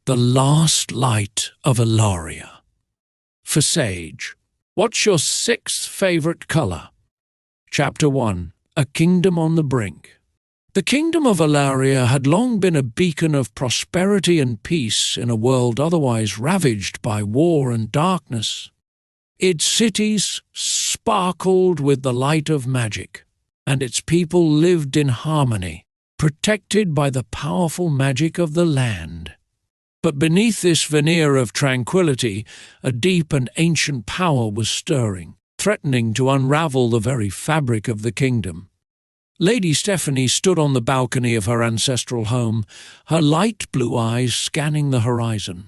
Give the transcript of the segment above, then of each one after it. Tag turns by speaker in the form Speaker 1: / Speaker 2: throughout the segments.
Speaker 1: The Last Light of Alaria. For Sage, what's your sixth favourite colour? Chapter 1. A Kingdom on the Brink. The kingdom of Alaria had long been a beacon of prosperity and peace in a world otherwise ravaged by war and darkness. Its cities sparkled with the light of magic, and its people lived in harmony, protected by the powerful magic of the land. But beneath this veneer of tranquility, a deep and ancient power was stirring, threatening to unravel the very fabric of the kingdom. Lady Stephanie stood on the balcony of her ancestral home, her light blue eyes scanning the horizon.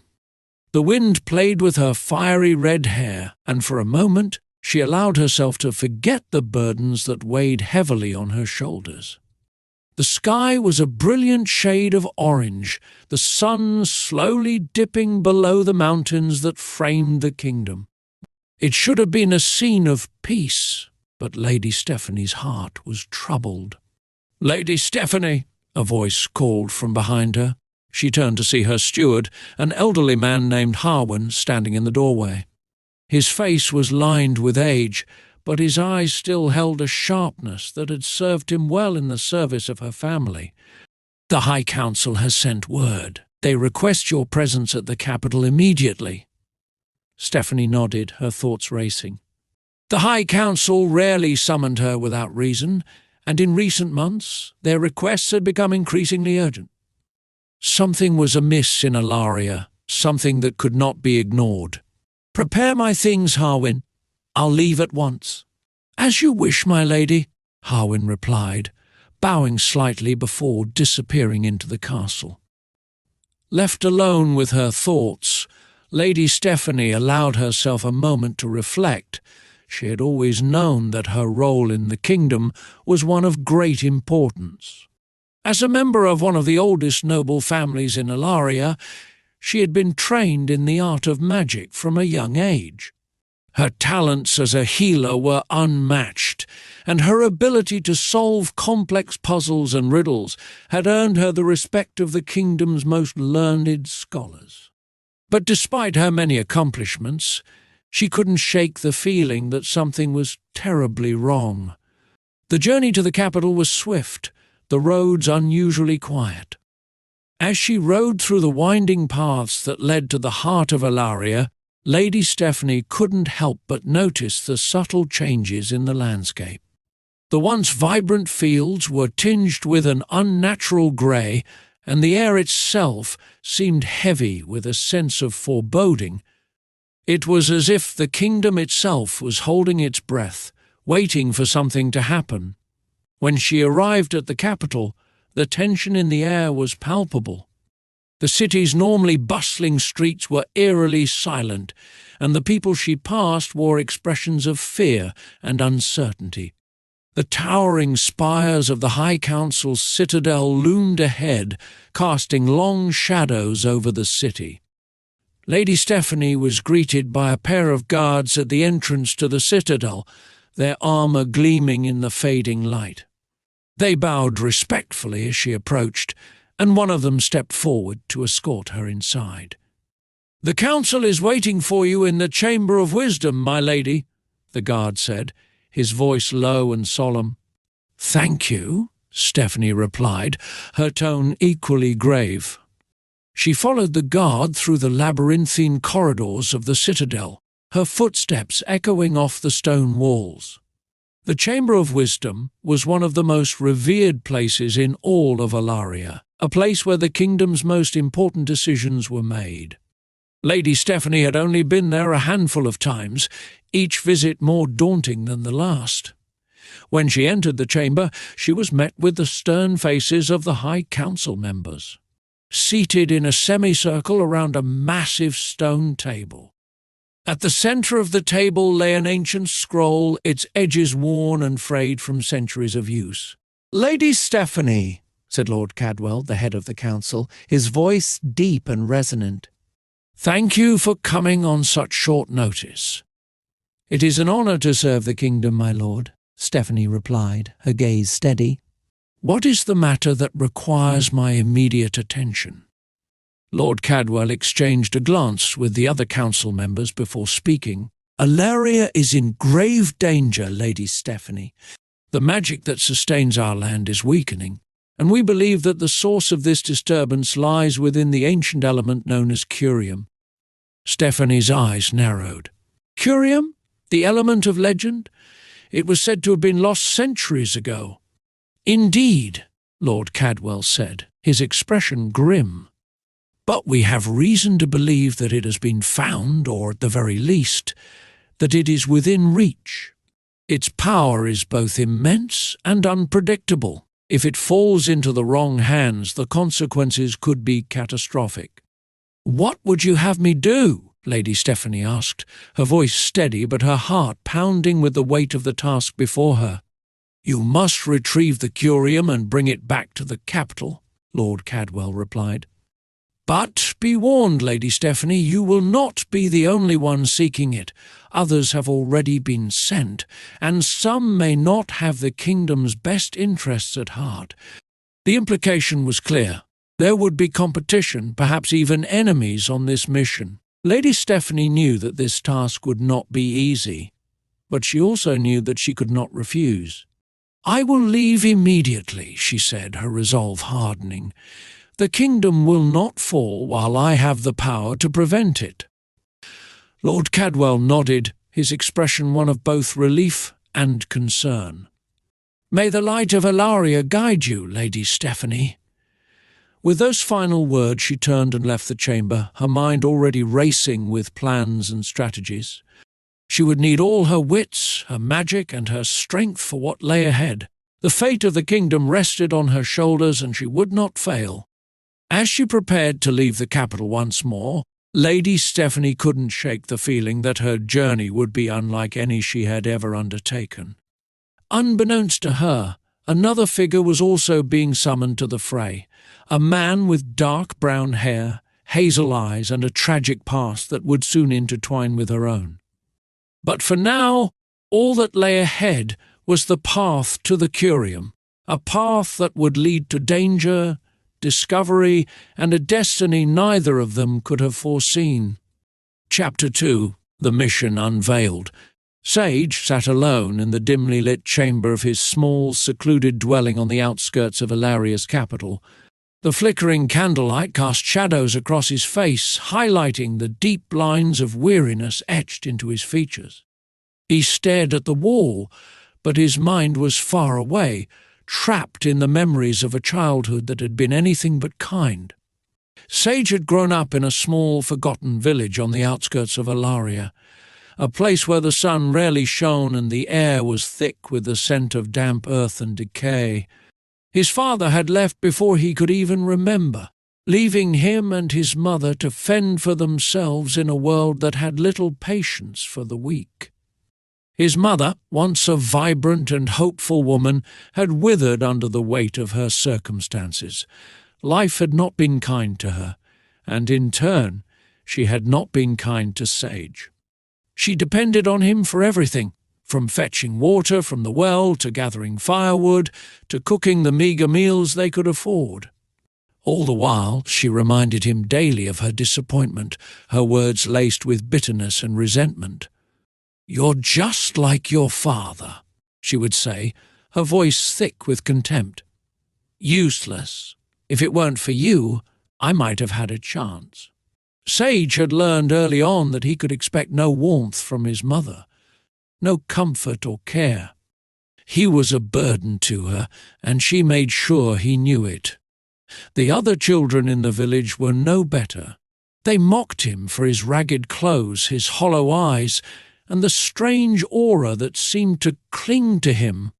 Speaker 1: The wind played with her fiery red hair, and for a moment she allowed herself to forget the burdens that weighed heavily on her shoulders. The sky was a brilliant shade of orange, the sun slowly dipping below the mountains that framed the kingdom. It should have been a scene of peace, but Lady Stephanie's heart was troubled. "Lady Stephanie," a voice called from behind her. She turned to see her steward, an elderly man named Harwin, standing in the doorway. His face was lined with age, but his eyes still held a sharpness that had served him well in the service of her family. "The High Council has sent word. They request your presence at the capital immediately." Stephanie nodded, her thoughts racing. The High Council rarely summoned her without reason, and in recent months their requests had become increasingly urgent. Something was amiss in Alaria, something that could not be ignored. "Prepare my things, Harwin. I'll leave at once." "As you wish, my lady," Harwin replied, bowing slightly before disappearing into the castle. Left alone with her thoughts, Lady Stephanie allowed herself a moment to reflect. She had always known that her role in the kingdom was one of great importance. As a member of one of the oldest noble families in Alaria, she had been trained in the art of magic from a young age. Her talents as a healer were unmatched, and her ability to solve complex puzzles and riddles had earned her the respect of the kingdom's most learned scholars. But despite her many accomplishments, she couldn't shake the feeling that something was terribly wrong. The journey to the capital was swift, the roads unusually quiet. As she rode through the winding paths that led to the heart of Alaria, Lady Stephanie couldn't help but notice the subtle changes in the landscape. The once vibrant fields were tinged with an unnatural grey, and the air itself seemed heavy with a sense of foreboding. It was as if the kingdom itself was holding its breath, waiting for something to happen. When she arrived at the capital, the tension in the air was palpable. The city's normally bustling streets were eerily silent, and the people she passed wore expressions of fear and uncertainty. The towering spires of the High Council's citadel loomed ahead, casting long shadows over the city. Lady Stephanie was greeted by a pair of guards at the entrance to the citadel, their armour gleaming in the fading light. They bowed respectfully as she approached, and one of them stepped forward to escort her inside. "The council is waiting for you in the Chamber of Wisdom, my lady," the guard said, his voice low and solemn. "Thank you," Stephanie replied, her tone equally grave. She followed the guard through the labyrinthine corridors of the citadel, her footsteps echoing off the stone walls. The Chamber of Wisdom was one of the most revered places in all of Alaria, a place where the kingdom's most important decisions were made. Lady Stephanie had only been there a handful of times, each visit more daunting than the last. When she entered the chamber, she was met with the stern faces of the High Council members, seated in a semicircle around a massive stone table. At the centre of the table lay an ancient scroll, its edges worn and frayed from centuries of use. "Lady Stephanie," said Lord Cadwell, the head of the council, his voice deep and resonant, "thank you for coming on such short notice." "It is an honour to serve the kingdom, my lord," Stephanie replied, her gaze steady. "What is the matter that requires my immediate attention?" Lord Cadwell exchanged a glance with the other council members before speaking. "Alaria is in grave danger, Lady Stephanie. The magic that sustains our land is weakening, and we believe that the source of this disturbance lies within the ancient element known as curium." Stephanie's eyes narrowed. "Curium? The element of legend? It was said to have been lost centuries ago." "Indeed," Lord Cadwell said, his expression grim. "But we have reason to believe that it has been found, or at the very least, that it is within reach. Its power is both immense and unpredictable. If it falls into the wrong hands, the consequences could be catastrophic." "What would you have me do?" Lady Stephanie asked, her voice steady but her heart pounding with the weight of the task before her. "You must retrieve the curium and bring it back to the capital," Lord Cadwell replied. "But be warned, Lady Stephanie, you will not be the only one seeking it. Others have already been sent, and some may not have the kingdom's best interests at heart." The implication was clear. There would be competition, perhaps even enemies, on this mission. Lady Stephanie knew that this task would not be easy, but she also knew that she could not refuse. "I will leave immediately," she said, her resolve hardening. "The kingdom will not fall while I have the power to prevent it." Lord Cadwell nodded, his expression one of both relief and concern. "May the light of Alaria guide you, Lady Stephanie." With those final words she turned and left the chamber, her mind already racing with plans and strategies. She would need all her wits, her magic, and her strength for what lay ahead. The fate of the kingdom rested on her shoulders, and she would not fail. As she prepared to leave the capital once more, Lady Stephanie couldn't shake the feeling that her journey would be unlike any she had ever undertaken. Unbeknownst to her, another figure was also being summoned to the fray, a man with dark brown hair, hazel eyes, and a tragic past that would soon intertwine with her own. But for now, all that lay ahead was the path to the curium, a path that would lead to danger, discovery, and a destiny neither of them could have foreseen. Chapter 2. The Mission Unveiled. Sage sat alone in the dimly lit chamber of his small, secluded dwelling on the outskirts of Alaria's capital. The flickering candlelight cast shadows across his face, highlighting the deep lines of weariness etched into his features. He stared at the wall, but his mind was far away, trapped in the memories of a childhood that had been anything but kind. Sage had grown up in a small, forgotten village on the outskirts of Alaria, a place where the sun rarely shone and the air was thick with the scent of damp earth and decay. His father had left before he could even remember, leaving him and his mother to fend for themselves in a world that had little patience for the weak. His mother, once a vibrant and hopeful woman, had withered under the weight of her circumstances. Life had not been kind to her, and in turn she had not been kind to Sage. She depended on him for everything, from fetching water from the well to gathering firewood to cooking the meagre meals they could afford. All the while she reminded him daily of her disappointment, her words laced with bitterness and resentment. "You're just like your father," she would say, her voice thick with contempt. "Useless. If it weren't for you, I might have had a chance." Sage had learned early on that he could expect no warmth from his mother, no comfort or care. He was a burden to her, and she made sure he knew it. The other children in the village were no better. They mocked him for his ragged clothes, his hollow eyes, and the strange aura that seemed to cling to him.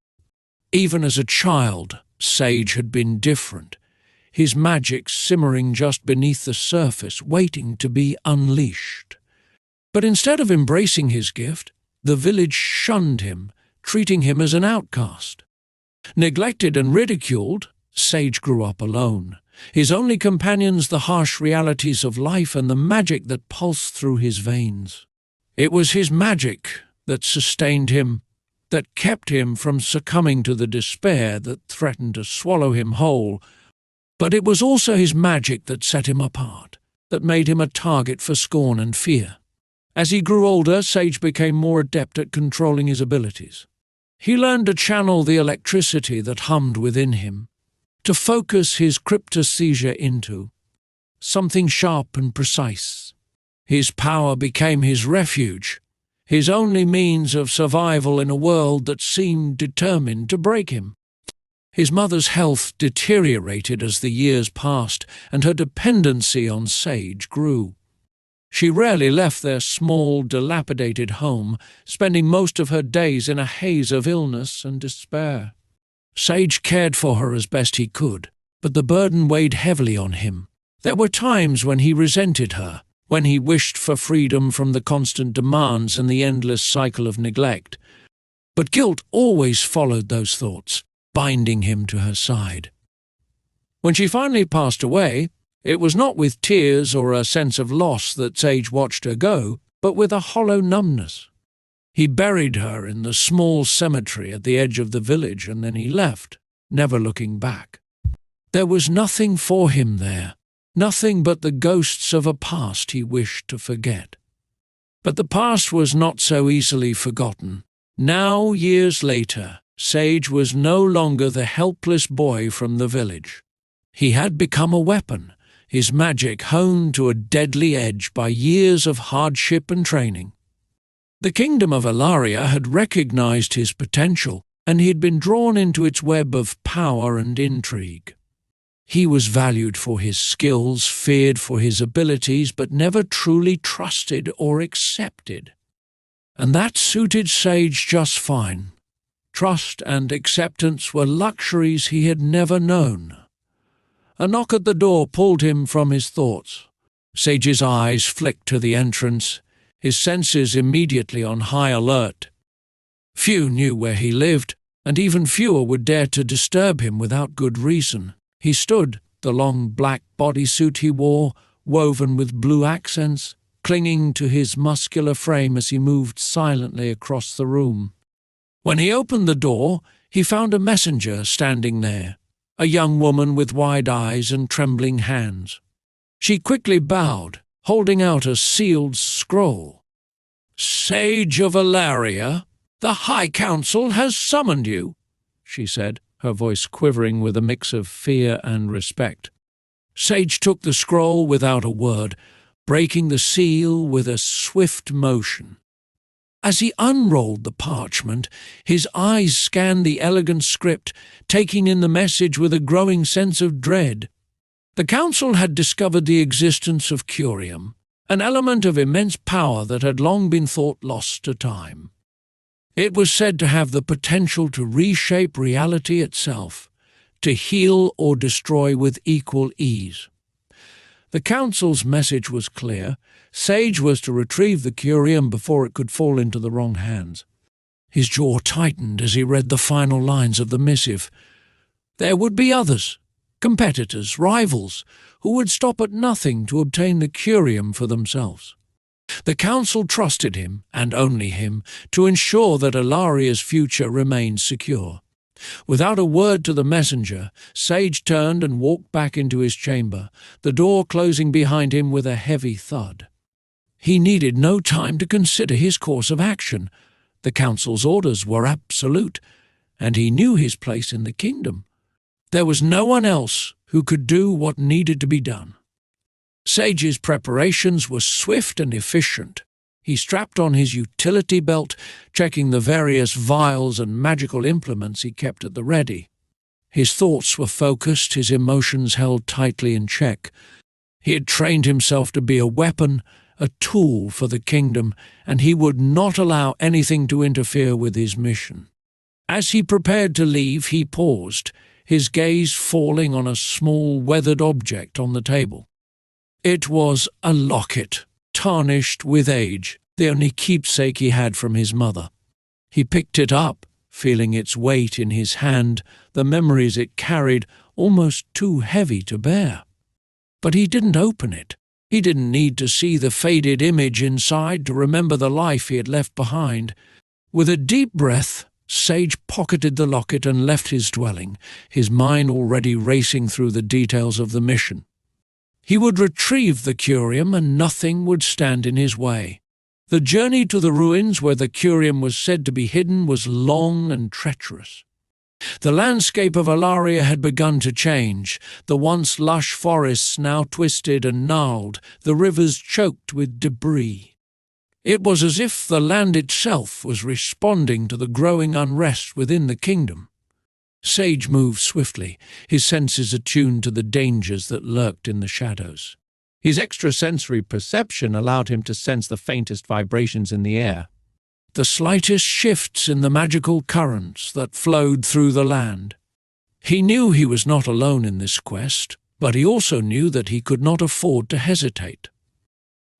Speaker 1: Even as a child, Sage had been different, his magic simmering just beneath the surface, waiting to be unleashed. But instead of embracing his gift, the village shunned him, treating him as an outcast. Neglected and ridiculed, Sage grew up alone, his only companions the harsh realities of life and the magic that pulsed through his veins. It was his magic that sustained him, that kept him from succumbing to the despair that threatened to swallow him whole. But it was also his magic that set him apart, that made him a target for scorn and fear. As he grew older, Sage became more adept at controlling his abilities. He learned to channel the electricity that hummed within him, to focus his cryptesthesia into something sharp and precise. His power became his refuge, his only means of survival in a world that seemed determined to break him. His mother's health deteriorated as the years passed, and her dependency on Sage grew. She rarely left their small, dilapidated home, spending most of her days in a haze of illness and despair. Sage cared for her as best he could, but the burden weighed heavily on him. There were times when he resented her, when he wished for freedom from the constant demands and the endless cycle of neglect. But guilt always followed those thoughts, binding him to her side. When she finally passed away, it was not with tears or a sense of loss that Sage watched her go, but with a hollow numbness. He buried her in the small cemetery at the edge of the village, and then he left, never looking back. There was nothing for him there, nothing but the ghosts of a past he wished to forget. But the past was not so easily forgotten. Now, years later, Sage was no longer the helpless boy from the village. He had become a weapon, his magic honed to a deadly edge by years of hardship and training. The kingdom of Alaria had recognized his potential, and he had been drawn into its web of power and intrigue. He was valued for his skills, feared for his abilities, but never truly trusted or accepted. And that suited Sage just fine. Trust and acceptance were luxuries he had never known. A knock at the door pulled him from his thoughts. Sage's eyes flicked to the entrance, his senses immediately on high alert. Few knew where he lived, and even fewer would dare to disturb him without good reason. He stood, the long black bodysuit he wore, woven with blue accents, clinging to his muscular frame as he moved silently across the room. When he opened the door, he found a messenger standing there, a young woman with wide eyes and trembling hands. She quickly bowed, holding out a sealed scroll. "Sage of Alaria, the High Council has summoned you," she said, her voice quivering with a mix of fear and respect. Sage took the scroll without a word, breaking the seal with a swift motion. As he unrolled the parchment, his eyes scanned the elegant script, taking in the message with a growing sense of dread. The council had discovered the existence of curium, an element of immense power that had long been thought lost to time. It was said to have the potential to reshape reality itself, to heal or destroy with equal ease. The council's message was clear. Sage was to retrieve the curium before it could fall into the wrong hands. His jaw tightened as he read the final lines of the missive. There would be others, competitors, rivals, who would stop at nothing to obtain the curium for themselves. The council trusted him, and only him, to ensure that Alaria's future remained secure. Without a word to the messenger, Sage turned and walked back into his chamber, the door closing behind him with a heavy thud. He needed no time to consider his course of action. The council's orders were absolute, and he knew his place in the kingdom. There was no one else who could do what needed to be done. Sage's preparations were swift and efficient. He strapped on his utility belt, checking the various vials and magical implements he kept at the ready. His thoughts were focused, his emotions held tightly in check. He had trained himself to be a weapon, a tool for the kingdom, and he would not allow anything to interfere with his mission. As he prepared to leave, he paused, his gaze falling on a small weathered object on the table. It was a locket, tarnished with age, the only keepsake he had from his mother. He picked it up, feeling its weight in his hand, the memories it carried almost too heavy to bear. But he didn't open it. He didn't need to see the faded image inside to remember the life he had left behind. With a deep breath, Sage pocketed the locket and left his dwelling, his mind already racing through the details of the mission. He would retrieve the curium and nothing would stand in his way. The journey to the ruins where the curium was said to be hidden was long and treacherous. The landscape of Alaria had begun to change, the once lush forests now twisted and gnarled, the rivers choked with debris. It was as if the land itself was responding to the growing unrest within the kingdom. Sage moved swiftly, his senses attuned to the dangers that lurked in the shadows. His extrasensory perception allowed him to sense the faintest vibrations in the air, the slightest shifts in the magical currents that flowed through the land. He knew he was not alone in this quest, but he also knew that he could not afford to hesitate.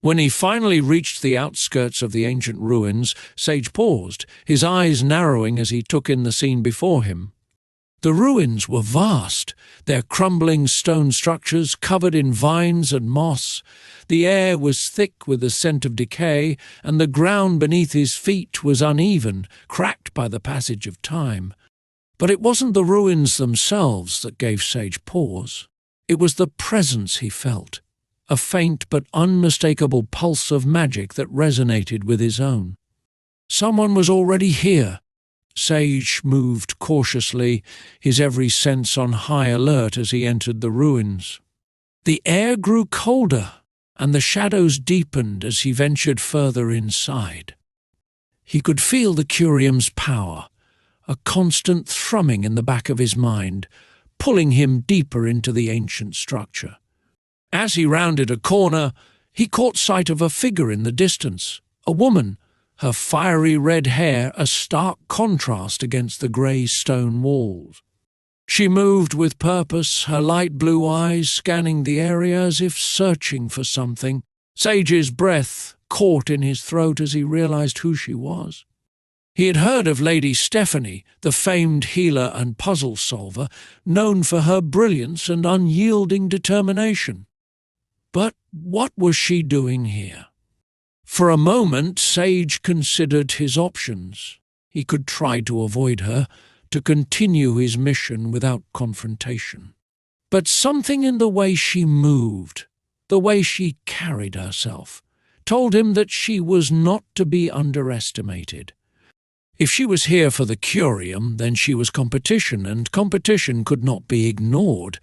Speaker 1: When he finally reached the outskirts of the ancient ruins, Sage paused, his eyes narrowing as he took in the scene before him. The ruins were vast, their crumbling stone structures covered in vines and moss. The air was thick with the scent of decay, and the ground beneath his feet was uneven, cracked by the passage of time. But it wasn't the ruins themselves that gave Sage pause. It was the presence he felt, a faint but unmistakable pulse of magic that resonated with his own. Someone was already here. Sage moved cautiously, his every sense on high alert as he entered the ruins. The air grew colder, and the shadows deepened as he ventured further inside. He could feel the curium's power, a constant thrumming in the back of his mind, pulling him deeper into the ancient structure. As he rounded a corner, he caught sight of a figure in the distance, a woman, her fiery red hair a stark contrast against the grey stone walls. She moved with purpose, her light blue eyes scanning the area as if searching for something. Sage's breath caught in his throat as he realized who she was. He had heard of Lady Stephanie, the famed healer and puzzle solver, known for her brilliance and unyielding determination. But what was she doing here? For a moment, Sage considered his options. He could try to avoid her, to continue his mission without confrontation. But something in the way she moved, the way she carried herself, told him that she was not to be underestimated. If she was here for the curium, then she was competition, and competition could not be ignored.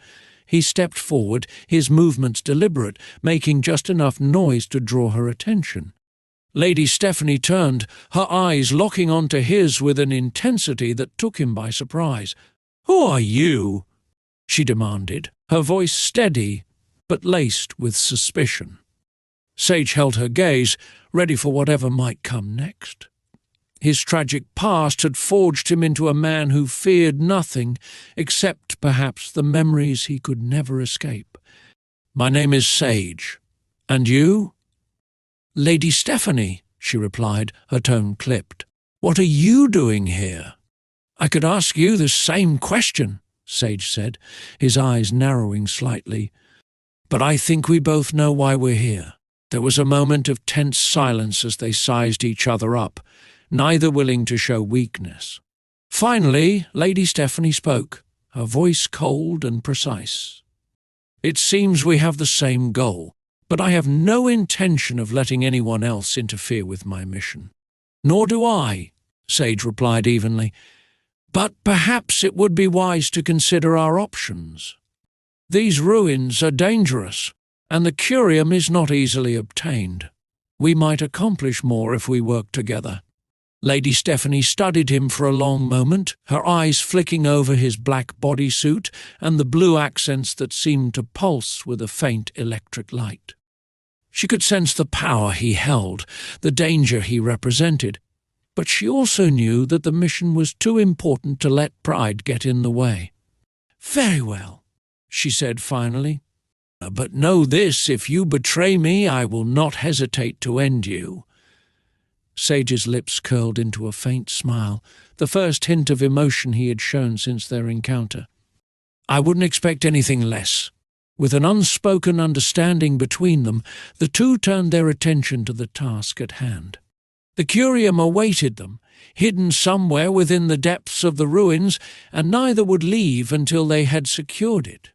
Speaker 1: He stepped forward, his movements deliberate, making just enough noise to draw her attention. Lady Stephanie turned, her eyes locking onto his with an intensity that took him by surprise. "Who are you?" she demanded, her voice steady but laced with suspicion. Sage held her gaze, ready for whatever might come next. His tragic past had forged him into a man who feared nothing except perhaps the memories he could never escape. "My name is Sage. And you?" "Lady Stephanie," she replied, her tone clipped. "What are you doing here?" "I could ask you the same question," Sage said, his eyes narrowing slightly. "But I think we both know why we're here." There was a moment of tense silence as they sized each other up, neither willing to show weakness. Finally, Lady Stephanie spoke, her voice cold and precise. "It seems we have the same goal. But I have no intention of letting anyone else interfere with my mission." "Nor do I," Sage replied evenly. "But perhaps it would be wise to consider our options. These ruins are dangerous, and the curium is not easily obtained. We might accomplish more if we work together." Lady Stephanie studied him for a long moment, her eyes flicking over his black bodysuit and the blue accents that seemed to pulse with a faint electric light. She could sense the power he held, the danger he represented, but she also knew that the mission was too important to let pride get in the way. "Very well," she said finally. "But know this, if you betray me, I will not hesitate to end you." Sage's lips curled into a faint smile, the first hint of emotion he had shown since their encounter. "I wouldn't expect anything less." With an unspoken understanding between them, the two turned their attention to the task at hand. The curium awaited them, hidden somewhere within the depths of the ruins, and neither would leave until they had secured it.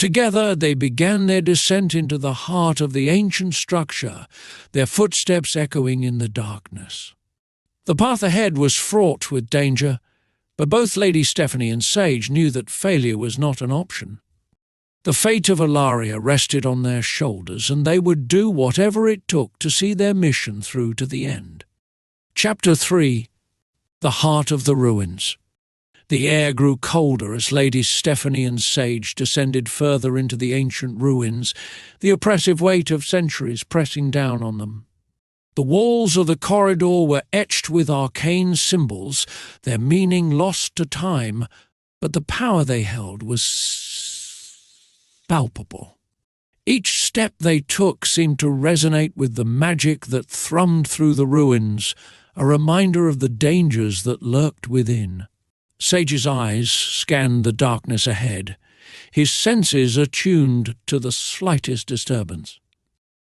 Speaker 1: Together they began their descent into the heart of the ancient structure, their footsteps echoing in the darkness. The path ahead was fraught with danger, but both Lady Stephanie and Sage knew that failure was not an option. The fate of Alaria rested on their shoulders, and they would do whatever it took to see their mission through to the end. Chapter 3. The Heart of the Ruins. The air grew colder as Lady Stephanie and Sage descended further into the ancient ruins, the oppressive weight of centuries pressing down on them. The walls of the corridor were etched with arcane symbols, their meaning lost to time, but the power they held was palpable. Each step they took seemed to resonate with the magic that thrummed through the ruins, a reminder of the dangers that lurked within. Sage's eyes scanned the darkness ahead, his senses attuned to the slightest disturbance.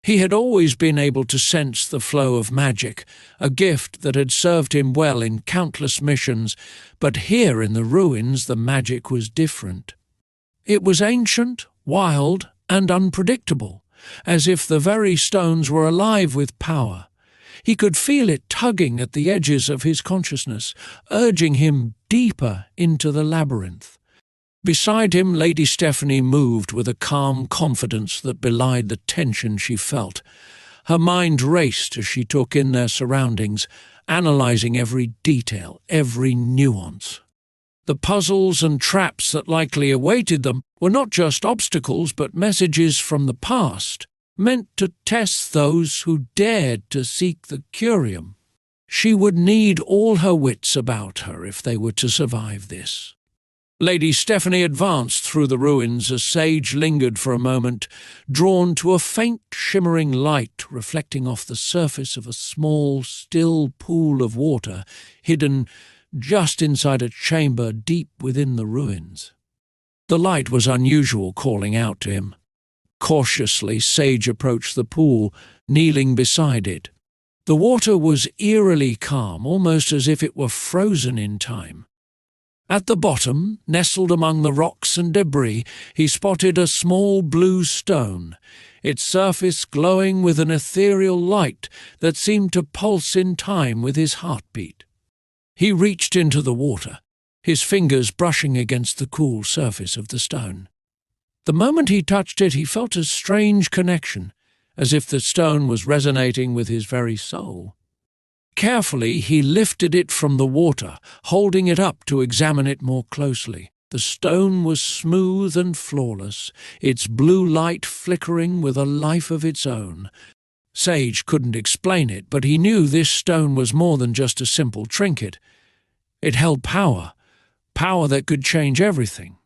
Speaker 1: He had always been able to sense the flow of magic, a gift that had served him well in countless missions, but here in the ruins the magic was different. It was ancient, wild, and unpredictable, as if the very stones were alive with power. He could feel it tugging at the edges of his consciousness, urging him deeper into the labyrinth. Beside him, Lady Stephanie moved with a calm confidence that belied the tension she felt. Her mind raced as she took in their surroundings, analysing every detail, every nuance. The puzzles and traps that likely awaited them were not just obstacles but messages from the past, meant to test those who dared to seek the curium. She would need all her wits about her if they were to survive this. Lady Stephanie advanced through the ruins as Sage lingered for a moment, drawn to a faint shimmering light reflecting off the surface of a small, still pool of water hidden just inside a chamber deep within the ruins. The light was unusual, calling out to him. Cautiously, Sage approached the pool, kneeling beside it. The water was eerily calm, almost as if it were frozen in time. At the bottom, nestled among the rocks and debris, he spotted a small blue stone, its surface glowing with an ethereal light that seemed to pulse in time with his heartbeat. He reached into the water, his fingers brushing against the cool surface of the stone. The moment he touched it, he felt a strange connection, as if the stone was resonating with his very soul. Carefully, he lifted it from the water, holding it up to examine it more closely. The stone was smooth and flawless, its blue light flickering with a life of its own. Sage couldn't explain it, but he knew this stone was more than just a simple trinket. It held power, power that could change everything.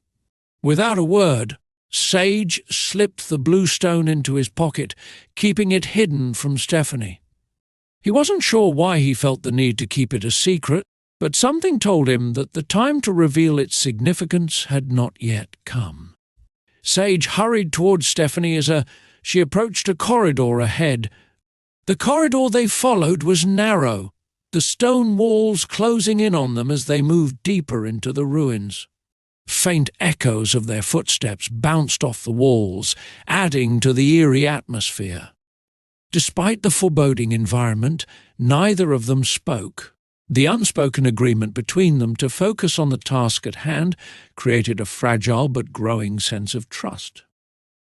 Speaker 1: Without a word, Sage slipped the blue stone into his pocket, keeping it hidden from Stephanie. He wasn't sure why he felt the need to keep it a secret, but something told him that the time to reveal its significance had not yet come. Sage hurried towards Stephanie as she approached a corridor ahead. The corridor they followed was narrow, the stone walls closing in on them as they moved deeper into the ruins. Faint echoes of their footsteps bounced off the walls, adding to the eerie atmosphere. Despite the foreboding environment, neither of them spoke. The unspoken agreement between them to focus on the task at hand created a fragile but growing sense of trust.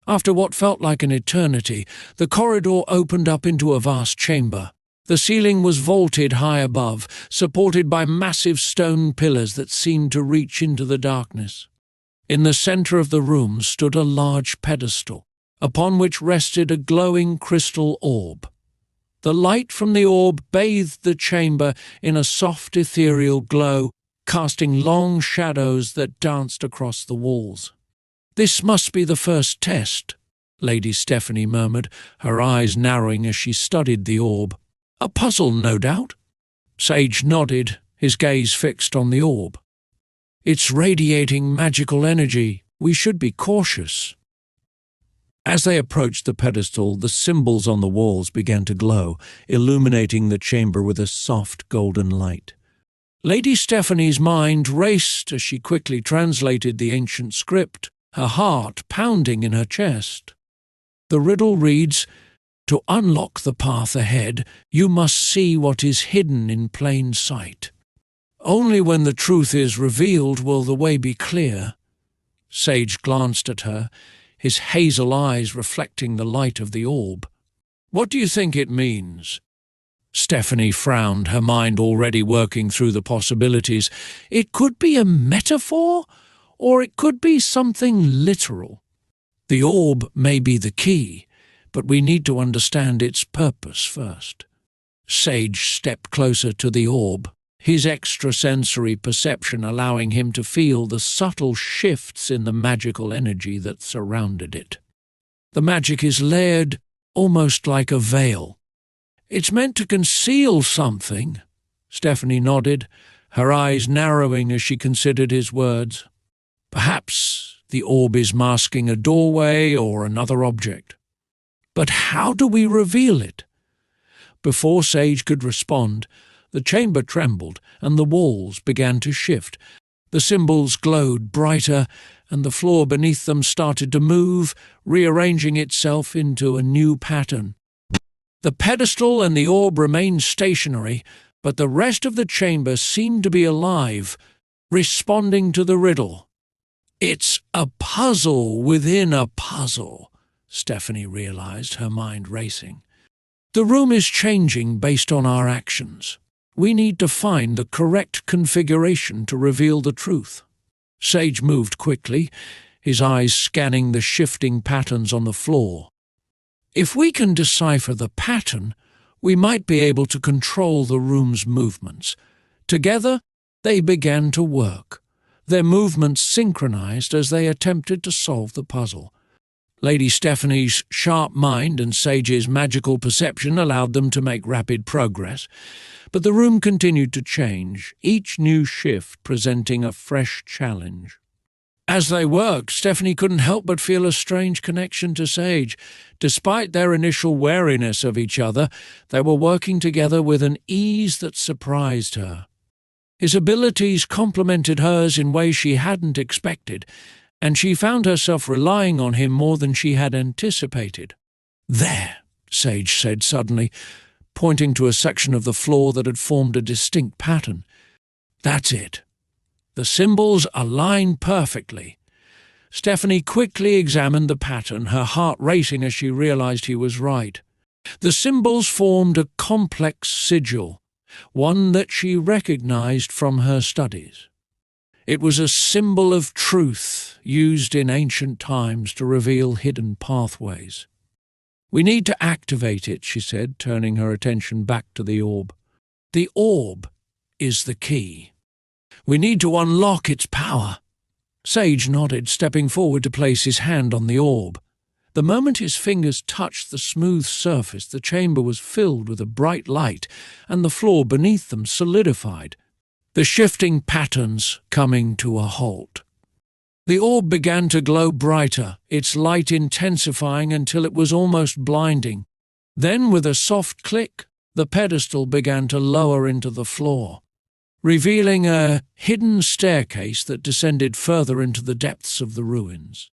Speaker 1: After what felt like an eternity, the corridor opened up into a vast chamber. The ceiling was vaulted high above, supported by massive stone pillars that seemed to reach into the darkness. In the center of the room stood a large pedestal, upon which rested a glowing crystal orb. The light from the orb bathed the chamber in a soft ethereal glow, casting long shadows that danced across the walls. "This must be the first test," Lady Stephanie murmured, her eyes narrowing as she studied the orb. "A puzzle, no doubt?" Sage nodded, his gaze fixed on the orb. "It's radiating magical energy. We should be cautious." As they approached the pedestal, the symbols on the walls began to glow, illuminating the chamber with a soft golden light. Lady Stephanie's mind raced as she quickly translated the ancient script, her heart pounding in her chest. The riddle reads, "To unlock the path ahead, you must see what is hidden in plain sight. Only when the truth is revealed will the way be clear." Sage glanced at her, his hazel eyes reflecting the light of the orb. "What do you think it means?" Stephanie frowned, her mind already working through the possibilities. It could be a metaphor, or it could be something literal. The orb may be the key, but we need to understand its purpose first. Sage stepped closer to the orb, his extrasensory perception allowing him to feel the subtle shifts in the magical energy that surrounded it. The magic is layered almost like a veil. "It's meant to conceal something," Stephanie nodded, her eyes narrowing as she considered his words. "Perhaps the orb is masking a doorway or another object. But how do we reveal it?" Before Sage could respond, the chamber trembled and the walls began to shift. The symbols glowed brighter and the floor beneath them started to move, rearranging itself into a new pattern. The pedestal and the orb remained stationary, but the rest of the chamber seemed to be alive, responding to the riddle. "It's a puzzle within a puzzle," Stephanie realized, her mind racing. "The room is changing based on our actions. We need to find the correct configuration to reveal the truth." Sage moved quickly, his eyes scanning the shifting patterns on the floor. "If we can decipher the pattern, we might be able to control the room's movements." Together, they began to work, their movements synchronized as they attempted to solve the puzzle. Lady Stephanie's sharp mind and Sage's magical perception allowed them to make rapid progress, but the room continued to change, each new shift presenting a fresh challenge. As they worked, Stephanie couldn't help but feel a strange connection to Sage. Despite their initial wariness of each other, they were working together with an ease that surprised her. His abilities complemented hers in ways she hadn't expected, and she found herself relying on him more than she had anticipated. "There," Sage said suddenly, pointing to a section of the floor that had formed a distinct pattern. "That's it. The symbols align perfectly." Stephanie quickly examined the pattern, her heart racing as she realized he was right. The symbols formed a complex sigil, one that she recognized from her studies. It was a symbol of truth used in ancient times to reveal hidden pathways. "We need to activate it," she said, turning her attention back to the orb. "The orb is the key. We need to unlock its power." Sage nodded, stepping forward to place his hand on the orb. The moment his fingers touched the smooth surface, the chamber was filled with a bright light, and the floor beneath them solidified, the shifting patterns coming to a halt. The orb began to glow brighter, its light intensifying until it was almost blinding. Then, with a soft click, the pedestal began to lower into the floor, revealing a hidden staircase that descended further into the depths of the ruins.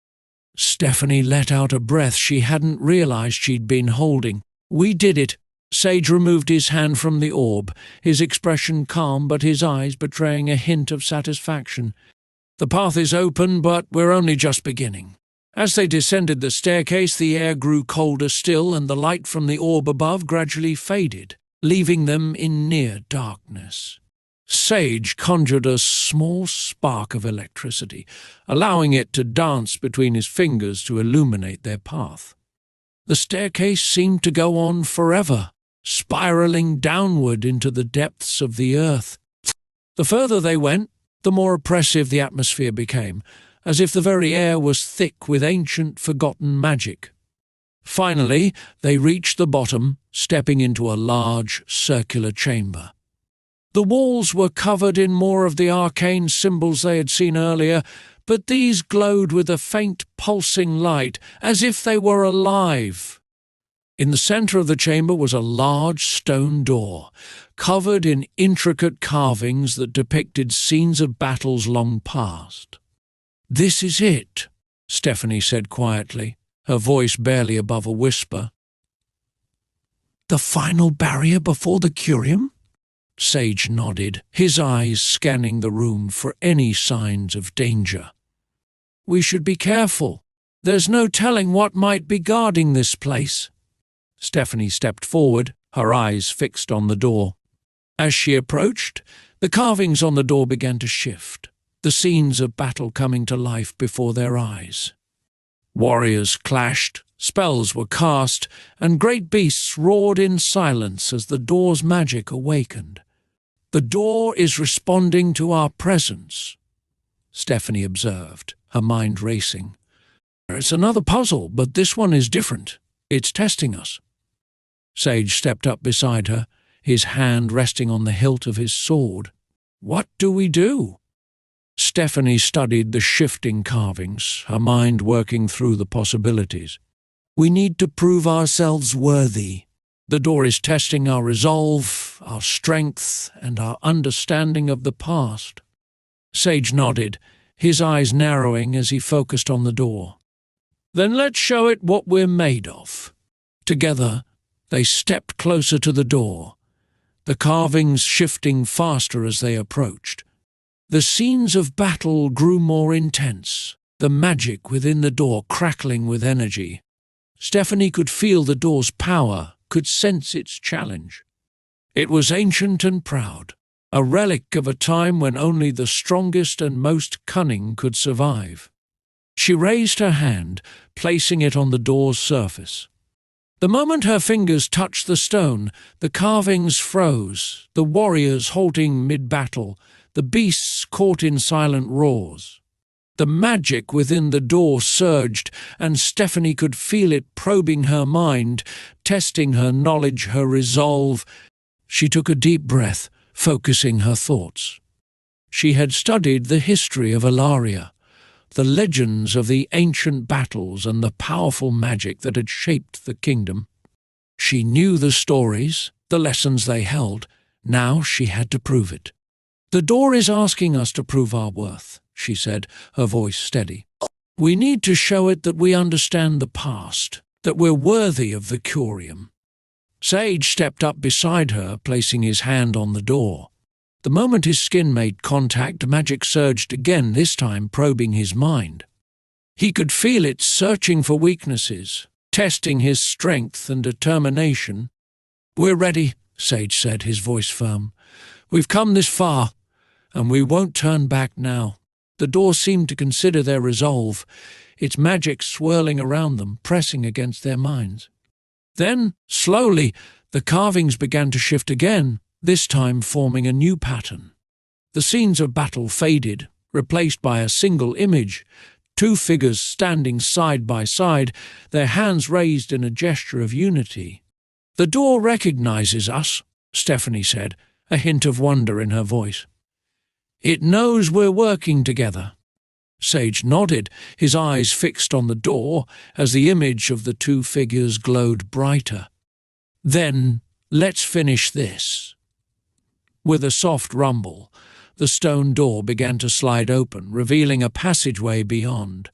Speaker 1: Stephanie let out a breath she hadn't realized she'd been holding. "We did it." Sage removed his hand from the orb, his expression calm but his eyes betraying a hint of satisfaction. "The path is open, but we're only just beginning." As they descended the staircase, the air grew colder still, and the light from the orb above gradually faded, leaving them in near darkness. Sage conjured a small spark of electricity, allowing it to dance between his fingers to illuminate their path. The staircase seemed to go on forever, spiraling downward into the depths of the earth. The further they went, the more oppressive the atmosphere became, as if the very air was thick with ancient, forgotten magic. Finally, they reached the bottom, stepping into a large, circular chamber. The walls were covered in more of the arcane symbols they had seen earlier, but these glowed with a faint, pulsing light, as if they were alive. In the center of the chamber was a large stone door, covered in intricate carvings that depicted scenes of battles long past. "This is it," Stephanie said quietly, her voice barely above a whisper. The final barrier before the curium? Sage nodded, his eyes scanning the room for any signs of danger. We should be careful. There's no telling what might be guarding this place. Stephanie stepped forward, her eyes fixed on the door. As she approached, the carvings on the door began to shift, the scenes of battle coming to life before their eyes. Warriors clashed, spells were cast, and great beasts roared in silence as the door's magic awakened. The door is responding to our presence, Stephanie observed, her mind racing. It's another puzzle, but this one is different. It's testing us. Sage stepped up beside her, his hand resting on the hilt of his sword. What do we do? Stephanie studied the shifting carvings, her mind working through the possibilities. We need to prove ourselves worthy. The door is testing our resolve, our strength, and our understanding of the past. Sage nodded, his eyes narrowing as he focused on the door. Then let's show it what we're made of. Together, they stepped closer to the door, the carvings shifting faster as they approached. The scenes of battle grew more intense, the magic within the door crackling with energy. Stephanie could feel the door's power, could sense its challenge. It was ancient and proud, a relic of a time when only the strongest and most cunning could survive. She raised her hand, placing it on the door's surface. The moment her fingers touched the stone, the carvings froze, the warriors halting mid-battle, the beasts caught in silent roars. The magic within the door surged, and Stephanie could feel it probing her mind, testing her knowledge, her resolve. She took a deep breath, focusing her thoughts. She had studied the history of Alaria, the legends of the ancient battles and the powerful magic that had shaped the kingdom. She knew the stories, the lessons they held. Now she had to prove it. The door is asking us to prove our worth, she said, her voice steady. We need to show it that we understand the past, that we're worthy of the curium. Sage stepped up beside her, placing his hand on the door. The moment his skin made contact, magic surged again, this time probing his mind. He could feel it searching for weaknesses, testing his strength and determination. We're ready, Sage said, his voice firm. We've come this far, and we won't turn back now. The door seemed to consider their resolve, its magic swirling around them, pressing against their minds. Then, slowly, the carvings began to shift again, this time forming a new pattern. The scenes of battle faded, replaced by a single image, two figures standing side by side, their hands raised in a gesture of unity. The door recognizes us, Stephanie said, a hint of wonder in her voice. It knows we're working together. Sage nodded, his eyes fixed on the door as the image of the two figures glowed brighter. Then, let's finish this. With a soft rumble, the stone door began to slide open, revealing a passageway beyond.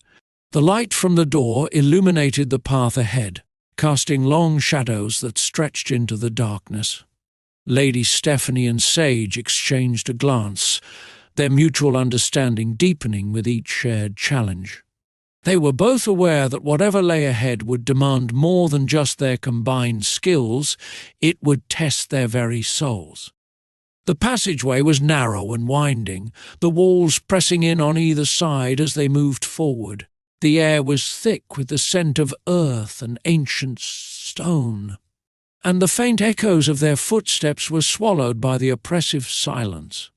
Speaker 1: The light from the door illuminated the path ahead, casting long shadows that stretched into the darkness. Lady Stephanie and Sage exchanged a glance, their mutual understanding deepening with each shared challenge. They were both aware that whatever lay ahead would demand more than just their combined skills, it would test their very souls. The passageway was narrow and winding, the walls pressing in on either side as they moved forward. The air was thick with the scent of earth and ancient stone, and the faint echoes of their footsteps were swallowed by the oppressive silence.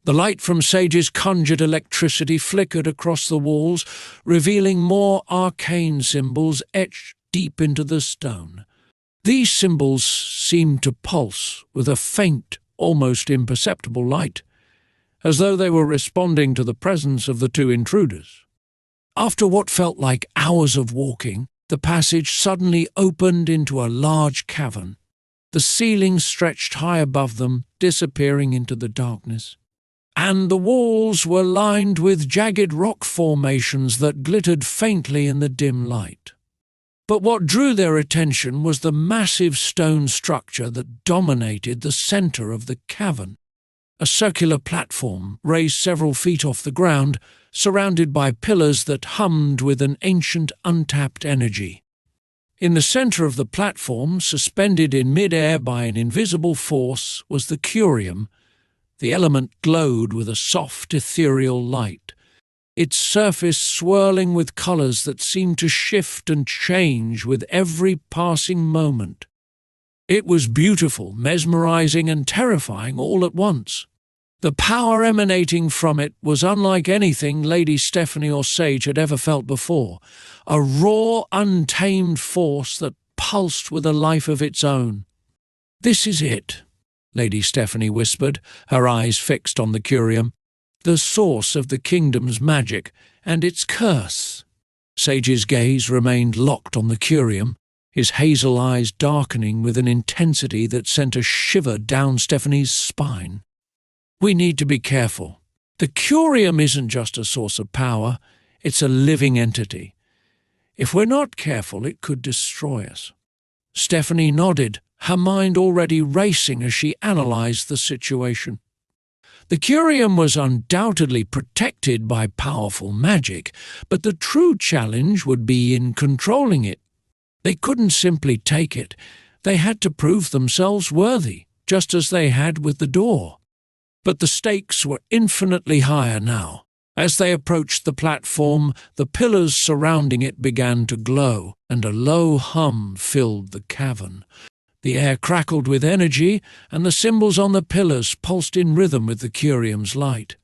Speaker 1: The light from Sage's conjured electricity flickered across the walls, revealing more arcane symbols etched deep into the stone. These symbols seemed to pulse with a faint, almost imperceptible light, as though they were responding to the presence of the two intruders. After what felt like hours of walking, the passage suddenly opened into a large cavern. The ceiling stretched high above them, disappearing into the darkness. and the walls were lined with jagged rock formations that glittered faintly in the dim light. But what drew their attention was the massive stone structure that dominated the center of the cavern. A circular platform raised several feet off the ground, surrounded by pillars that hummed with an ancient untapped energy. In the center of the platform, suspended in mid-air by an invisible force, was the curium. The element glowed with a soft, ethereal light, its surface swirling with colors that seemed to shift and change with every passing moment. It was beautiful, mesmerizing, and terrifying all at once. The power emanating from it was unlike anything Lady Stephanie or Sage had ever felt before, a raw, untamed force that pulsed with a life of its own. "This is it," Lady Stephanie whispered, her eyes fixed on the curium, "the source of the kingdom's magic and its curse." Sage's gaze remained locked on the curium, his hazel eyes darkening with an intensity that sent a shiver down Stephanie's spine. "We need to be careful. The curium isn't just a source of power, it's a living entity. If we're not careful, it could destroy us." Stephanie nodded, her mind already racing as she analyzed the situation. The curium was undoubtedly protected by powerful magic, but the true challenge would be in controlling it. They couldn't simply take it. They had to prove themselves worthy, just as they had with the door. But the stakes were infinitely higher now. As they approached the platform, the pillars surrounding it began to glow, and a low hum filled the cavern. The air crackled with energy, and the symbols on the pillars pulsed in rhythm with the curium's light.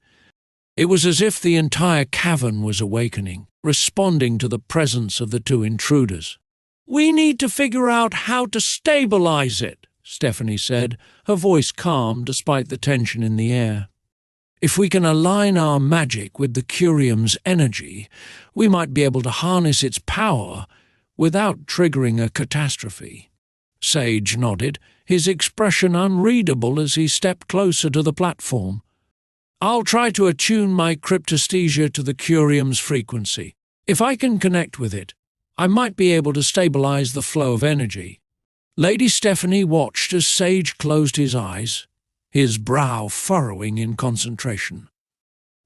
Speaker 1: It was as if the entire cavern was awakening, responding to the presence of the two intruders. "We need to figure out how to stabilize it," Stephanie said, her voice calm despite the tension in the air. "If we can align our magic with the curium's energy, we might be able to harness its power without triggering a catastrophe." Sage nodded, his expression unreadable as he stepped closer to the platform. "I'll try to attune my cryptesthesia to the curium's frequency. If I can connect with it, I might be able to stabilize the flow of energy." Lady Stephanie watched as Sage closed his eyes, his brow furrowing in concentration.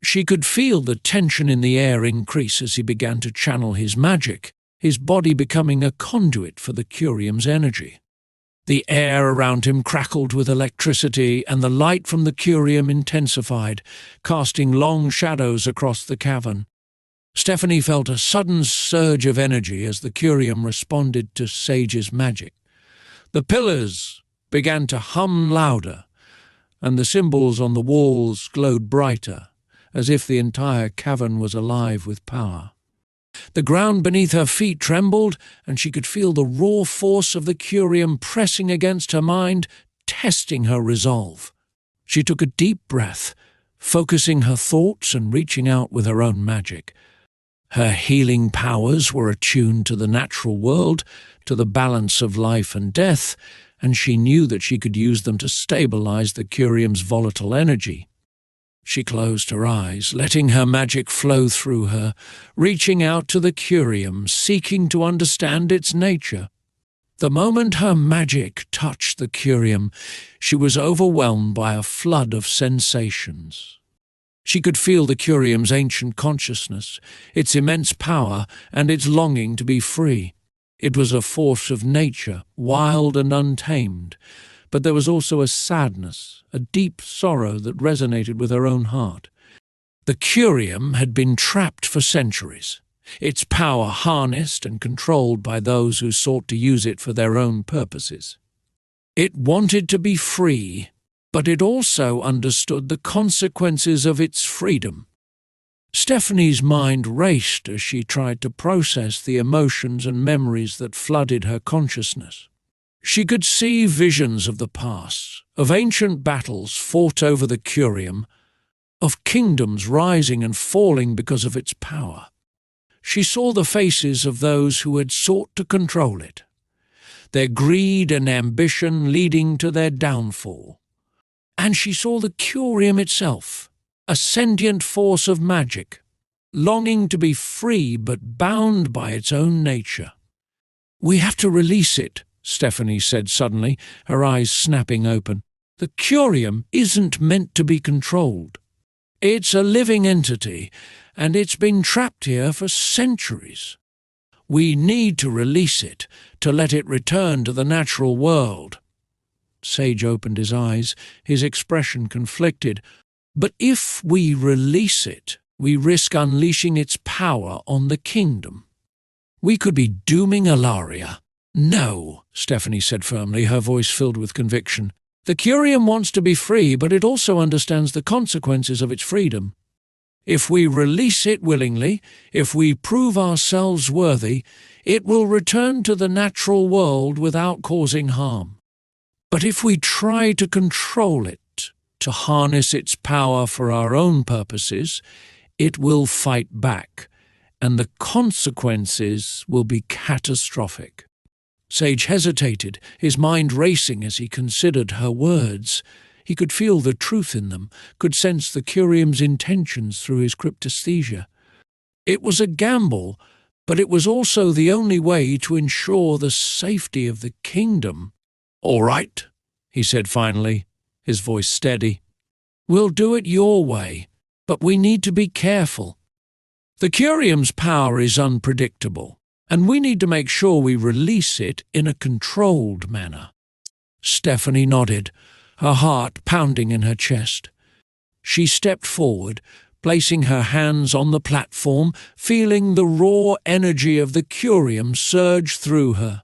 Speaker 1: She could feel the tension in the air increase as he began to channel his magic, his body becoming a conduit for the curium's energy. The air around him crackled with electricity, and the light from the curium intensified, casting long shadows across the cavern. Stephanie felt a sudden surge of energy as the curium responded to Sage's magic. The pillars began to hum louder, and the symbols on the walls glowed brighter, as if the entire cavern was alive with power. The ground beneath her feet trembled, and she could feel the raw force of the curium pressing against her mind, testing her resolve. She took a deep breath, focusing her thoughts and reaching out with her own magic. Her healing powers were attuned to the natural world, to the balance of life and death, and she knew that she could use them to stabilize the curium's volatile energy. She closed her eyes, letting her magic flow through her, reaching out to the curium, seeking to understand its nature. The moment her magic touched the curium, she was overwhelmed by a flood of sensations. She could feel the curium's ancient consciousness, its immense power, and its longing to be free. It was a force of nature, wild and untamed, but there was also a sadness, a deep sorrow that resonated with her own heart. The curium had been trapped for centuries, its power harnessed and controlled by those who sought to use it for their own purposes. It wanted to be free, but it also understood the consequences of its freedom. Stephanie's mind raced as she tried to process the emotions and memories that flooded her consciousness. She could see visions of the past, of ancient battles fought over the curium, of kingdoms rising and falling because of its power. She saw the faces of those who had sought to control it, their greed and ambition leading to their downfall. And she saw the curium itself, a sentient force of magic, longing to be free but bound by its own nature. "We have to release it," Stephanie said suddenly, her eyes snapping open. "The curium isn't meant to be controlled. It's a living entity, and it's been trapped here for centuries. We need to release it, to let it return to the natural world." Sage opened his eyes, his expression conflicted. "But if we release it, we risk unleashing its power on the kingdom. We could be dooming Alaria." "No," Stephanie said firmly, her voice filled with conviction. "The curium wants to be free, but it also understands the consequences of its freedom. If we release it willingly, if we prove ourselves worthy, it will return to the natural world without causing harm. But if we try to control it, to harness its power for our own purposes, it will fight back, and the consequences will be catastrophic." Sage hesitated, his mind racing as he considered her words. He could feel the truth in them, could sense the curium's intentions through his cryptesthesia. It was a gamble, but it was also the only way to ensure the safety of the kingdom. "All right," he said finally, his voice steady. "We'll do it your way, but we need to be careful. The curium's power is unpredictable, and we need to make sure we release it in a controlled manner." Stephanie nodded, her heart pounding in her chest. She stepped forward, placing her hands on the platform, feeling the raw energy of the curium surge through her.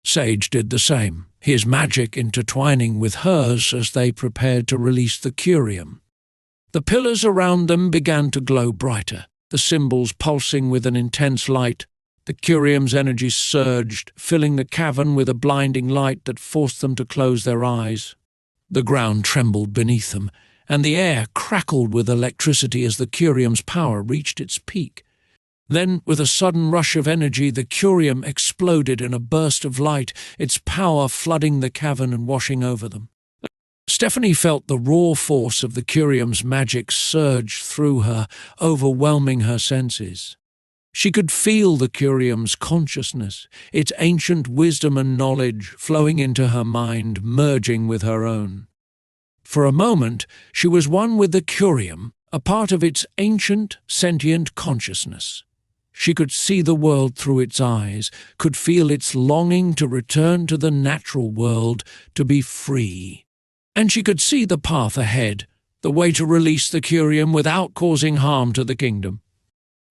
Speaker 1: Sage did the same, his magic intertwining with hers as they prepared to release the curium. The pillars around them began to glow brighter, the symbols pulsing with an intense light. The curium's energy surged, filling the cavern with a blinding light that forced them to close their eyes. The ground trembled beneath them, and the air crackled with electricity as the curium's power reached its peak. Then, with a sudden rush of energy, the curium exploded in a burst of light, its power flooding the cavern and washing over them. Stephanie felt the raw force of the curium's magic surge through her, overwhelming her senses. She could feel the curium's consciousness, its ancient wisdom and knowledge flowing into her mind, merging with her own. For a moment, she was one with the curium, a part of its ancient, sentient consciousness. She could see the world through its eyes, could feel its longing to return to the natural world, to be free. And she could see the path ahead, the way to release the curium without causing harm to the kingdom.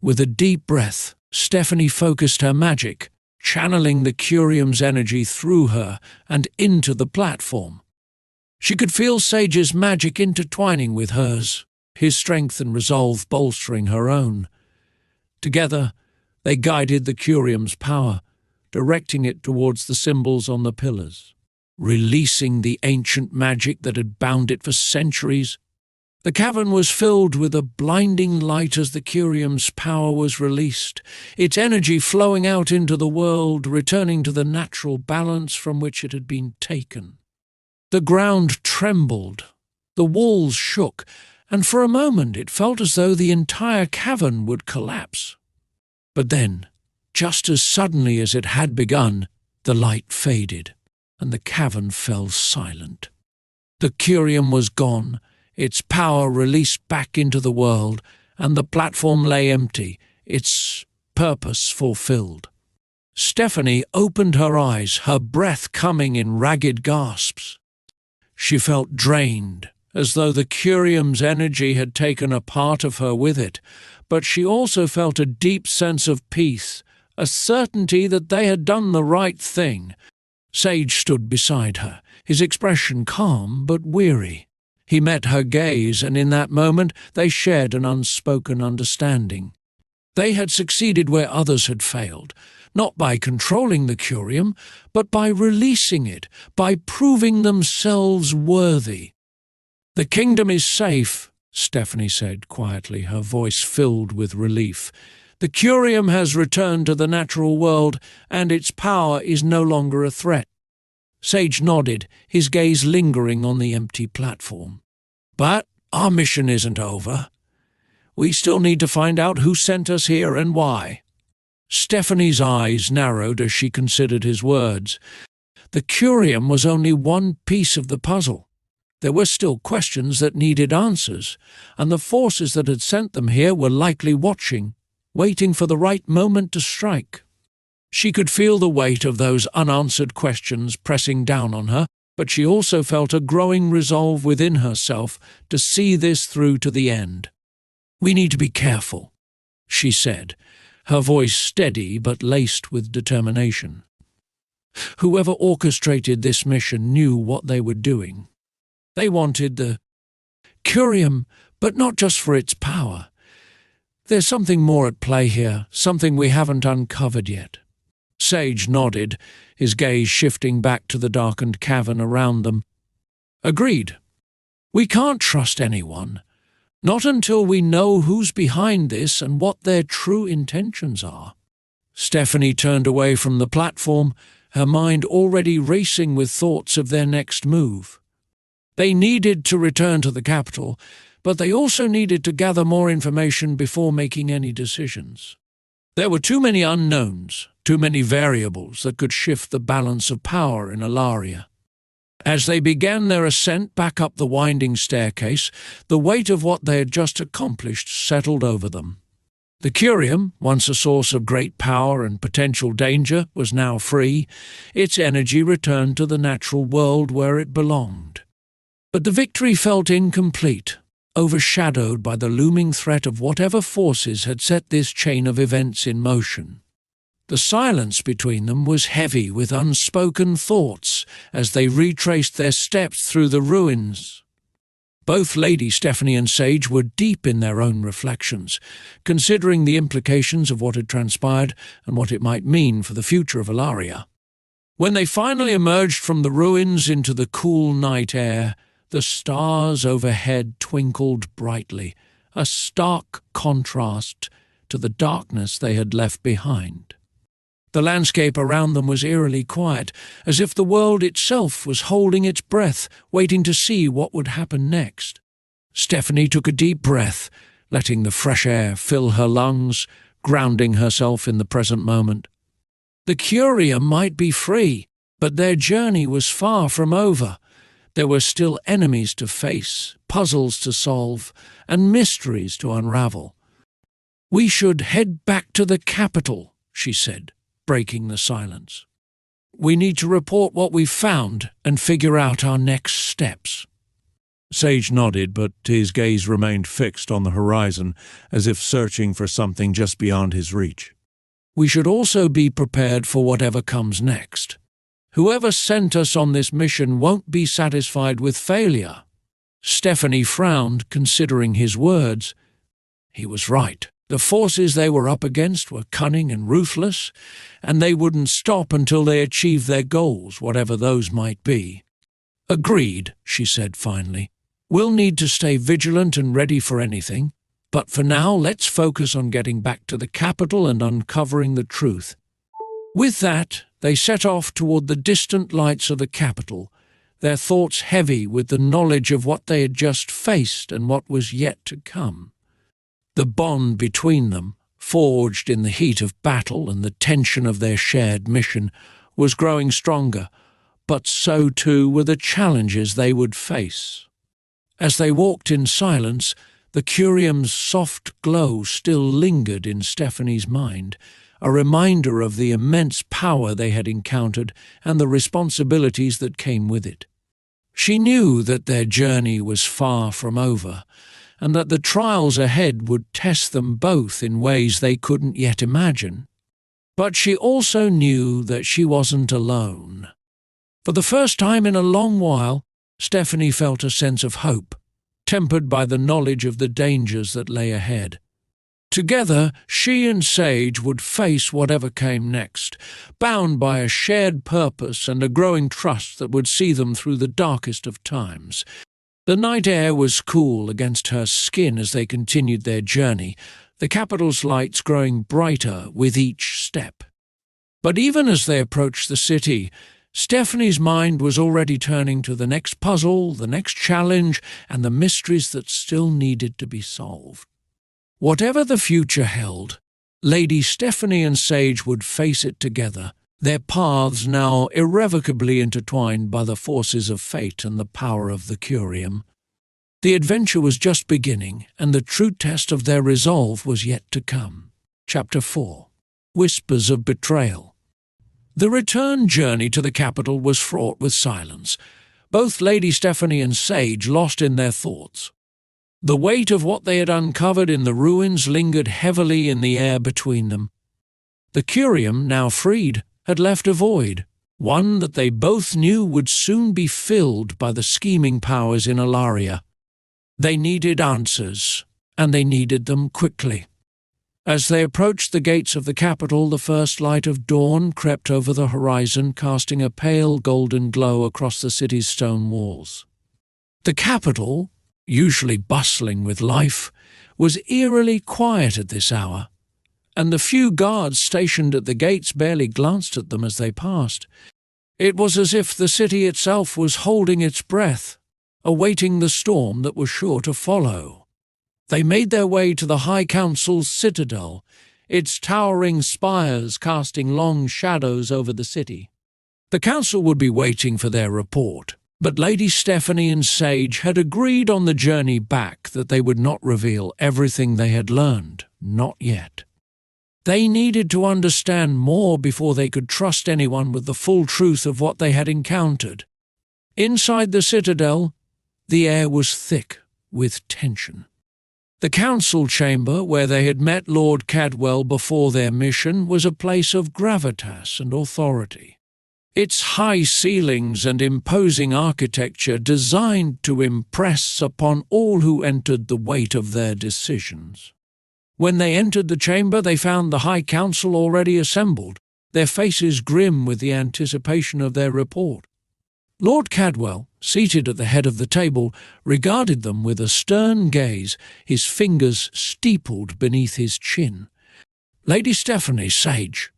Speaker 1: With a deep breath, Stephanie focused her magic, channeling the curium's energy through her and into the platform. She could feel Sage's magic intertwining with hers, his strength and resolve bolstering her own. Together, they guided the curium's power, directing it towards the symbols on the pillars, releasing the ancient magic that had bound it for centuries. The cavern was filled with a blinding light as the curium's power was released, its energy flowing out into the world, returning to the natural balance from which it had been taken. The ground trembled, the walls shook, and for a moment it felt as though the entire cavern would collapse. But then, just as suddenly as it had begun, the light faded, and the cavern fell silent. The curium was gone, its power released back into the world, and the platform lay empty, its purpose fulfilled. Stephanie opened her eyes, her breath coming in ragged gasps. She felt drained, as though the curium's energy had taken a part of her with it, but she also felt a deep sense of peace, a certainty that they had done the right thing. Sage stood beside her, his expression calm but weary. He met her gaze, and in that moment they shared an unspoken understanding. They had succeeded where others had failed, not by controlling the curium, but by releasing it, by proving themselves worthy. "The kingdom is safe," Stephanie said quietly, her voice filled with relief. "The curium has returned to the natural world, and its power is no longer a threat." Sage nodded, his gaze lingering on the empty platform. "But Our mission isn't over. We still need to find out who sent us here and why." Stephanie's eyes narrowed as she considered his words. The curium was only one piece of the puzzle. There were still questions that needed answers, and the forces that had sent them here were likely watching, waiting for the right moment to strike. She could feel the weight of those unanswered questions pressing down on her, but she also felt a growing resolve within herself to see this through to the end. "We need to be careful," she said, her voice steady but laced with determination. Whoever orchestrated this mission knew what they were doing. They wanted the curium, but not just for its power. There's something more at play here, something we haven't uncovered yet. Sage nodded, his gaze shifting back to the darkened cavern around them. "Agreed. We can't trust anyone. Not until we know who's behind this and what their true intentions are." Stephanie turned away from the platform, her mind already racing with thoughts of their next move. They needed to return to the capital, but they also needed to gather more information before making any decisions. There were too many unknowns, too many variables that could shift the balance of power in Alaria. As they began their ascent back up the winding staircase, the weight of what they had just accomplished settled over them. The curium, once a source of great power and potential danger, was now free. Its energy returned to the natural world where it belonged. But the victory felt incomplete, overshadowed by the looming threat of whatever forces had set this chain of events in motion. The silence between them was heavy with unspoken thoughts as they retraced their steps through the ruins. Both Lady Stephanie and Sage were deep in their own reflections, considering the implications of what had transpired and what it might mean for the future of Alaria. When they finally emerged from the ruins into the cool night air, the stars overhead twinkled brightly, a stark contrast to the darkness they had left behind. The landscape around them was eerily quiet, as if the world itself was holding its breath, waiting to see what would happen next. Stephanie took a deep breath, letting the fresh air fill her lungs, grounding herself in the present moment. The curium might be free, but their journey was far from over. There were still enemies to face, puzzles to solve, and mysteries to unravel. "We should head back to the capital," she said, breaking the silence. "We need to report what we've found and figure out our next steps."
Speaker 2: Sage nodded, but his gaze remained fixed on the horizon, as if searching for something just beyond his reach.
Speaker 1: "We should also be prepared for whatever comes next. Whoever sent us on this mission won't be satisfied with failure." Stephanie frowned, considering his words. He was right. The forces they were up against were cunning and ruthless, and they wouldn't stop until they achieved their goals, whatever those might be. "Agreed," she said finally. "We'll need to stay vigilant and ready for anything, but for now let's focus on getting back to the capital and uncovering the truth." With that, they set off toward the distant lights of the capital, their thoughts heavy with the knowledge of what they had just faced and what was yet to come. The bond between them, forged in the heat of battle and the tension of their shared mission, was growing stronger, but so too were the challenges they would face. As they walked in silence, the curium's soft glow still lingered in Stephanie's mind, a reminder of the immense power they had encountered and the responsibilities that came with it. She knew that their journey was far from over, and that the trials ahead would test them both in ways they couldn't yet imagine. But she also knew that she wasn't alone. For the first time in a long while, Stephanie felt a sense of hope, tempered by the knowledge of the dangers that lay ahead. Together, she and Sage would face whatever came next, bound by a shared purpose and a growing trust that would see them through the darkest of times. The night air was cool against her skin as they continued their journey, the capital's lights growing brighter with each step. But even as they approached the city, Stephanie's mind was already turning to the next puzzle, the next challenge, and the mysteries that still needed to be solved. Whatever the future held, Lady Stephanie and Sage would face it together, their paths now irrevocably intertwined by the forces of fate and the power of the Curium. The adventure was just beginning, and the true test of their resolve was yet to come. Chapter 4. Whispers of Betrayal. The return journey to the capital was fraught with silence, both Lady Stephanie and Sage lost in their thoughts. The weight of what they had uncovered in the ruins lingered heavily in the air between them. The Curium, now freed, had left a void, one that they both knew would soon be filled by the scheming powers in Alaria. They needed answers, and they needed them quickly. As they approached the gates of the capital, the first light of dawn crept over the horizon, casting a pale golden glow across the city's stone walls. The capital, usually bustling with life, was eerily quiet at this hour, and the few guards stationed at the gates barely glanced at them as they passed. It was as if the city itself was holding its breath, awaiting the storm that was sure to follow. They made their way to the High Council's citadel, its towering spires casting long shadows over the city. The council would be waiting for their report, but Lady Stephanie and Sage had agreed on the journey back that they would not reveal everything they had learned, not yet. They needed to understand more before they could trust anyone with the full truth of what they had encountered. Inside the citadel, the air was thick with tension. The council chamber, where they had met Lord Cadwell before their mission, was a place of gravitas and authority. Its high ceilings and imposing architecture designed to impress upon all who entered the weight of their decisions. When they entered the chamber, they found the High Council already assembled, their faces grim with the anticipation of their report. Lord Cadwell, seated at the head of the table, regarded them with a stern gaze, his fingers steepled beneath his chin. "Lady Stephanie, Sage,"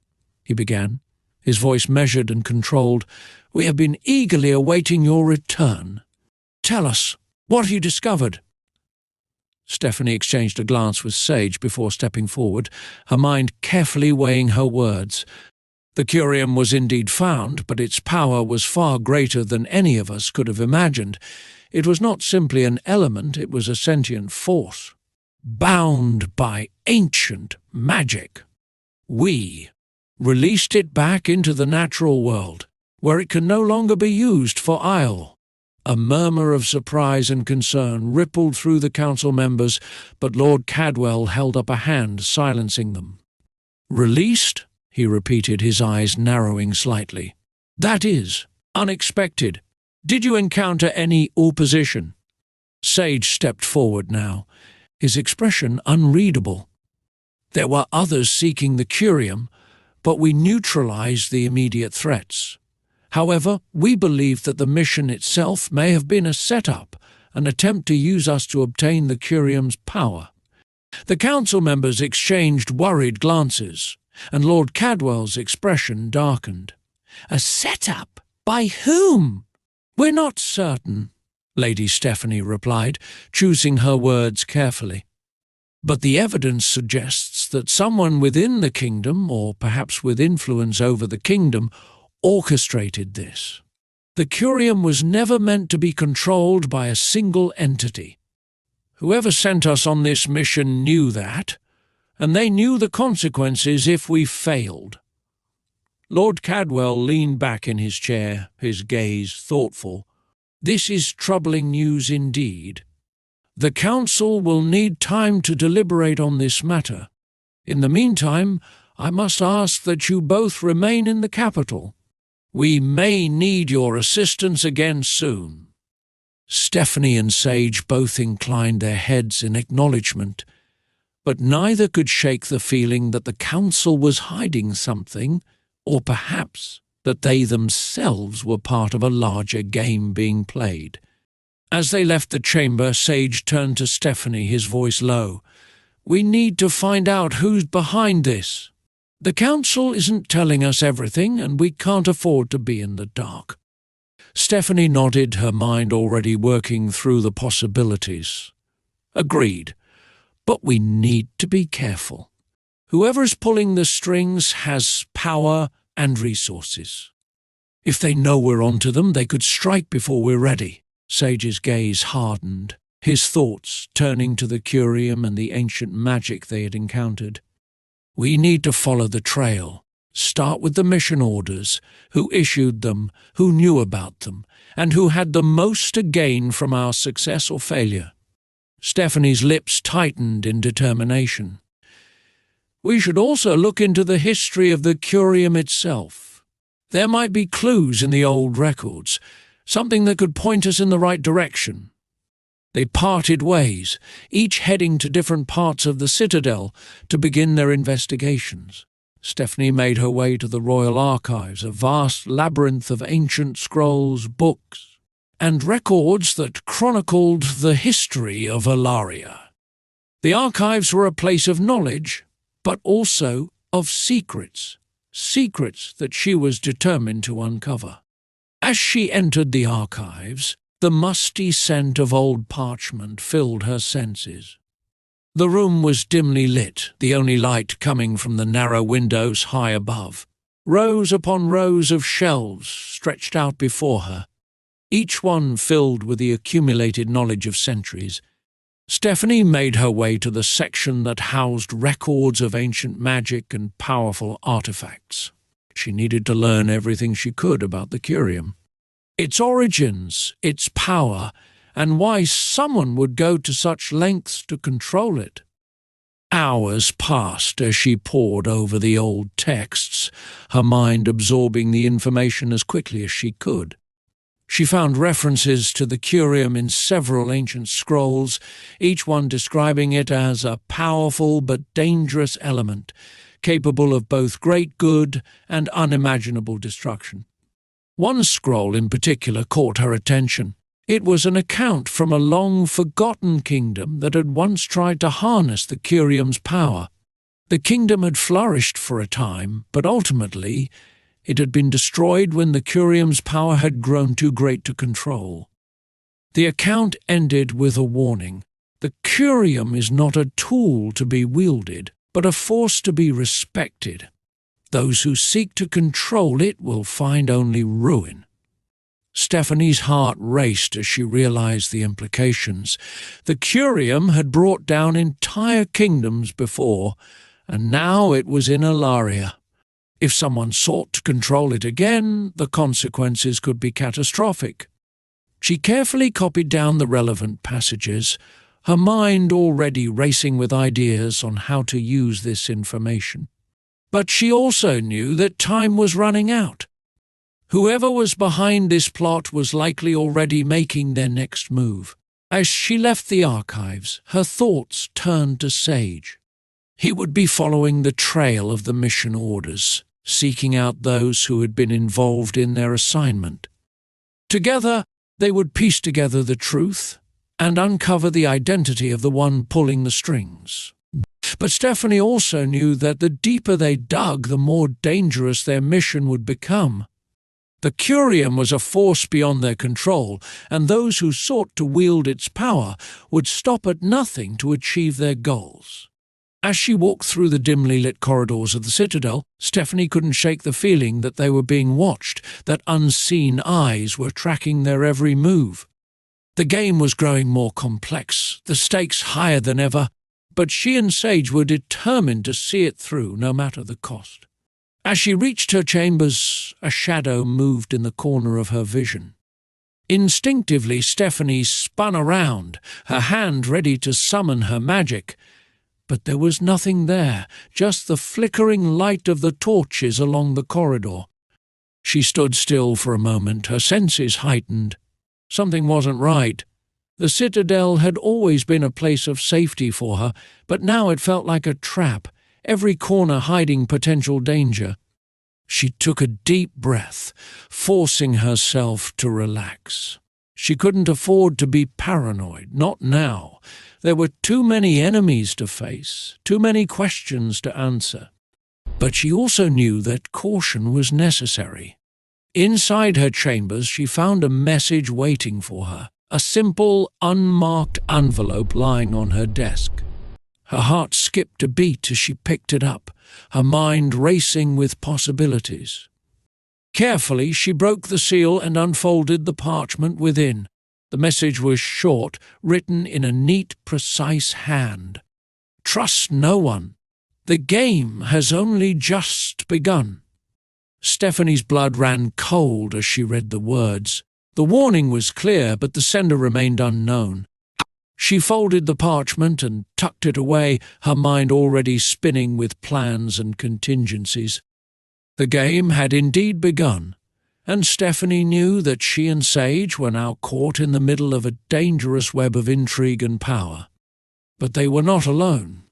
Speaker 1: he began, his voice measured and controlled, "we have been eagerly awaiting your return. Tell us, what have you discovered?" Stephanie exchanged a glance with Sage before stepping forward, her mind carefully weighing her words. The Curium was indeed found, but its power was far greater than any of us could have imagined. It was not simply an element, it was a sentient force, bound by ancient magic. We released it back into the natural world, where it can no longer be used for guile. A murmur of surprise and concern rippled through the council members, but Lord Cadwell held up a hand, silencing them. "Released?" he repeated, his eyes narrowing slightly. "That is unexpected. Did you encounter any opposition?" Sage stepped forward now, his expression unreadable. "There were others seeking the Curium, but we neutralized the immediate threats. However, we believe that the mission itself may have been a setup, an attempt to use us to obtain the Curium's power." The council members exchanged worried glances, and Lord Cadwell's expression darkened. "A setup? By whom?" "We're not certain," Lady Stephanie replied, choosing her words carefully. "But the evidence suggests that someone within the kingdom, or perhaps with influence over the kingdom, orchestrated this. The Curium was never meant to be controlled by a single entity. Whoever sent us on this mission knew that, and they knew the consequences if we failed." Lord Cadwell leaned back in his chair, his gaze thoughtful. "This is troubling news indeed. The council will need time to deliberate on this matter. In the meantime, I must ask that you both remain in the capital. We may need your assistance again soon." Stephanie and Sage both inclined their heads in acknowledgement, but neither could shake the feeling that the council was hiding something, or perhaps that they themselves were part of a larger game being played. As they left the chamber, Sage turned to Stephanie, his voice low. "We need to find out who's behind this. The council isn't telling us everything, and we can't afford to be in the dark. Stephanie nodded, her mind already working through the possibilities. Agreed, but we need to be careful. Whoever's pulling the strings has power and resources. If they know we're onto them, they could strike before we're ready. Sage's gaze hardened, his thoughts turning to the curium and the ancient magic they had encountered. We need to follow the trail. Start with the mission orders, who issued them, who knew about them, and who had the most to gain from our success or failure. Stephanie's lips tightened in determination. We should also look into the history of the curium itself. There might be clues in the old records, something that could point us in the right direction. They parted ways, each heading to different parts of the citadel to begin their investigations. Stephanie made her way to the royal archives, a vast labyrinth of ancient scrolls, books, and records that chronicled the history of Alaria. The archives were a place of knowledge, but also of secrets, secrets that she was determined to uncover. As she entered the archives, the musty scent of old parchment filled her senses. The room was dimly lit, the only light coming from the narrow windows high above. Rows upon rows of shelves stretched out before her, each one filled with the accumulated knowledge of centuries. Stephanie made her way to the section that housed records of ancient magic and powerful artifacts. She needed to learn everything she could about the curium, its origins, its power, and why someone would go to such lengths to control it. Hours passed as she pored over the old texts, her mind absorbing the information as quickly as she could. She found references to the curium in several ancient scrolls, each one describing it as a powerful but dangerous element, capable of both great good and unimaginable destruction. One scroll in particular caught her attention. It was an account from a long-forgotten kingdom that had once tried to harness the curium's power. The kingdom had flourished for a time, but ultimately it had been destroyed when the curium's power had grown too great to control. The account ended with a warning. The curium is not a tool to be wielded, but a force to be respected. Those who seek to control it will find only ruin. Stephanie's heart raced as she realized the implications. The curium had brought down entire kingdoms before, and now it was in Alaria. If someone sought to control it again, the consequences could be catastrophic. She carefully copied down the relevant passages, her mind already racing with ideas on how to use this information. But she also knew that time was running out. Whoever was behind this plot was likely already making their next move. As she left the archives, her thoughts turned to Sage. He would be following the trail of the mission orders, seeking out those who had been involved in their assignment. Together, they would piece together the truth and uncover the identity of the one pulling the strings. But Stephanie also knew that the deeper they dug, the more dangerous their mission would become. The curium was a force beyond their control, and those who sought to wield its power would stop at nothing to achieve their goals. As she walked through the dimly lit corridors of the citadel, Stephanie couldn't shake the feeling that they were being watched, that unseen eyes were tracking their every move. The game was growing more complex, the stakes higher than ever, but she and Sage were determined to see it through, no matter the cost. As she reached her chambers, a shadow moved in the corner of her vision. Instinctively, Stephanie spun around, her hand ready to summon her magic. But there was nothing there, just the flickering light of the torches along the corridor. She stood still for a moment, her senses heightened. Something wasn't right. The citadel had always been a place of safety for her, but now it felt like a trap, every corner hiding potential danger. She took a deep breath, forcing herself to relax. She couldn't afford to be paranoid, not now. There were too many enemies to face, too many questions to answer. But she also knew that caution was necessary. Inside her chambers, she found a message waiting for her, a simple, unmarked envelope lying on her desk. Her heart skipped a beat as she picked it up, her mind racing with possibilities. Carefully, she broke the seal and unfolded the parchment within. The message was short, written in a neat, precise hand. "Trust no one. The game has only just begun." Stephanie's blood ran cold as she read the words. The warning was clear, but the sender remained unknown. She folded the parchment and tucked it away, her mind already spinning with plans and contingencies. The game had indeed begun, and Stephanie knew that she and Sage were now caught in the middle of a dangerous web of intrigue and power. But they were not alone.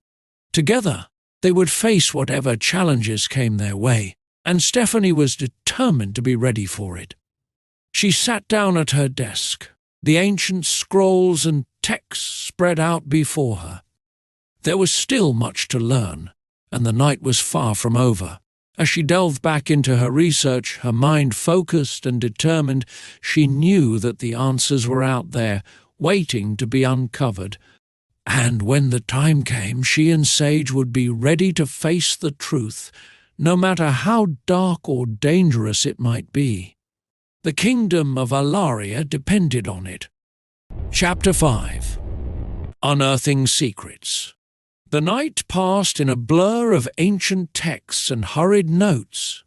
Speaker 1: Together, they would face whatever challenges came their way, and Stephanie was determined to be ready for it. She sat down at her desk, the ancient scrolls and texts spread out before her. There was still much to learn, and the night was far from over. As she delved back into her research, her mind focused and determined, she knew that the answers were out there, waiting to be uncovered. And when the time came, she and Sage would be ready to face the truth, no matter how dark or dangerous it might be. The kingdom of Alaria depended on it. Chapter 5. Unearthing Secrets. The night passed in a blur of ancient texts and hurried notes.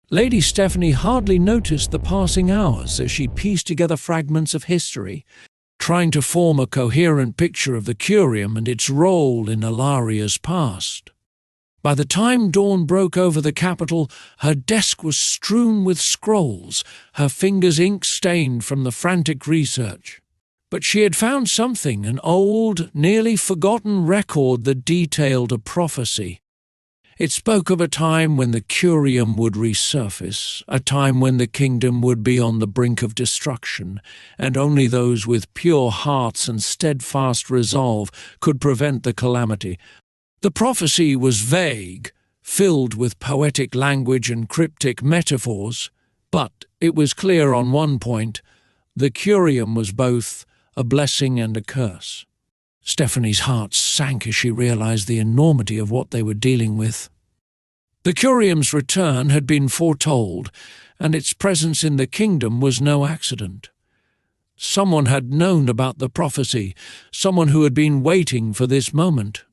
Speaker 1: Lady Stephanie hardly noticed the passing hours as she pieced together fragments of history, trying to form a coherent picture of the Curium and its role in Alaria's past. By the time dawn broke over the capital, her desk was strewn with scrolls, her fingers ink-stained from the frantic research. But she had found something, an old, nearly forgotten record that detailed a prophecy. It spoke of a time when the Curium would resurface, a time when the kingdom would be on the brink of destruction, and only those with pure hearts and steadfast resolve could prevent the calamity. The prophecy was vague, filled with poetic language and cryptic metaphors, but it was clear on one point: the Curium was both a blessing and a curse. Stephanie's heart sank as she realized the enormity of what they were dealing with. The Curium's return had been foretold, and its presence in the kingdom was no accident. Someone had known about the prophecy, someone who had been waiting for this moment,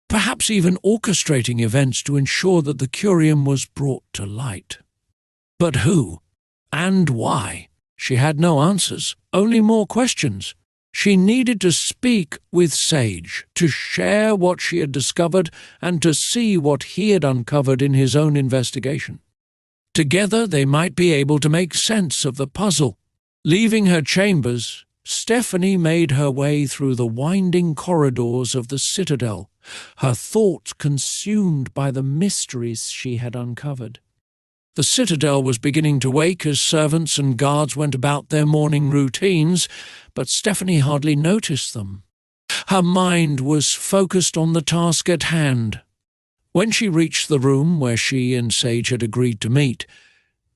Speaker 1: perhaps even orchestrating events to ensure that the Curium was brought to light. But who? And why? She had no answers, only more questions. She needed to speak with Sage, to share what she had discovered and to see what he had uncovered in his own investigation. Together they might be able to make sense of the puzzle. Leaving her chambers, Stephanie made her way through the winding corridors of the citadel, her thoughts consumed by the mysteries she had uncovered. The citadel was beginning to wake as servants and guards went about their morning routines, but Stephanie hardly noticed them. Her mind was focused on the task at hand. When she reached the room where she and Sage had agreed to meet,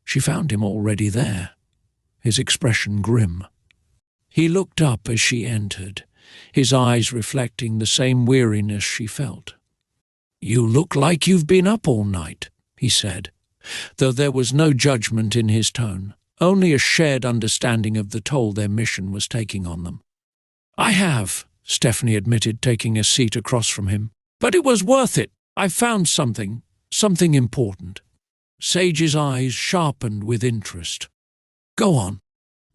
Speaker 1: she found him already there, his expression grim. He looked up as she entered, his eyes reflecting the same weariness she felt. "You look like you've been up all night," he said, though there was no judgment in his tone, only a shared understanding of the toll their mission was taking on them. "I have," Stephanie admitted, taking a seat across from him. "But it was worth it. I found something important." Sage's eyes sharpened with interest. "Go on."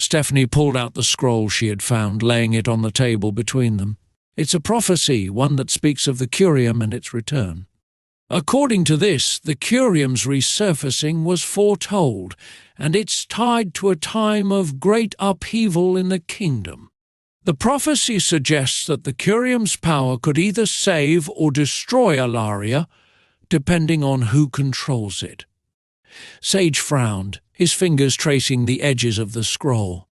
Speaker 1: Stephanie pulled out the scroll she had found, laying it on the table between them. "It's a prophecy, one that speaks of the Curium and its return. According to this, the Curium's resurfacing was foretold, and it's tied to a time of great upheaval in the kingdom. The prophecy suggests that the Curium's power could either save or destroy Alaria, depending on who controls it." Sage frowned, his fingers tracing the edges of the scroll.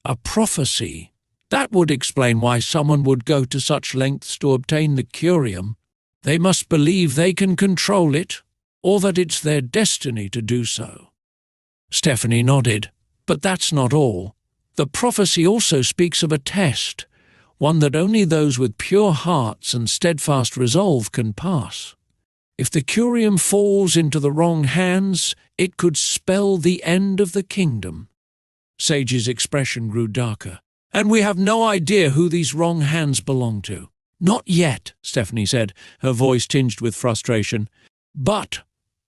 Speaker 1: A prophecy? That would explain why someone would go to such lengths to obtain the Curium. They must believe they can control it, or that it's their destiny to do so. Stephanie nodded. But that's not all. The prophecy also speaks of a test, one that only those with pure hearts and steadfast resolve can pass. If the curium falls into the wrong hands, it could spell the end of the kingdom. Sage's expression grew darker. And we have no idea who these wrong hands belong to. Not yet, Stephanie said, her voice tinged with frustration. But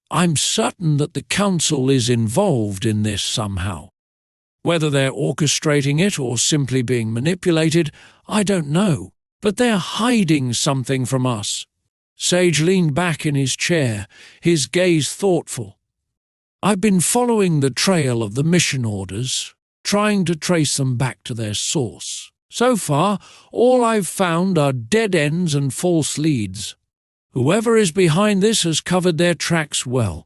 Speaker 1: I'm certain that the council is involved in this somehow. Whether they're orchestrating it or simply being manipulated, I don't know. But they're hiding something from us. Sage leaned back in his chair, his gaze thoughtful. I've been following the trail of the mission orders, trying to trace them back to their source. So far, all I've found are dead ends and false leads. Whoever is behind this has covered their tracks well.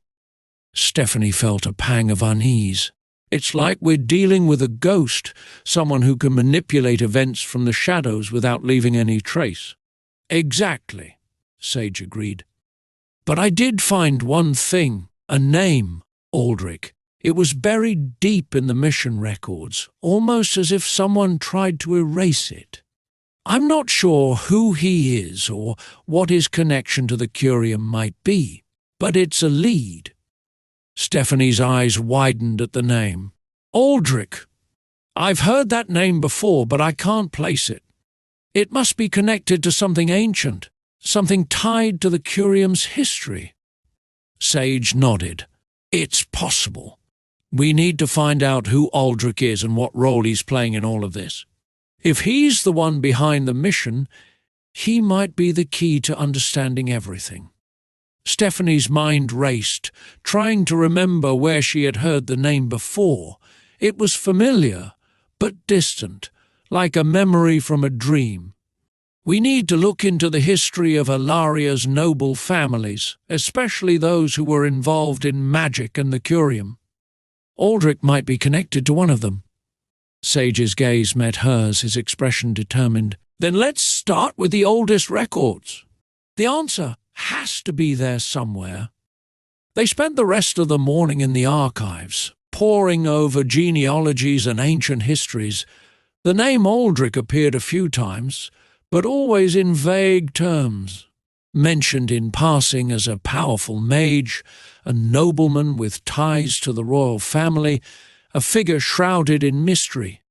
Speaker 1: Stephanie felt a pang of unease. It's like we're dealing with a ghost, someone who can manipulate events from the shadows without leaving any trace. Exactly, Sage agreed. But I did find one thing, a name, Aldrich. It was buried deep in the mission records, almost as if someone tried to erase it. I'm not sure who he is or what his connection to the curium might be, but it's a lead. Stephanie's eyes widened at the name. Aldrich. I've heard that name before, but I can't place it. It must be connected to something ancient, something tied to the curium's history. Sage nodded. It's possible. We need to find out who Aldrich is and what role he's playing in all of this. If he's the one behind the mission, he might be the key to understanding everything. Stephanie's mind raced, trying to remember where she had heard the name before. It was familiar, but distant, like a memory from a dream. We need to look into the history of Alaria's noble families, especially those who were involved in magic and the curium. Aldrich might be connected to one of them. Sage's gaze met hers, his expression determined. Then let's start with the oldest records. The answer has to be there somewhere. They spent the rest of the morning in the archives, poring over genealogies and ancient histories. The name Aldrich appeared a few times, but always in vague terms, mentioned in passing as a powerful mage, a nobleman with ties to the royal family, a figure shrouded in mystery.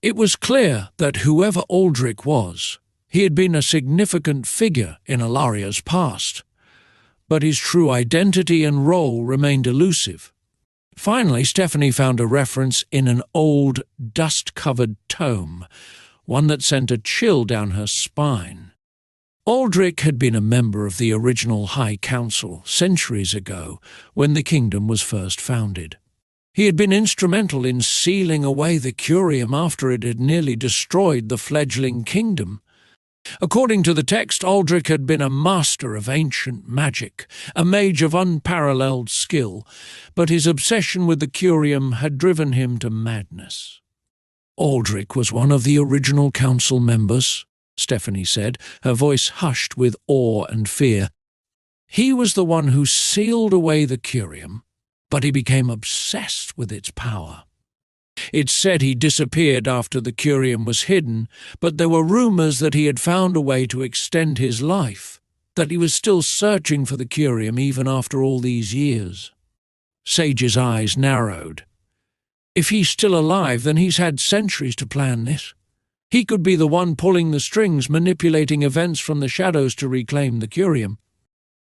Speaker 1: It was clear that whoever Aldrich was, he had been a significant figure in Alaria's past, but his true identity and role remained elusive. Finally, Stephanie found a reference in an old, dust-covered tome, one that sent a chill down her spine. Aldrich had been a member of the original High Council centuries ago, when the kingdom was first founded. He had been instrumental in sealing away the curium after it had nearly destroyed the fledgling kingdom. According to the text, Aldrich had been a master of ancient magic, a mage of unparalleled skill, but his obsession with the curium had driven him to madness. Aldrich was one of the original council members, Stephanie said, her voice hushed with awe and fear. He was the one who sealed away the curium, but he became obsessed with its power. It's said he disappeared after the curium was hidden, but there were rumors that he had found a way to extend his life, that he was still searching for the curium even after all these years. Sage's eyes narrowed. If he's still alive, then he's had centuries to plan this. He could be the one pulling the strings, manipulating events from the shadows to reclaim the curium.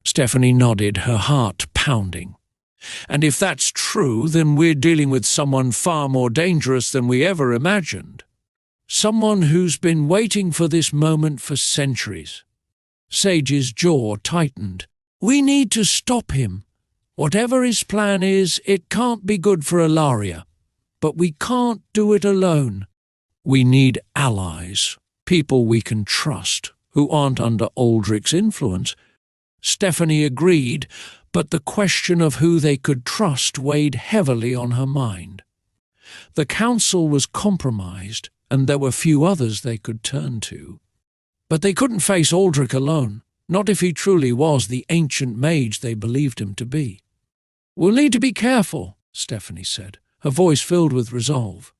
Speaker 1: Stephanie nodded, her heart pounding. And if that's true, then we're dealing with someone far more dangerous than we ever imagined. Someone who's been waiting for this moment for centuries. Sage's jaw tightened. We need to stop him. Whatever his plan is, it can't be good for Alaria. But we can't do it alone. We need allies, people we can trust, who aren't under Aldrich's influence. Stephanie agreed, but the question of who they could trust weighed heavily on her mind. The council was compromised, and there were few others they could turn to. But they couldn't face Aldrich alone. Not if he truly was the ancient mage they believed him to be. "We'll need to be careful," Stephanie said, her voice filled with resolve.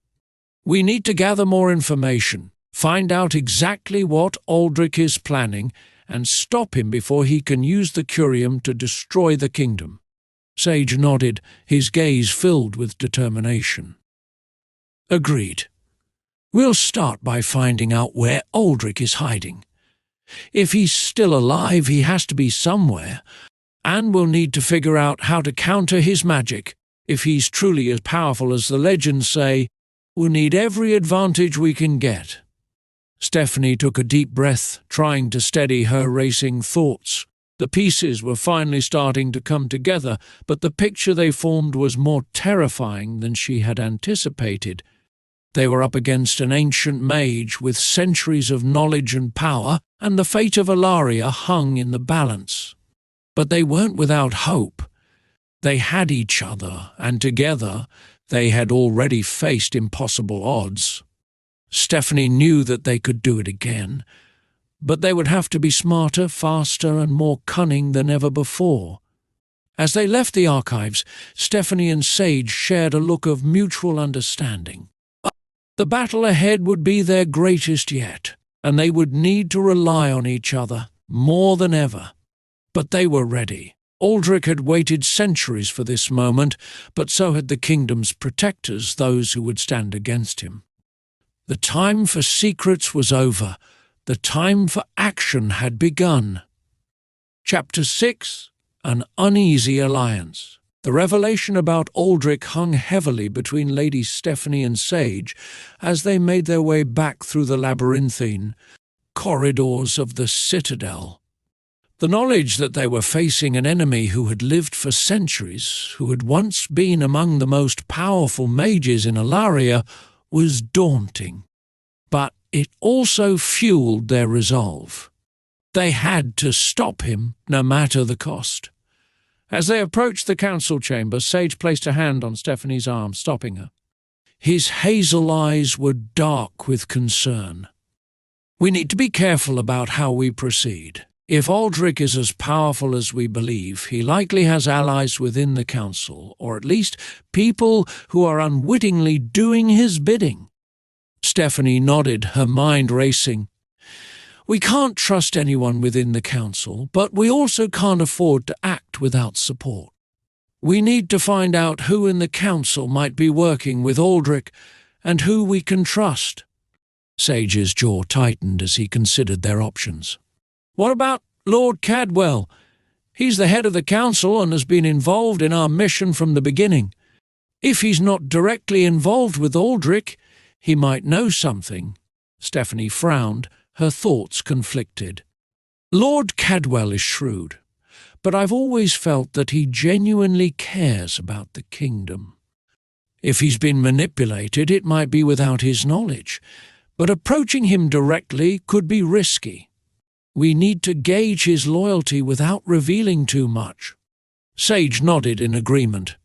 Speaker 1: "We need to gather more information, find out exactly what Aldrich is planning, and stop him before he can use the curium to destroy the kingdom." Sage nodded, his gaze filled with determination. "Agreed. We'll start by finding out where Aldrich is hiding. If he's still alive, he has to be somewhere, and we'll need to figure out how to counter his magic. If he's truly as powerful as the legends say, we'll need every advantage we can get." Stephanie took a deep breath, trying to steady her racing thoughts. The pieces were finally starting to come together, but the picture they formed was more terrifying than she had anticipated. They were up against an ancient mage with centuries of knowledge and power, and the fate of Alaria hung in the balance. But they weren't without hope. They had each other, and together they had already faced impossible odds. Stephanie knew that they could do it again, but they would have to be smarter, faster, and more cunning than ever before. As they left the archives, Stephanie and Sage shared a look of mutual understanding. The battle ahead would be their greatest yet, and they would need to rely on each other more than ever. But they were ready. Aldrich had waited centuries for this moment, but so had the kingdom's protectors, those who would stand against him. The time for secrets was over. The time for action had begun. Chapter 6: An Uneasy Alliance. The revelation about Aldrich hung heavily between Lady Stephanie and Sage as they made their way back through the labyrinthine corridors of the citadel. The knowledge that they were facing an enemy who had lived for centuries, who had once been among the most powerful mages in Alaria, was daunting. But it also fueled their resolve. They had to stop him, no matter the cost. As they approached the council chamber, Sage placed a hand on Stephanie's arm, stopping her. His hazel eyes were dark with concern. "We need to be careful about how we proceed. If Aldrich is as powerful as we believe, he likely has allies within the council, or at least people who are unwittingly doing his bidding." Stephanie nodded, her mind racing. "We can't trust anyone within the council, but we also can't afford to act without support. We need to find out who in the council might be working with Aldrich and who we can trust." Sage's jaw tightened as he considered their options. "What about Lord Cadwell? He's the head of the council and has been involved in our mission from the beginning. If he's not directly involved with Aldrich, he might know something." Stephanie frowned, her thoughts conflicted. "Lord Cadwell is shrewd, but I've always felt that he genuinely cares about the kingdom. If he's been manipulated, it might be without his knowledge, but approaching him directly could be risky. We need to gauge his loyalty without revealing too much." Sage nodded in agreement.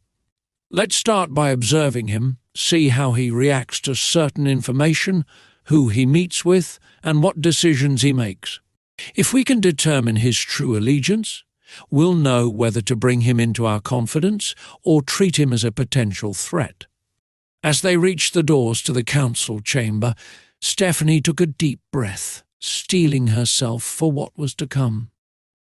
Speaker 1: "Let's start by observing him, see how he reacts to certain information, who he meets with, and what decisions he makes. If we can determine his true allegiance, we'll know whether to bring him into our confidence or treat him as a potential threat." As they reached the doors to the council chamber, Stephanie took a deep breath, steeling herself for what was to come.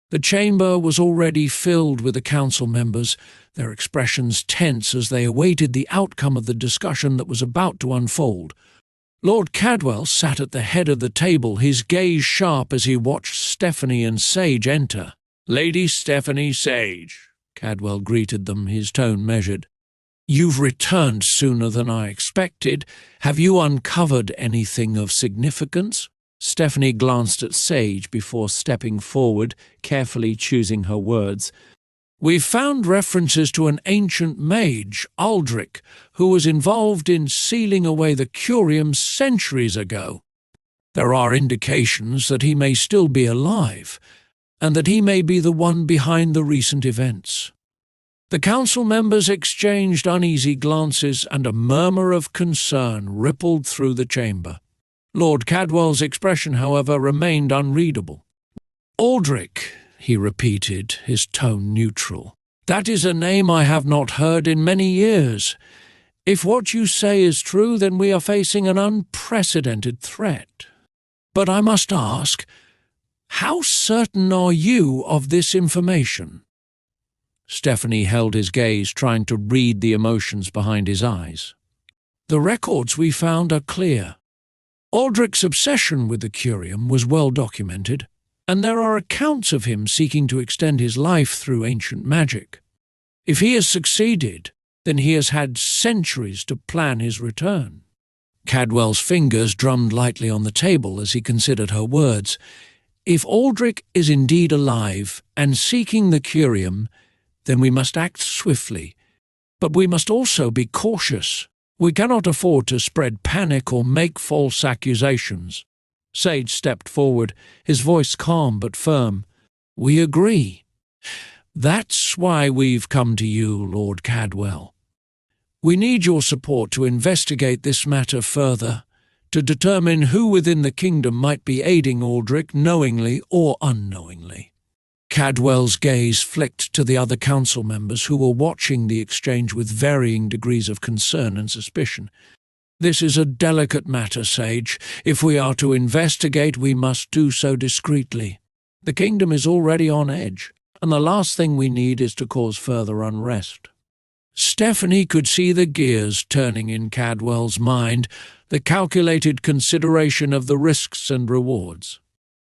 Speaker 1: The chamber was already filled with the council members, their expressions tense as they awaited the outcome of the discussion that was about to unfold. Lord Cadwell sat at the head of the table, his gaze sharp as he watched Stephanie and Sage enter. "Lady Stephanie Sage," Cadwell greeted them, his tone measured. "You've returned sooner than I expected. Have you uncovered anything of significance?" Stephanie glanced at Sage before stepping forward, carefully choosing her words. "We've found references to an ancient mage, Aldrich, who was involved in sealing away the curium centuries ago. There are indications that he may still be alive, and that he may be the one behind the recent events." The council members exchanged uneasy glances, and a murmur of concern rippled through the chamber. Lord Cadwell's expression, however, remained unreadable. Aldrich, he repeated, his tone neutral. That is a name I have not heard in many years. If what you say is true, then we are facing an unprecedented threat. But I must ask, how certain are you of this information? Stephanie held his gaze, trying to read the emotions behind his eyes. The records we found are clear. Aldrich's obsession with the curium was well documented, and there are accounts of him seeking to extend his life through ancient magic. If he has succeeded, then he has had centuries to plan his return. Cadwell's fingers drummed lightly on the table as he considered her words. If Aldrich is indeed alive and seeking the curium, then we must act swiftly. But we must also be cautious. We cannot afford to spread panic or make false accusations. Sage stepped forward, his voice calm but firm. We agree. That's why we've come to you, Lord Cadwell. We need your support to investigate this matter further, to determine who within the kingdom might be aiding Aldrich knowingly or unknowingly. Cadwell's gaze flicked to the other council members who were watching the exchange with varying degrees of concern and suspicion. This is a delicate matter, Sage. If we are to investigate, we must do so discreetly. The kingdom is already on edge, and the last thing we need is to cause further unrest. Stephanie could see the gears turning in Cadwell's mind, the calculated consideration of the risks and rewards.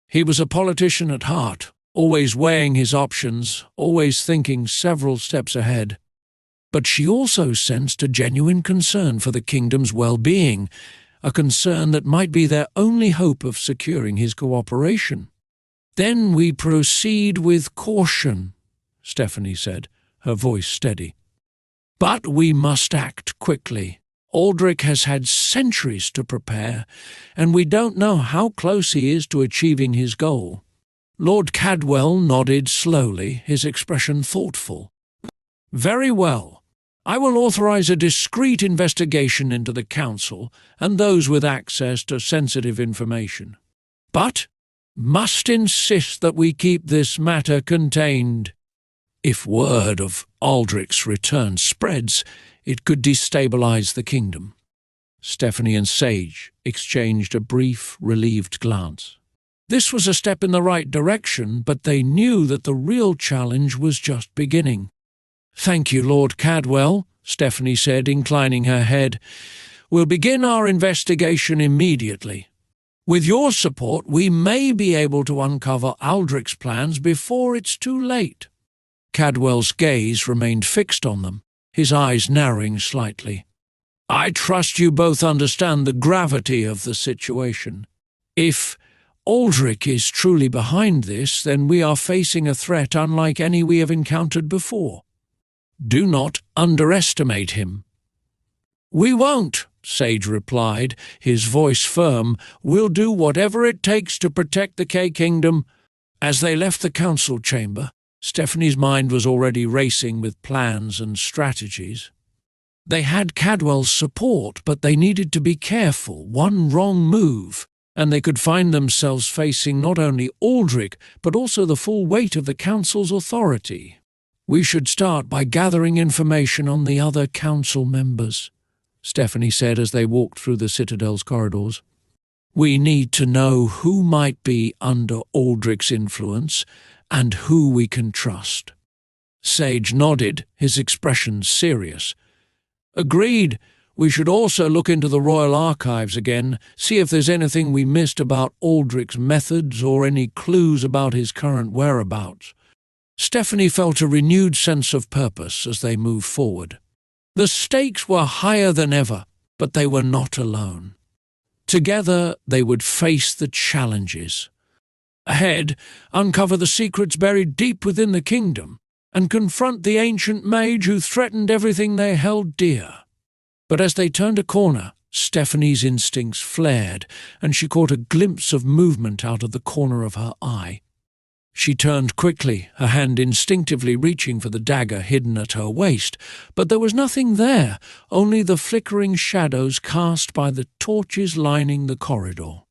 Speaker 1: He was a politician at heart, always weighing his options, always thinking several steps ahead. But she also sensed a genuine concern for the kingdom's well-being, a concern that might be their only hope of securing his cooperation. Then we proceed with caution, Stephanie said, her voice steady. But we must act quickly. Aldrich has had centuries to prepare, and we don't know how close he is to achieving his goal. Lord Cadwell nodded slowly, his expression thoughtful. Very well. I will authorize a discreet investigation into the council and those with access to sensitive information. But must insist that we keep this matter contained. If word of Aldrich's return spreads, it could destabilize the kingdom. Stephanie and Sage exchanged a brief, relieved glance. This was a step in the right direction, but they knew that the real challenge was just beginning. Thank you, Lord Cadwell, Stephanie said, inclining her head. We'll begin our investigation immediately. With your support, we may be able to uncover Aldrich's plans before it's too late. Cadwell's gaze remained fixed on them, his eyes narrowing slightly. I trust you both understand the gravity of the situation. If Aldrich is truly behind this, then we are facing a threat unlike any we have encountered before. Do not underestimate him. We won't, Sage replied, his voice firm. We'll do whatever it takes to protect the K-Kingdom. As they left the council chamber, Stephanie's mind was already racing with plans and strategies. They had Cadwell's support, but they needed to be careful. One wrong move, and they could find themselves facing not only Aldrich, but also the full weight of the council's authority. We should start by gathering information on the other council members, Stephanie said as they walked through the citadel's corridors. We need to know who might be under Aldrich's influence and who we can trust. Sage nodded, his expression serious. Agreed. We should also look into the royal archives again, see if there's anything we missed about Aldrich's methods or any clues about his current whereabouts. Stephanie felt a renewed sense of purpose as they moved forward. The stakes were higher than ever, but they were not alone. Together they would face the challenges. Ahead, uncover the secrets buried deep within the kingdom, and confront the ancient mage who threatened everything they held dear. But as they turned a corner, Stephanie's instincts flared, and she caught a glimpse of movement out of the corner of her eye. She turned quickly, her hand instinctively reaching for the dagger hidden at her waist, but there was nothing there, only the flickering shadows cast by the torches lining the corridor.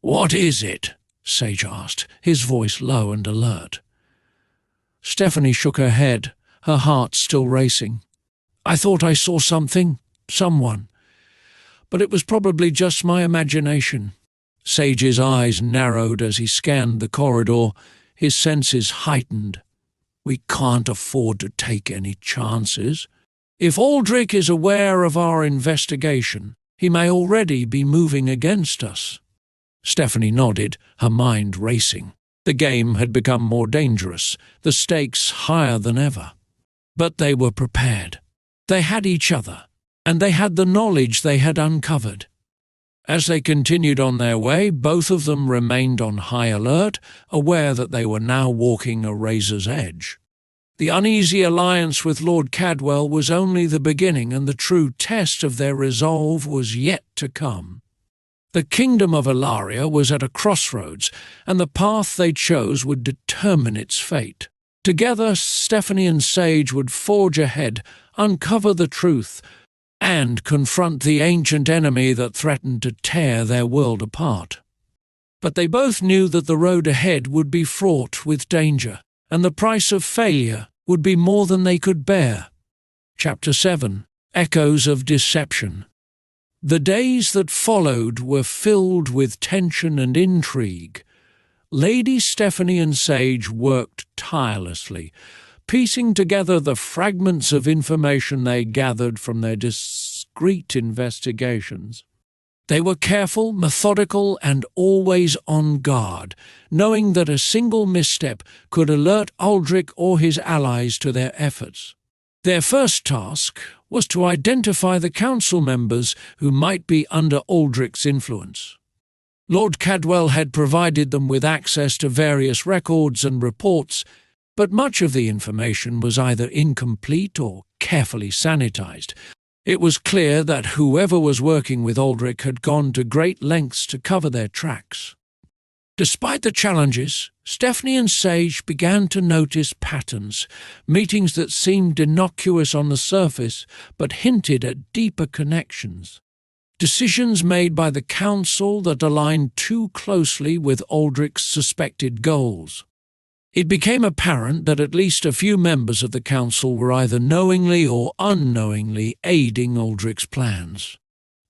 Speaker 1: "What is it?" Sage asked, his voice low and alert. Stephanie shook her head, her heart still racing. I thought I saw something, someone. But it was probably just my imagination. Sage's eyes narrowed as he scanned the corridor, his senses heightened. We can't afford to take any chances. If Aldrich is aware of our investigation, he may already be moving against us. Stephanie nodded, her mind racing. The game had become more dangerous, the stakes higher than ever. But they were prepared. They had each other, and they had the knowledge they had uncovered. As they continued on their way, both of them remained on high alert, aware that they were now walking a razor's edge. The uneasy alliance with Lord Cadwell was only the beginning, and the true test of their resolve was yet to come. The kingdom of Alaria was at a crossroads, and the path they chose would determine its fate. Together, Stephanie and Sage would forge ahead, uncover the truth, and confront the ancient enemy that threatened to tear their world apart. But they both knew that the road ahead would be fraught with danger, and the price of failure would be more than they could bear. Chapter 7. Echoes of Deception. The days that followed were filled with tension and intrigue. Lady Stephanie and Sage worked tirelessly, piecing together the fragments of information they gathered from their discreet investigations. They were careful, methodical, and always on guard, knowing that a single misstep could alert Aldrich or his allies to their efforts. Their first task was to identify the council members who might be under Aldrich's influence. Lord Cadwell had provided them with access to various records and reports, but much of the information was either incomplete or carefully sanitized. It was clear that whoever was working with Aldrich had gone to great lengths to cover their tracks. Despite the challenges, Stephanie and Sage began to notice patterns, meetings that seemed innocuous on the surface but hinted at deeper connections. Decisions made by the council that aligned too closely with Aldrich's suspected goals. It became apparent that at least a few members of the council were either knowingly or unknowingly aiding Aldrich's plans.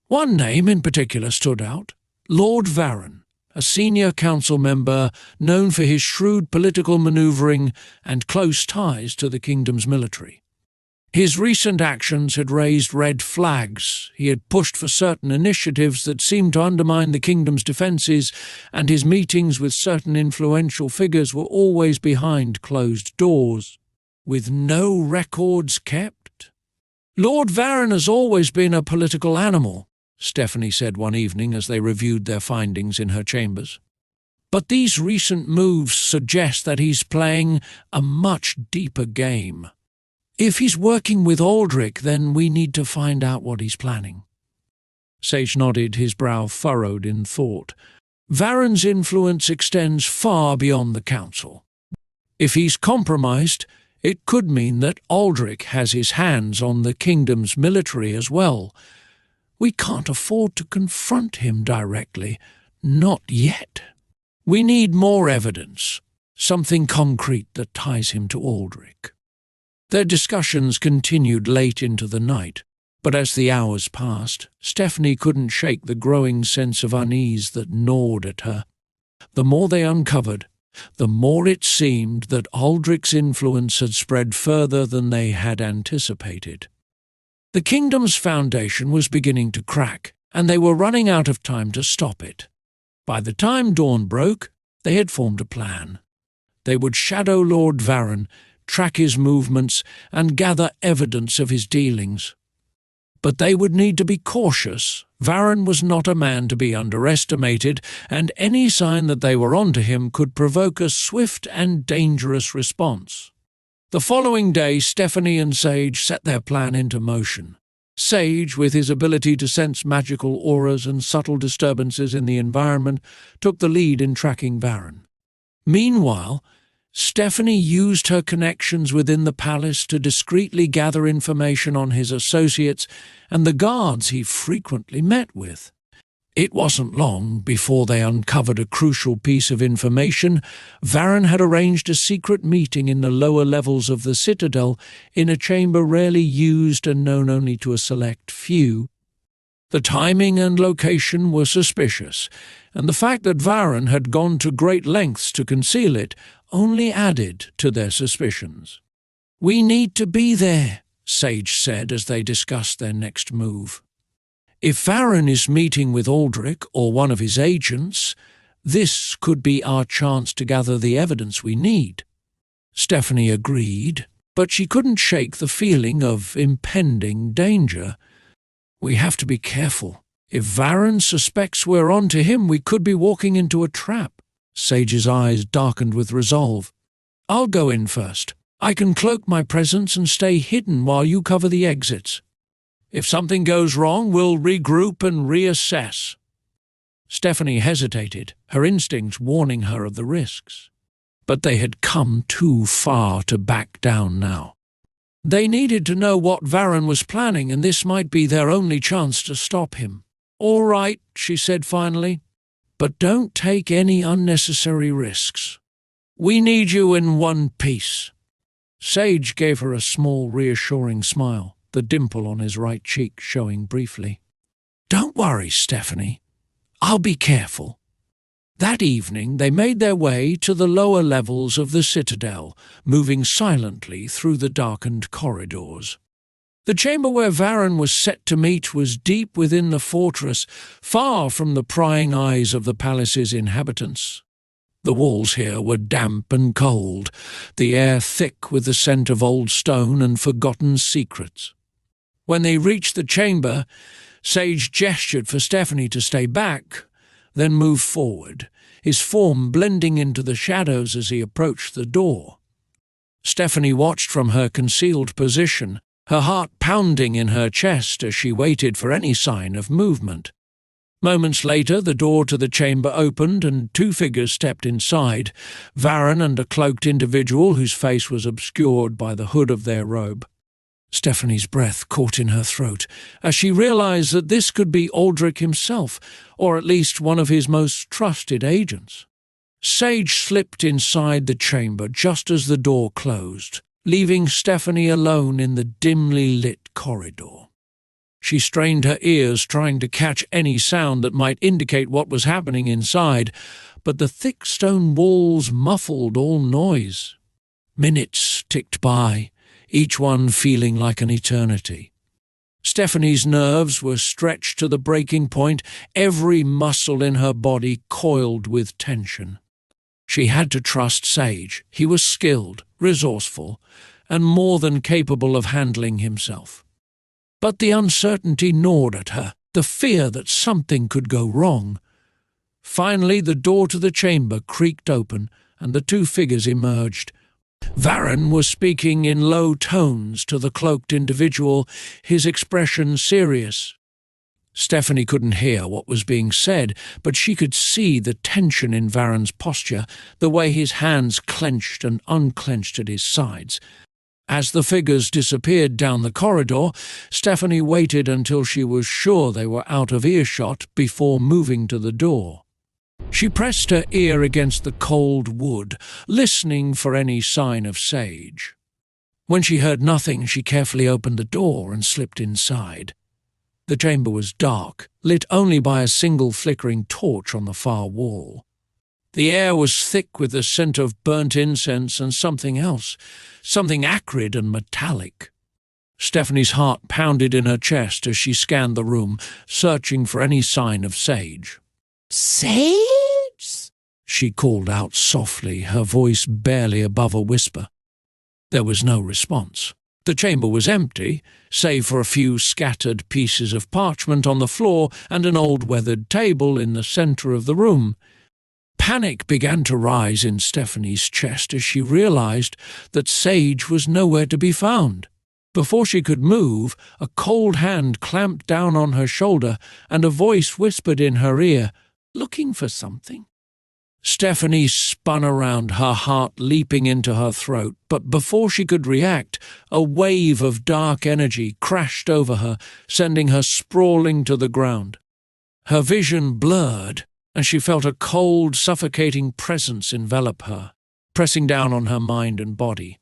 Speaker 1: One name in particular stood out, Lord Varron, a senior council member known for his shrewd political manoeuvring and close ties to the kingdom's military. His recent actions had raised red flags. He had pushed for certain initiatives that seemed to undermine the kingdom's defences, and his meetings with certain influential figures were always behind closed doors, with no records kept. Lord Varron has always been a political animal, Stephanie said one evening as they reviewed their findings in her chambers. But these recent moves suggest that he's playing a much deeper game. If he's working with Aldrich, then we need to find out what he's planning. Sage nodded, his brow furrowed in thought. Varron's influence extends far beyond the council. If he's compromised, it could mean that Aldrich has his hands on the kingdom's military as well. We can't afford to confront him directly. Not yet. We need more evidence, something concrete that ties him to Aldrich. Their discussions continued late into the night, but as the hours passed, Stephanie couldn't shake the growing sense of unease that gnawed at her. The more they uncovered, the more it seemed that Aldrich's influence had spread further than they had anticipated. The kingdom's foundation was beginning to crack, and they were running out of time to stop it. By the time dawn broke, they had formed a plan. They would shadow Lord Varron, track his movements, and gather evidence of his dealings. But they would need to be cautious. Varron was not a man to be underestimated, and any sign that they were onto him could provoke a swift and dangerous response. The following day, Stephanie and Sage set their plan into motion. Sage, with his ability to sense magical auras and subtle disturbances in the environment, took the lead in tracking Varron. Meanwhile, Stephanie used her connections within the palace to discreetly gather information on his associates and the guards he frequently met with. It wasn't long before they uncovered a crucial piece of information. Varron had arranged a secret meeting in the lower levels of the citadel in a chamber rarely used and known only to a select few. The timing and location were suspicious, and the fact that Varron had gone to great lengths to conceal it only added to their suspicions. "We need to be there," Sage said as they discussed their next move. "If Varron is meeting with Aldrich or one of his agents, this could be our chance to gather the evidence we need." Stephanie agreed, but she couldn't shake the feeling of impending danger. "We have to be careful. If Varron suspects we're on to him, we could be walking into a trap." Sage's eyes darkened with resolve. "I'll go in first. I can cloak my presence and stay hidden while you cover the exits. If something goes wrong, we'll regroup and reassess." Stephanie hesitated, her instincts warning her of the risks. But they had come too far to back down now. They needed to know what Varron was planning, and this might be their only chance to stop him. "All right," she said finally, "but don't take any unnecessary risks. We need you in one piece." Sage gave her a small, reassuring smile, the dimple on his right cheek showing briefly. "Don't worry, Stephanie. I'll be careful." That evening they made their way to the lower levels of the citadel, moving silently through the darkened corridors. The chamber where Varron was set to meet was deep within the fortress, far from the prying eyes of the palace's inhabitants. The walls here were damp and cold, the air thick with the scent of old stone and forgotten secrets. When they reached the chamber, Sage gestured for Stephanie to stay back, then moved forward, his form blending into the shadows as he approached the door. Stephanie watched from her concealed position, her heart pounding in her chest as she waited for any sign of movement. Moments later, the door to the chamber opened and two figures stepped inside, Varron and a cloaked individual whose face was obscured by the hood of their robe. Stephanie's breath caught in her throat as she realized that this could be Aldrich himself, or at least one of his most trusted agents. Sage slipped inside the chamber just as the door closed, leaving Stephanie alone in the dimly lit corridor. She strained her ears, trying to catch any sound that might indicate what was happening inside, but the thick stone walls muffled all noise. Minutes ticked by, each one feeling like an eternity. Stephanie's nerves were stretched to the breaking point, every muscle in her body coiled with tension. She had to trust Sage. He was skilled, resourceful, and more than capable of handling himself. But the uncertainty gnawed at her, the fear that something could go wrong. Finally, the door to the chamber creaked open, and the two figures emerged. Varron was speaking in low tones to the cloaked individual, his expression serious. Stephanie couldn't hear what was being said, but she could see the tension in Varron's posture, the way his hands clenched and unclenched at his sides. As the figures disappeared down the corridor, Stephanie waited until she was sure they were out of earshot before moving to the door. She pressed her ear against the cold wood, listening for any sign of Sage. When she heard nothing, she carefully opened the door and slipped inside. The chamber was dark, lit only by a single flickering torch on the far wall. The air was thick with the scent of burnt incense and something else, something acrid and metallic. Stephanie's heart pounded in her chest as she scanned the room, searching for any sign of Sage. "Sage?" she called out softly, her voice barely above a whisper. There was no response. The chamber was empty, save for a few scattered pieces of parchment on the floor and an old weathered table in the centre of the room. Panic began to rise in Stephanie's chest as she realized that Sage was nowhere to be found. Before she could move, a cold hand clamped down on her shoulder and a voice whispered in her ear, "Looking for something?" Stephanie spun around, her heart leaping into her throat, but before she could react, a wave of dark energy crashed over her, sending her sprawling to the ground. Her vision blurred, and she felt a cold, suffocating presence envelop her, pressing down on her mind and body.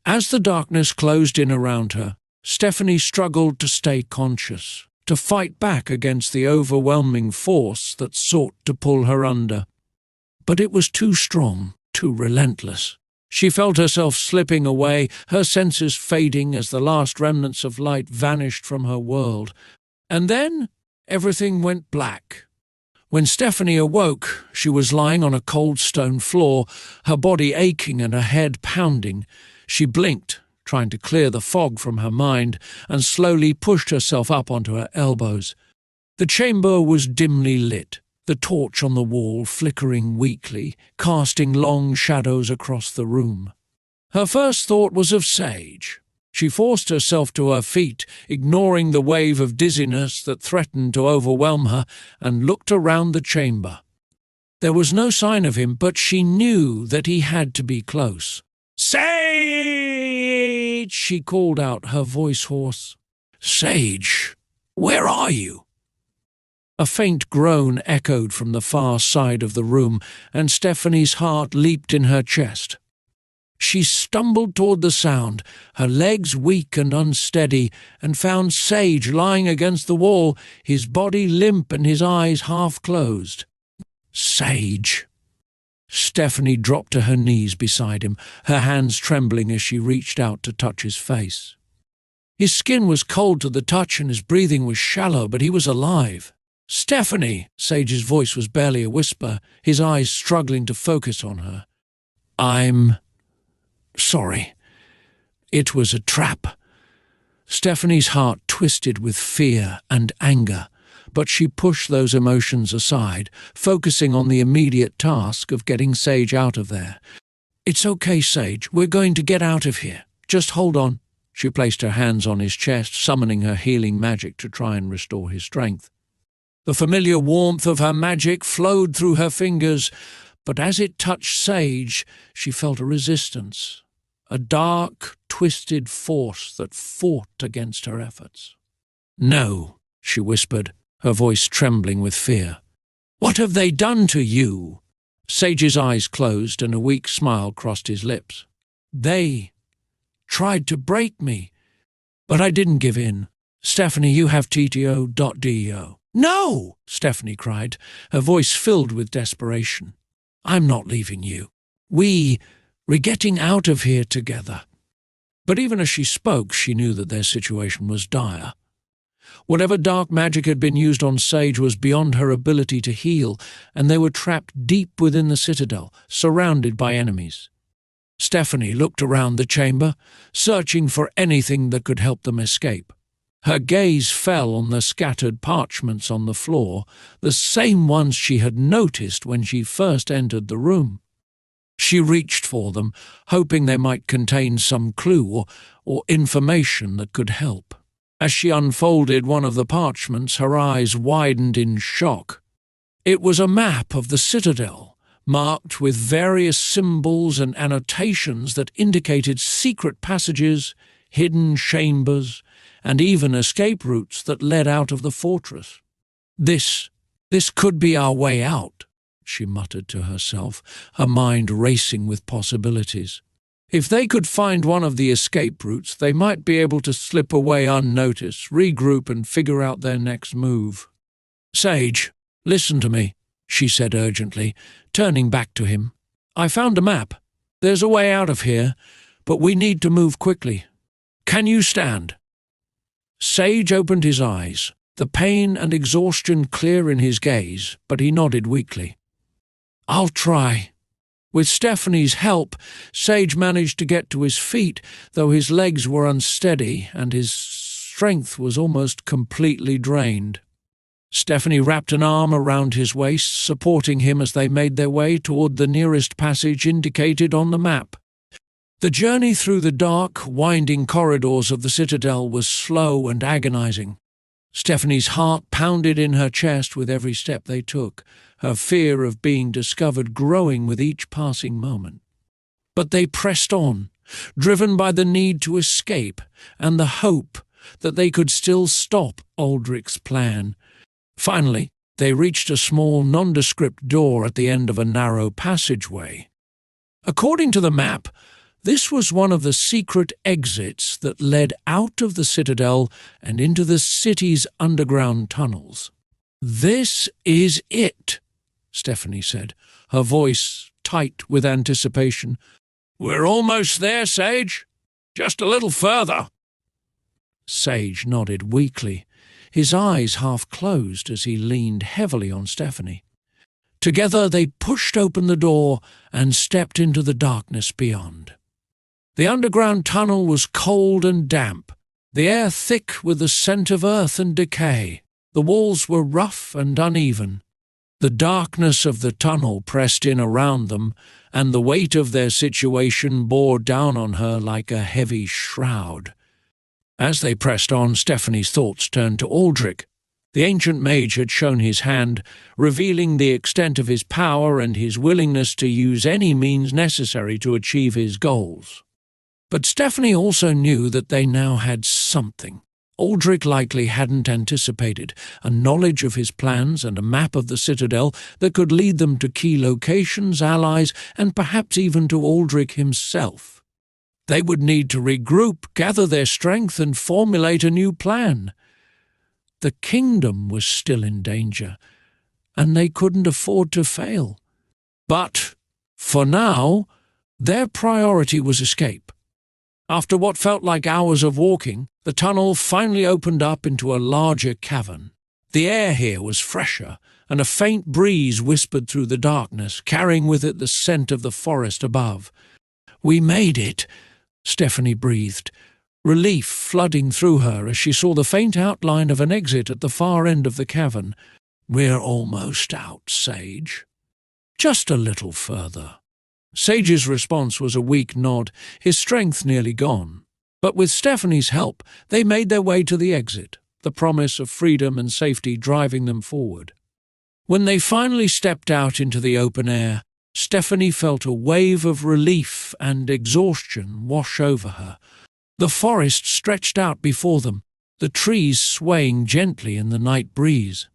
Speaker 1: As the darkness closed in around her, Stephanie struggled to stay conscious, to fight back against the overwhelming force that sought to pull her under. But it was too strong, too relentless. She felt herself slipping away, her senses fading as the last remnants of light vanished from her world. And then everything went black. When Stephanie awoke, she was lying on a cold stone floor, her body aching and her head pounding. She blinked, trying to clear the fog from her mind, and slowly pushed herself up onto her elbows. The chamber was dimly lit, the torch on the wall flickering weakly, casting long shadows across the room. Her first thought was of Sage. She forced herself to her feet, ignoring the wave of dizziness that threatened to overwhelm her, and looked around the chamber. There was no sign of him, but she knew that he had to be close. "Sage!" she called out, her voice hoarse. "Sage, where are you?" A faint groan echoed from the far side of the room, and Stephanie's heart leaped in her chest. She stumbled toward the sound, her legs weak and unsteady, and found Sage lying against the wall, his body limp and his eyes half closed. "Sage!" Stephanie dropped to her knees beside him, her hands trembling as she reached out to touch his face. His skin was cold to the touch and his breathing was shallow, but he was alive. "Stephanie!" Sage's voice was barely a whisper, his eyes struggling to focus on her. "I'm sorry. It was a trap." Stephanie's heart twisted with fear and anger, but she pushed those emotions aside, focusing on the immediate task of getting Sage out of there. "It's okay, Sage. We're going to get out of here. Just hold on." She placed her hands on his chest, summoning her healing magic to try and restore his strength. The familiar warmth of her magic flowed through her fingers, but as it touched Sage, she felt a resistance, a dark, twisted force that fought against her efforts. "No," she whispered, her voice trembling with fear. "What have they done to you?" Sage's eyes closed and a weak smile crossed his lips. "They tried to break me, but I didn't give in. Stephanie, you have TTO.DEO. "No!" Stephanie cried, her voice filled with desperation. "I'm not leaving you. We're getting out of here together." But even as she spoke, she knew that their situation was dire. Whatever dark magic had been used on Sage was beyond her ability to heal, and they were trapped deep within the citadel, surrounded by enemies. Stephanie looked around the chamber, searching for anything that could help them escape. Her gaze fell on the scattered parchments on the floor, the same ones she had noticed when she first entered the room. She reached for them, hoping they might contain some clue or information that could help. As she unfolded one of the parchments, her eyes widened in shock. It was a map of the citadel, marked with various symbols and annotations that indicated secret passages, hidden chambers, and even escape routes that led out of the fortress. This could be our way out," she muttered to herself, her mind racing with possibilities. If they could find one of the escape routes, they might be able to slip away unnoticed, regroup and figure out their next move. "Sage, listen to me," she said urgently, turning back to him. "I found a map. There's a way out of here, but we need to move quickly. Can you stand?" Sage opened his eyes, the pain and exhaustion clear in his gaze, but he nodded weakly. "I'll try." With Stephanie's help, Sage managed to get to his feet, though his legs were unsteady and his strength was almost completely drained. Stephanie wrapped an arm around his waist, supporting him as they made their way toward the nearest passage indicated on the map. The journey through the dark, winding corridors of the citadel was slow and agonizing. Stephanie's heart pounded in her chest with every step they took, her fear of being discovered growing with each passing moment. But they pressed on, driven by the need to escape and the hope that they could still stop Aldrich's plan. Finally, They reached a small, nondescript door at the end of a narrow passageway. According to the map, this was one of the secret exits that led out of the citadel and into the city's underground tunnels. "This is it," Stephanie said, her voice tight with anticipation. "We're almost there, Sage. Just a little further." Sage nodded weakly, his eyes half closed as he leaned heavily on Stephanie. Together they pushed open the door and stepped into the darkness beyond. The underground tunnel was cold and damp, the air thick with the scent of earth and decay. The walls were rough and uneven. The darkness of the tunnel pressed in around them, and the weight of their situation bore down on her like a heavy shroud. As they pressed on, Stephanie's thoughts turned to Aldrich. The ancient mage had shown his hand, revealing the extent of his power and his willingness to use any means necessary to achieve his goals. But Stephanie also knew that they now had something Aldrich likely hadn't anticipated, a knowledge of his plans and a map of the citadel that could lead them to key locations, allies, and perhaps even to Aldrich himself. They would need to regroup, gather their strength, and formulate a new plan. The kingdom was still in danger, and they couldn't afford to fail. But, for now, their priority was escape. After what felt like hours of walking, the tunnel finally opened up into a larger cavern. The air here was fresher, and a faint breeze whispered through the darkness, carrying with it the scent of the forest above. "We made it," Stephanie breathed, relief flooding through her as she saw the faint outline of an exit at the far end of the cavern. "We're almost out, Sage. Just a little further." Sage's response was a weak nod, his strength nearly gone. But with Stephanie's help, they made their way to the exit, the promise of freedom and safety driving them forward. When they finally stepped out into the open air, Stephanie felt a wave of relief and exhaustion wash over her. The forest stretched out before them, the trees swaying gently in the night breeze.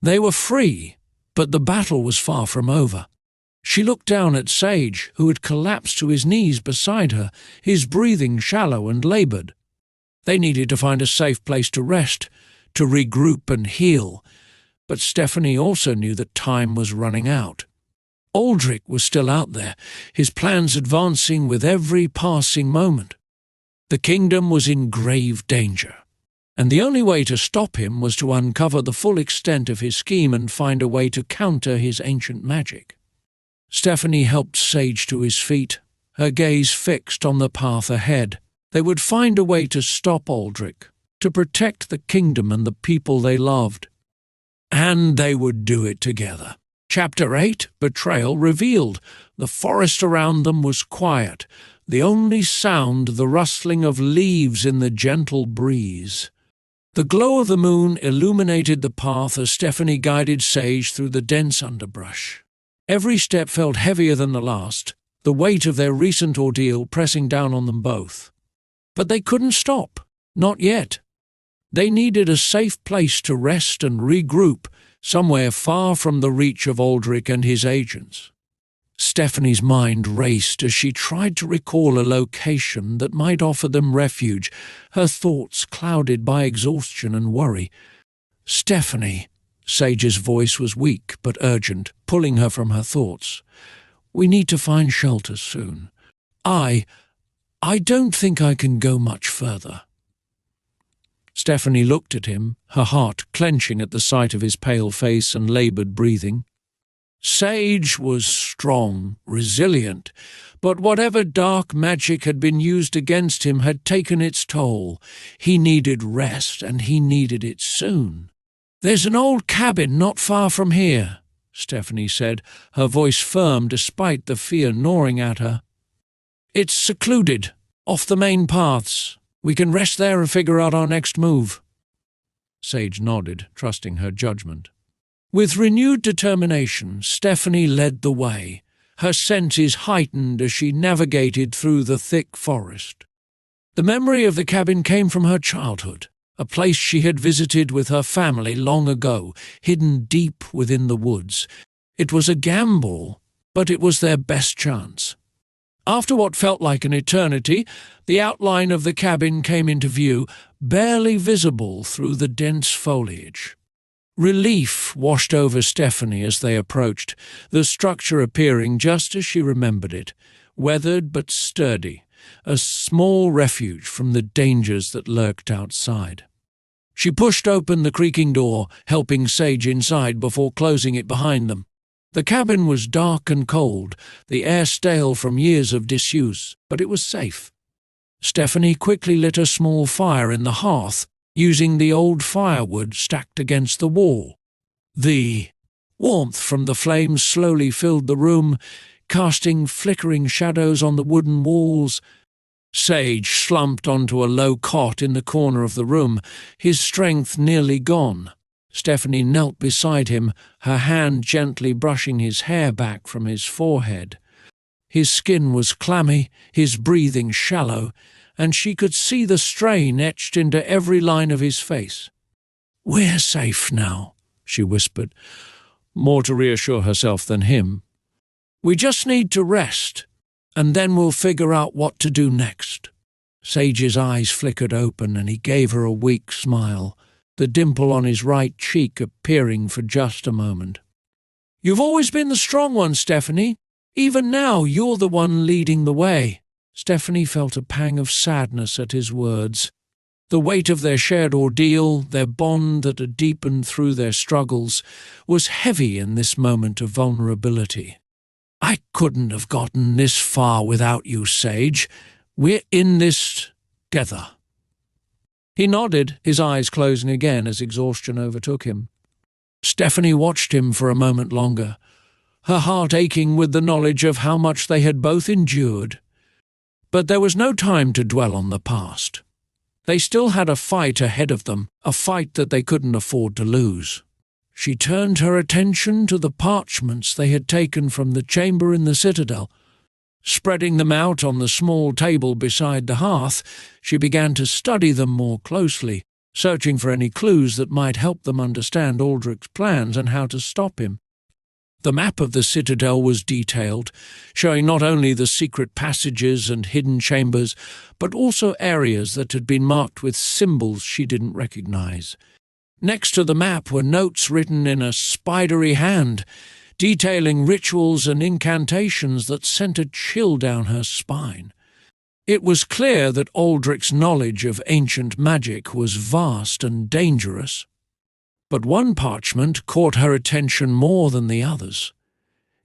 Speaker 1: They were free, but the battle was far from over. She looked down at Sage, who had collapsed to his knees beside her, his breathing shallow and laboured. They needed to find a safe place to rest, to regroup and heal, but Stephanie also knew that time was running out. Aldrich was still out there, his plans advancing with every passing moment. The kingdom was in grave danger, and the only way to stop him was to uncover the full extent of his scheme and find a way to counter his ancient magic. Stephanie helped Sage to his feet, her gaze fixed on the path ahead. They would find a way to stop Aldrich, to protect the kingdom and the people they loved. And they would do it together. Chapter 8, Betrayal, revealed. The forest around them was quiet, the only sound the rustling of leaves in the gentle breeze. The glow of the moon illuminated the path as Stephanie guided Sage through the dense underbrush. Every step felt heavier than the last, the weight of their recent ordeal pressing down on them both. But they couldn't stop, not yet. They needed a safe place to rest and regroup, somewhere far from the reach of Aldrich and his agents. Stephanie's mind raced as she tried to recall a location that might offer them refuge, her thoughts clouded by exhaustion and worry. "Stephanie," Sage's voice was weak but urgent, pulling her from her thoughts. "We need to find shelter soon. I don't think I can go much further." Stephanie looked at him, her heart clenching at the sight of his pale face and laboured breathing. Sage was strong, resilient, but whatever dark magic had been used against him had taken its toll. He needed rest, and he needed it soon. "There's an old cabin not far from here," Stephanie said, her voice firm despite the fear gnawing at her. "It's secluded, off the main paths. We can rest there and figure out our next move." Sage nodded, trusting her judgment. With renewed determination, Stephanie led the way, her senses heightened as she navigated through the thick forest. The memory of the cabin came from her childhood, a place she had visited with her family long ago, hidden deep within the woods. It was a gamble, but it was their best chance. After what felt like an eternity, the outline of the cabin came into view, barely visible through the dense foliage. Relief washed over Stephanie as they approached, the structure appearing just as she remembered it, weathered but sturdy, a small refuge from the dangers that lurked outside. She pushed open the creaking door, helping Sage inside before closing it behind them. The cabin was dark and cold, the air stale from years of disuse, but it was safe. Stephanie quickly lit a small fire in the hearth, using the old firewood stacked against the wall. The warmth from the flames slowly filled the room, casting flickering shadows on the wooden walls. Sage slumped onto a low cot in the corner of the room, his strength nearly gone. Stephanie knelt beside him, her hand gently brushing his hair back from his forehead. His skin was clammy, his breathing shallow, and she could see the strain etched into every line of his face. "We're safe now," she whispered, more to reassure herself than him. "We just need to rest, and then we'll figure out what to do next." Sage's eyes flickered open, and he gave her a weak smile, the dimple on his right cheek appearing for just a moment. "You've always been the strong one, Stephanie. Even now, you're the one leading the way." Stephanie felt a pang of sadness at his words. The weight of their shared ordeal, their bond that had deepened through their struggles, was heavy in this moment of vulnerability. "I couldn't have gotten this far without you, Sage. We're in this together." He nodded, his eyes closing again as exhaustion overtook him. Stephanie watched him for a moment longer, her heart aching with the knowledge of how much they had both endured. But there was no time to dwell on the past. They still had a fight ahead of them, a fight that they couldn't afford to lose. She turned her attention to the parchments they had taken from the chamber in the citadel. Spreading them out on the small table beside the hearth, she began to study them more closely, searching for any clues that might help them understand Aldrich's plans and how to stop him. The map of the citadel was detailed, showing not only the secret passages and hidden chambers, but also areas that had been marked with symbols she didn't recognize. Next to the map were notes written in a spidery hand, detailing rituals and incantations that sent a chill down her spine. It was clear that Aldrich's knowledge of ancient magic was vast and dangerous. But one parchment caught her attention more than the others.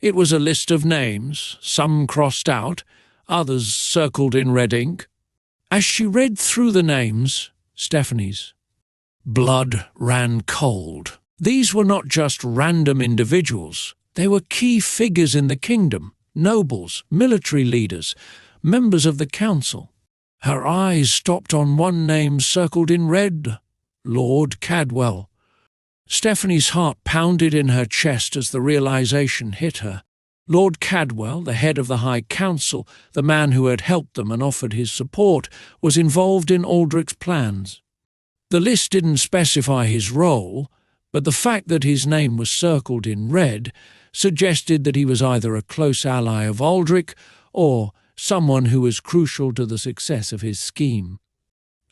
Speaker 1: It was a list of names, some crossed out, others circled in red ink. As she read through the names, Stephanie's blood ran cold. These were not just random individuals. They were key figures in the kingdom, nobles, military leaders, members of the council. Her eyes stopped on one name circled in red, Lord Cadwell. Stephanie's heart pounded in her chest as the realization hit her. Lord Cadwell, the head of the High Council, the man who had helped them and offered his support, was involved in Aldrich's plans. The list didn't specify his role, but the fact that his name was circled in red suggested that he was either a close ally of Aldrich or someone who was crucial to the success of his scheme.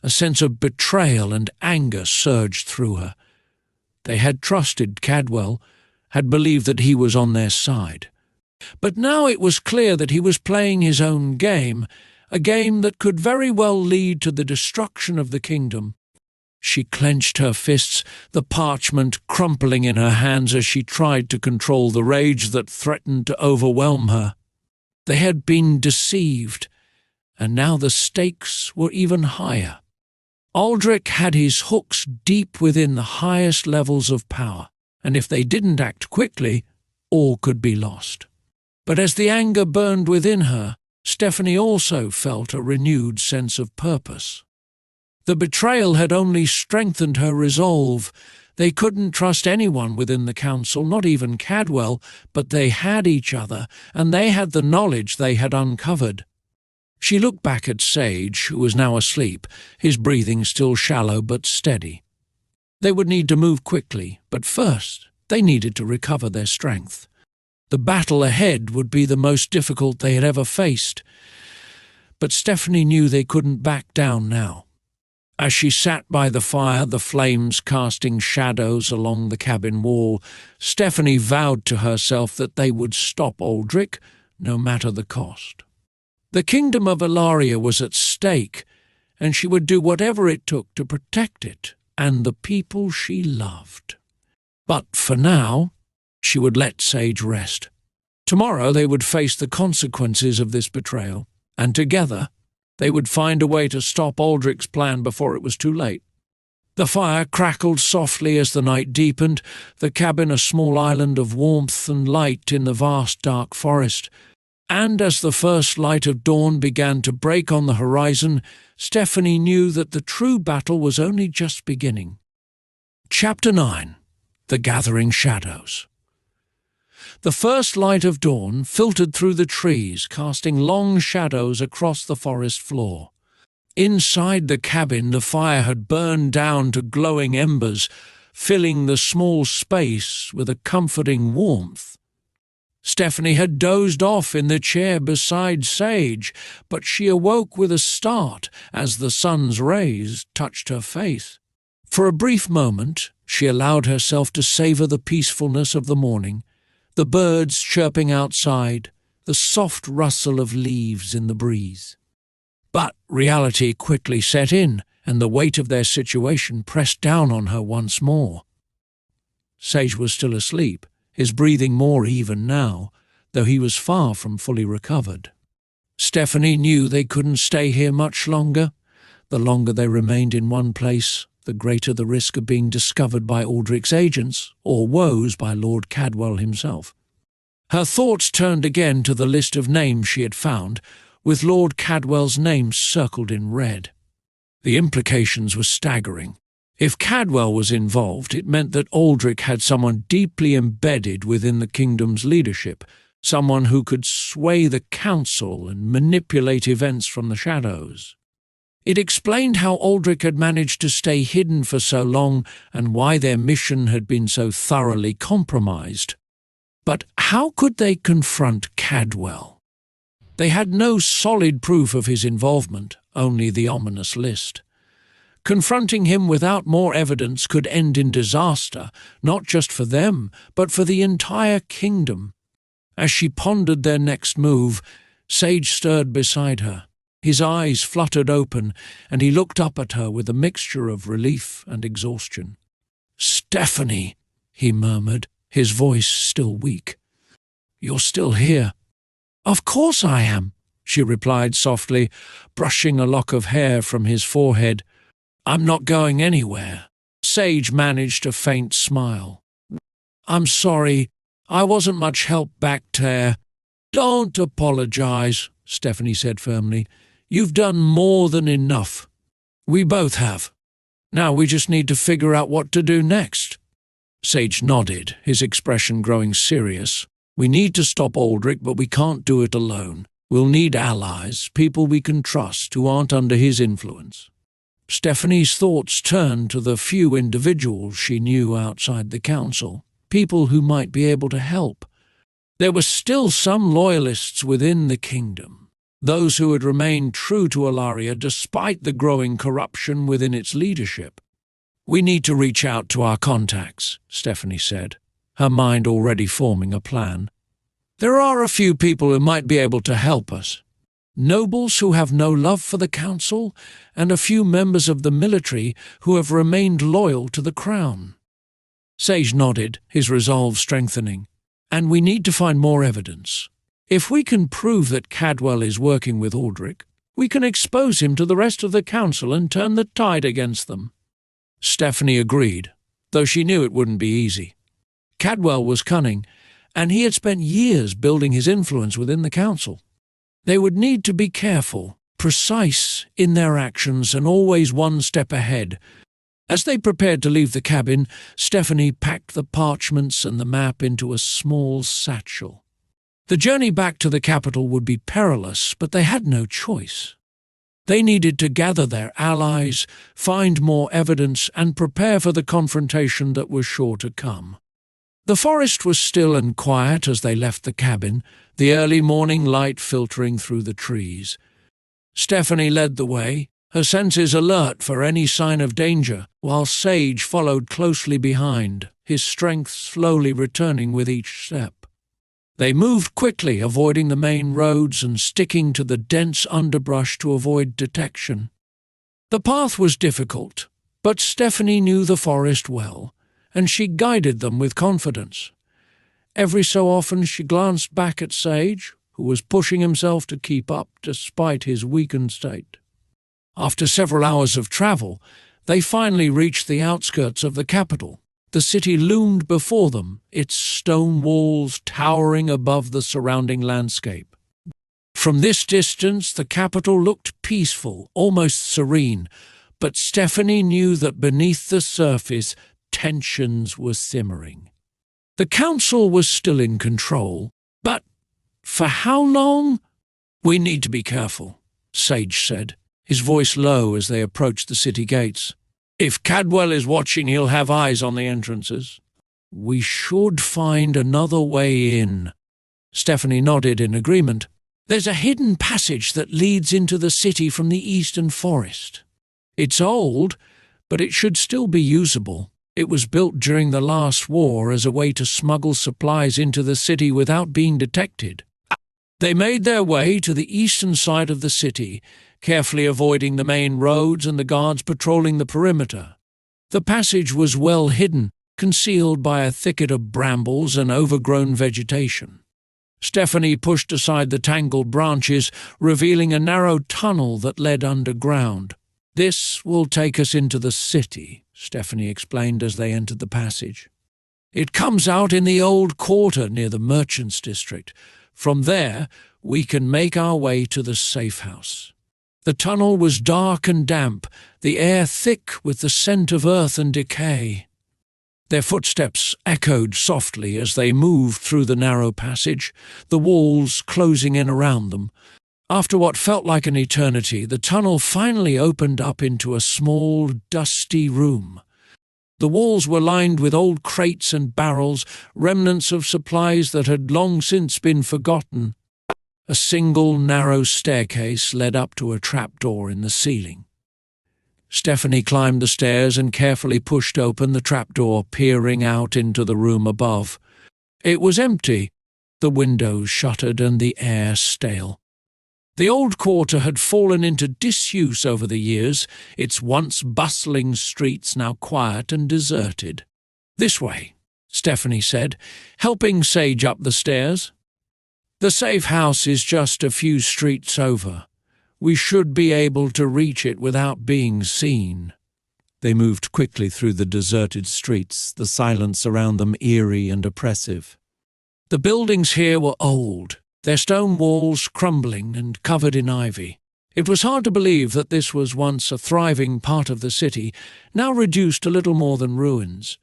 Speaker 1: A sense of betrayal and anger surged through her. They had trusted Cadwell, had believed that he was on their side. But now it was clear that he was playing his own game, a game that could very well lead to the destruction of the kingdom. She clenched her fists, the parchment crumpling in her hands as she tried to control the rage that threatened to overwhelm her. They had been deceived, and now the stakes were even higher. Aldrich had his hooks deep within the highest levels of power, and if they didn't act quickly, all could be lost. But as the anger burned within her, Stephanie also felt a renewed sense of purpose. The betrayal had only strengthened her resolve. They couldn't trust anyone within the council, not even Cadwell, but they had each other, and they had the knowledge they had uncovered. She looked back at Sage, who was now asleep, his breathing still shallow but steady. They would need to move quickly, but first they needed to recover their strength. The battle ahead would be the most difficult they had ever faced, but Stephanie knew they couldn't back down now. As she sat by the fire, the flames casting shadows along the cabin wall, Stephanie vowed to herself that they would stop Aldrich, no matter the cost. The kingdom of Alaria was at stake, and she would do whatever it took to protect it and the people she loved. But for now, she would let Sage rest. Tomorrow they would face the consequences of this betrayal, and together they would find a way to stop Aldrich's plan before it was too late. The fire crackled softly as the night deepened, the cabin a small island of warmth and light in the vast dark forest. And as the first light of dawn began to break on the horizon, Stephanie knew that the true battle was only just beginning. Chapter 9. The Gathering Shadows. The first light of dawn filtered through the trees, casting long shadows across the forest floor. Inside the cabin, the fire had burned down to glowing embers, filling the small space with a comforting warmth. Stephanie had dozed off in the chair beside Sage, but she awoke with a start as the sun's rays touched her face. For a brief moment, she allowed herself to savour the peacefulness of the morning, the birds chirping outside, the soft rustle of leaves in the breeze. But reality quickly set in, and the weight of their situation pressed down on her once more. Sage was still asleep, his breathing more even now, though he was far from fully recovered. Stephanie knew they couldn't stay here much longer. The longer they remained in one place, the greater the risk of being discovered by Aldrich's agents, or woes by Lord Cadwell himself. Her thoughts turned again to the list of names she had found, with Lord Cadwell's name circled in red. The implications were staggering. If Cadwell was involved, it meant that Aldrich had someone deeply embedded within the kingdom's leadership, someone who could sway the council and manipulate events from the shadows. It explained how Aldrich had managed to stay hidden for so long and why their mission had been so thoroughly compromised. But how could they confront Cadwell? They had no solid proof of his involvement, only the ominous list. Confronting him without more evidence could end in disaster, not just for them, but for the entire kingdom. As she pondered their next move, Sage stirred beside her. His eyes fluttered open, and he looked up at her with a mixture of relief and exhaustion. "Stephanie," he murmured, his voice still weak. "You're still here." "Of course I am," she replied softly, brushing a lock of hair from his forehead. "I'm not going anywhere." Sage managed a faint smile. "I'm sorry. I wasn't much help back there." "Don't apologize," Stephanie said firmly. "You've done more than enough. We both have. Now we just need to figure out what to do next." Sage nodded, his expression growing serious. "We need to stop Aldrich, but we can't do it alone. We'll need allies, people we can trust who aren't under his influence." Stephanie's thoughts turned to the few individuals she knew outside the council, people who might be able to help. There were still some loyalists within the kingdom, those who had remained true to Alaria despite the growing corruption within its leadership. "We need to reach out to our contacts," Stephanie said, her mind already forming a plan. "There are a few people who might be able to help us. Nobles who have no love for the council, and a few members of the military who have remained loyal to the crown." Sage nodded, his resolve strengthening. "And we need to find more evidence. If we can prove that Cadwell is working with Aldrich, we can expose him to the rest of the council and turn the tide against them." Stephanie agreed, though she knew it wouldn't be easy. Cadwell was cunning, and he had spent years building his influence within the council. They would need to be careful, precise in their actions, and always one step ahead. As they prepared to leave the cabin, Stephanie packed the parchments and the map into a small satchel. The journey back to the capital would be perilous, but they had no choice. They needed to gather their allies, find more evidence, and prepare for the confrontation that was sure to come. The forest was still and quiet as they left the cabin, the early morning light filtering through the trees. Stephanie led the way, her senses alert for any sign of danger, while Sage followed closely behind, his strength slowly returning with each step. They moved quickly, avoiding the main roads and sticking to the dense underbrush to avoid detection. The path was difficult, but Stephanie knew the forest well, and she guided them with confidence. Every so often she glanced back at Sage, who was pushing himself to keep up despite his weakened state. After several hours of travel, they finally reached the outskirts of the capital. The city loomed before them, its stone walls towering above the surrounding landscape. From this distance, the capital looked peaceful, almost serene, but Stephanie knew that beneath the surface, tensions were simmering. The council was still in control, but for how long? "We need to be careful," Sage said, his voice low as they approached the city gates. "If Cadwell is watching, he'll have eyes on the entrances." "We should find another way in." Stephanie nodded in agreement. "There's a hidden passage that leads into the city from the eastern forest. It's old, but it should still be usable. It was built during the last war as a way to smuggle supplies into the city without being detected." They made their way to the eastern side of the city, carefully avoiding the main roads and the guards patrolling the perimeter. The passage was well hidden, concealed by a thicket of brambles and overgrown vegetation. Stephanie pushed aside the tangled branches, revealing a narrow tunnel that led underground. "This will take us into the city," Stephanie explained as they entered the passage. "It comes out in the old quarter near the merchants' district. From there, we can make our way to the safe house." The tunnel was dark and damp, the air thick with the scent of earth and decay. Their footsteps echoed softly as they moved through the narrow passage, the walls closing in around them. After what felt like an eternity, the tunnel finally opened up into a small, dusty room. The walls were lined with old crates and barrels, remnants of supplies that had long since been forgotten. A single narrow staircase led up to a trapdoor in the ceiling. Stephanie climbed the stairs and carefully pushed open the trapdoor, peering out into the room above. It was empty, the windows shuttered and the air stale. The old quarter had fallen into disuse over the years, its once bustling streets now quiet and deserted. "This way," Stephanie said, helping Sage up the stairs. "The safe house is just a few streets over. We should be able to reach it without being seen." They moved quickly through the deserted streets, the silence around them eerie and oppressive. The buildings here were old, their stone walls crumbling and covered in ivy. It was hard to believe that this was once a thriving part of the city, now reduced to little more than ruins.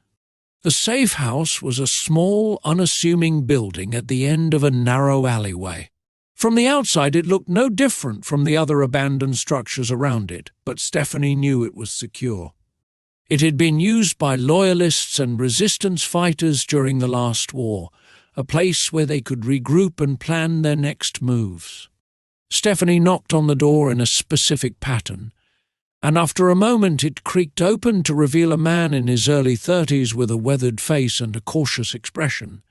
Speaker 1: The safe house was a small, unassuming building at the end of a narrow alleyway. From the outside it looked no different from the other abandoned structures around it, but Stephanie knew it was secure. It had been used by loyalists and resistance fighters during the last war, a place where they could regroup and plan their next moves. Stephanie knocked on the door in a specific pattern, and after a moment it creaked open to reveal a man in his early 30s with a weathered face and a cautious expression.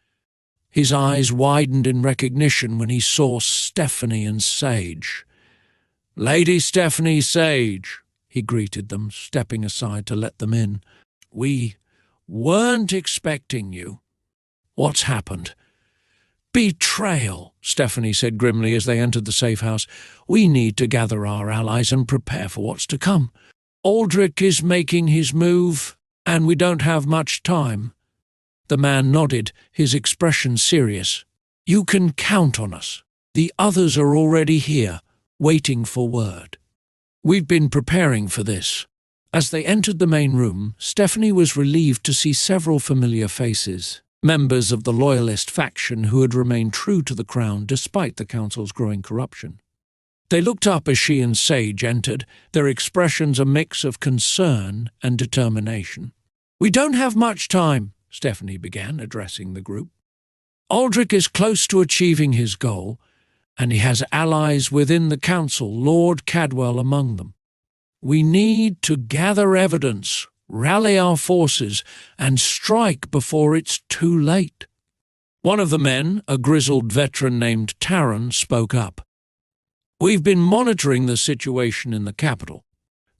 Speaker 1: His eyes widened in recognition when he saw Stephanie and Sage. "Lady Stephanie Sage," he greeted them, stepping aside to let them in. "We weren't expecting you. What's happened?" "Betrayal," Stephanie said grimly as they entered the safe house. "We need to gather our allies and prepare for what's to come. Aldrich is making his move, and we don't have much time." The man nodded, his expression serious. "You can count on us. The others are already here, waiting for word. We've been preparing for this." As they entered the main room, Stephanie was relieved to see several familiar faces. members of the loyalist faction who had remained true to the crown despite the council's growing corruption. They looked up as she and Sage entered, their expressions a mix of concern and determination. "We don't have much time," Stephanie began, addressing the group. "Aldrich is close to achieving his goal, and he has allies within the council, Lord Cadwell among them. We need to gather evidence, rally our forces, and strike before it's too late." One of the men, a grizzled veteran named Taran, spoke up. "We've been monitoring the situation in the capital.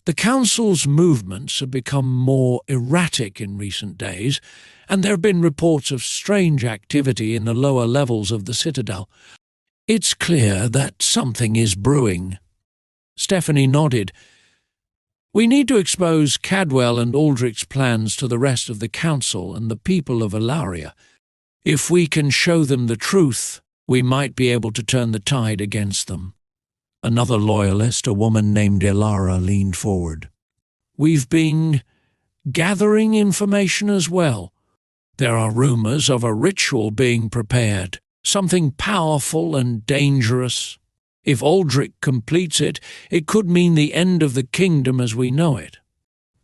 Speaker 1: The council's movements have become more erratic in recent days, and there have been reports of strange activity in the lower levels of the citadel. It's clear that something is brewing." Stephanie nodded. "We need to expose Cadwell and Aldrich's plans to the rest of the council and the people of Alaria. If we can show them the truth, we might be able to turn the tide against them." Another loyalist, a woman named Alaria, leaned forward. "We've been gathering information as well. There are rumors of a ritual being prepared, something powerful and dangerous. If Aldrich completes it, it could mean the end of the kingdom as we know it."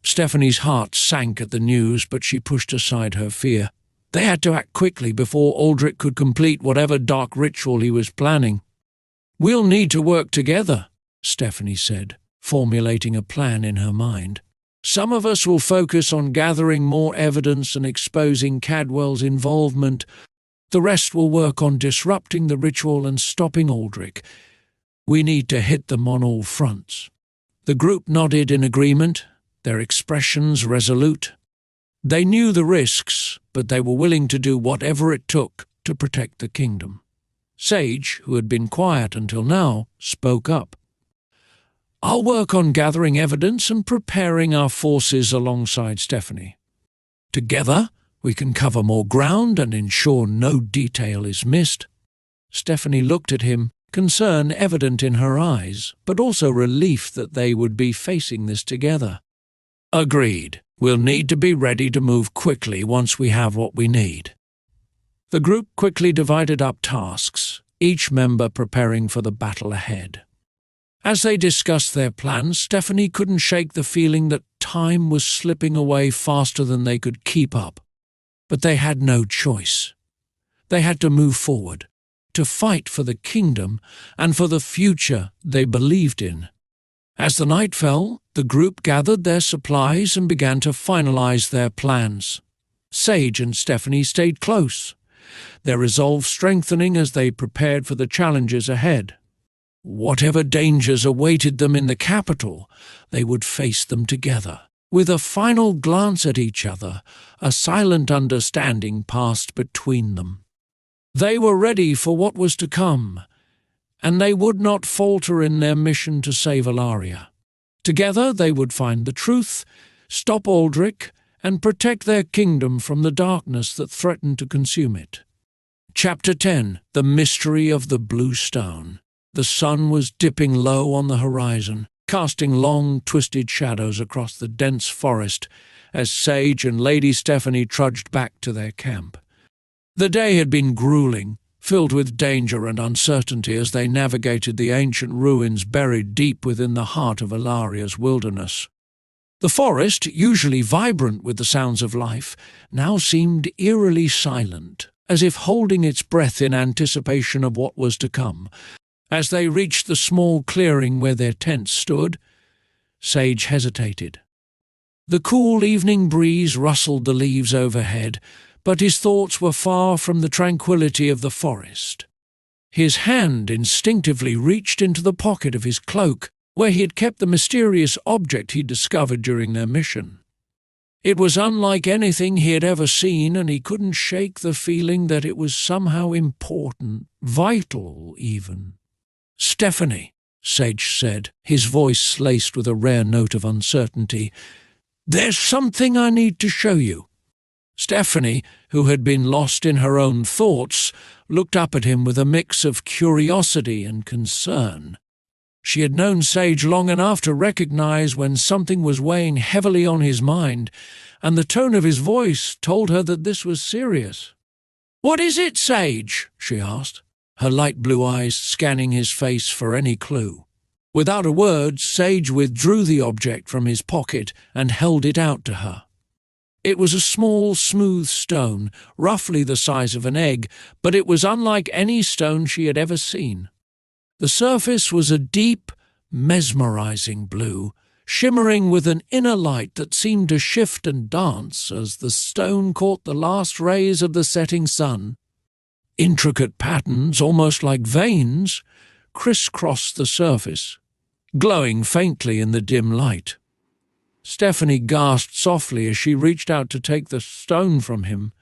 Speaker 1: Stephanie's heart sank at the news, but she pushed aside her fear. They had to act quickly before Aldrich could complete whatever dark ritual he was planning. "We'll need to work together," Stephanie said, formulating a plan in her mind. "Some of us will focus on gathering more evidence and exposing Cadwell's involvement. The rest will work on disrupting the ritual and stopping Aldrich. We need to hit them on all fronts." The group nodded in agreement, their expressions resolute. They knew the risks, but they were willing to do whatever it took to protect the kingdom. Sage, who had been quiet until now, spoke up. "I'll work on gathering evidence and preparing our forces alongside Stephanie. Together, we can cover more ground and ensure no detail is missed." Stephanie looked at him, concern evident in her eyes, but also relief that they would be facing this together. "Agreed. We'll need to be ready to move quickly once we have what we need." The group quickly divided up tasks, each member preparing for the battle ahead. As they discussed their plans, Stephanie couldn't shake the feeling that time was slipping away faster than they could keep up. But they had no choice. They had to move forward, to fight for the kingdom and for the future they believed in. As the night fell, the group gathered their supplies and began to finalize their plans. Sage and Stephanie stayed close, their resolve strengthening as they prepared for the challenges ahead. Whatever dangers awaited them in the capital, they would face them together. With a final glance at each other, a silent understanding passed between them. They were ready for what was to come, and they would not falter in their mission to save Alaria. Together they would find the truth, stop Aldrich, and protect their kingdom from the darkness that threatened to consume it. Chapter 10. The Mystery of the Blue Stone. The sun was dipping low on the horizon, casting long, twisted shadows across the dense forest as Sage and Lady Stephanie trudged back to their camp. The day had been grueling, filled with danger and uncertainty as they navigated the ancient ruins buried deep within the heart of Alaria's wilderness. The forest, usually vibrant with the sounds of life, now seemed eerily silent, as if holding its breath in anticipation of what was to come. As they reached the small clearing where their tents stood, Sage hesitated. The cool evening breeze rustled the leaves overhead, but his thoughts were far from the tranquility of the forest. His hand instinctively reached into the pocket of his cloak, where he had kept the mysterious object he'd discovered during their mission. It was unlike anything he had ever seen, and he couldn't shake the feeling that it was somehow important, vital even. "Stephanie," Sage said, his voice laced with a rare note of uncertainty, "there's something I need to show you." Stephanie, who had been lost in her own thoughts, looked up at him with a mix of curiosity and concern. She had known Sage long enough to recognize when something was weighing heavily on his mind, and the tone of his voice told her that this was serious. "What is it, Sage?" she asked, her light blue eyes scanning his face for any clue. Without a word, Sage withdrew the object from his pocket and held it out to her. It was a small, smooth stone, roughly the size of an egg, but it was unlike any stone she had ever seen. The surface was a deep, mesmerizing blue, shimmering with an inner light that seemed to shift and dance as the stone caught the last rays of the setting sun. Intricate patterns, almost like veins, crisscrossed the surface, glowing faintly in the dim light. Stephanie gasped softly as she reached out to take the stone from him.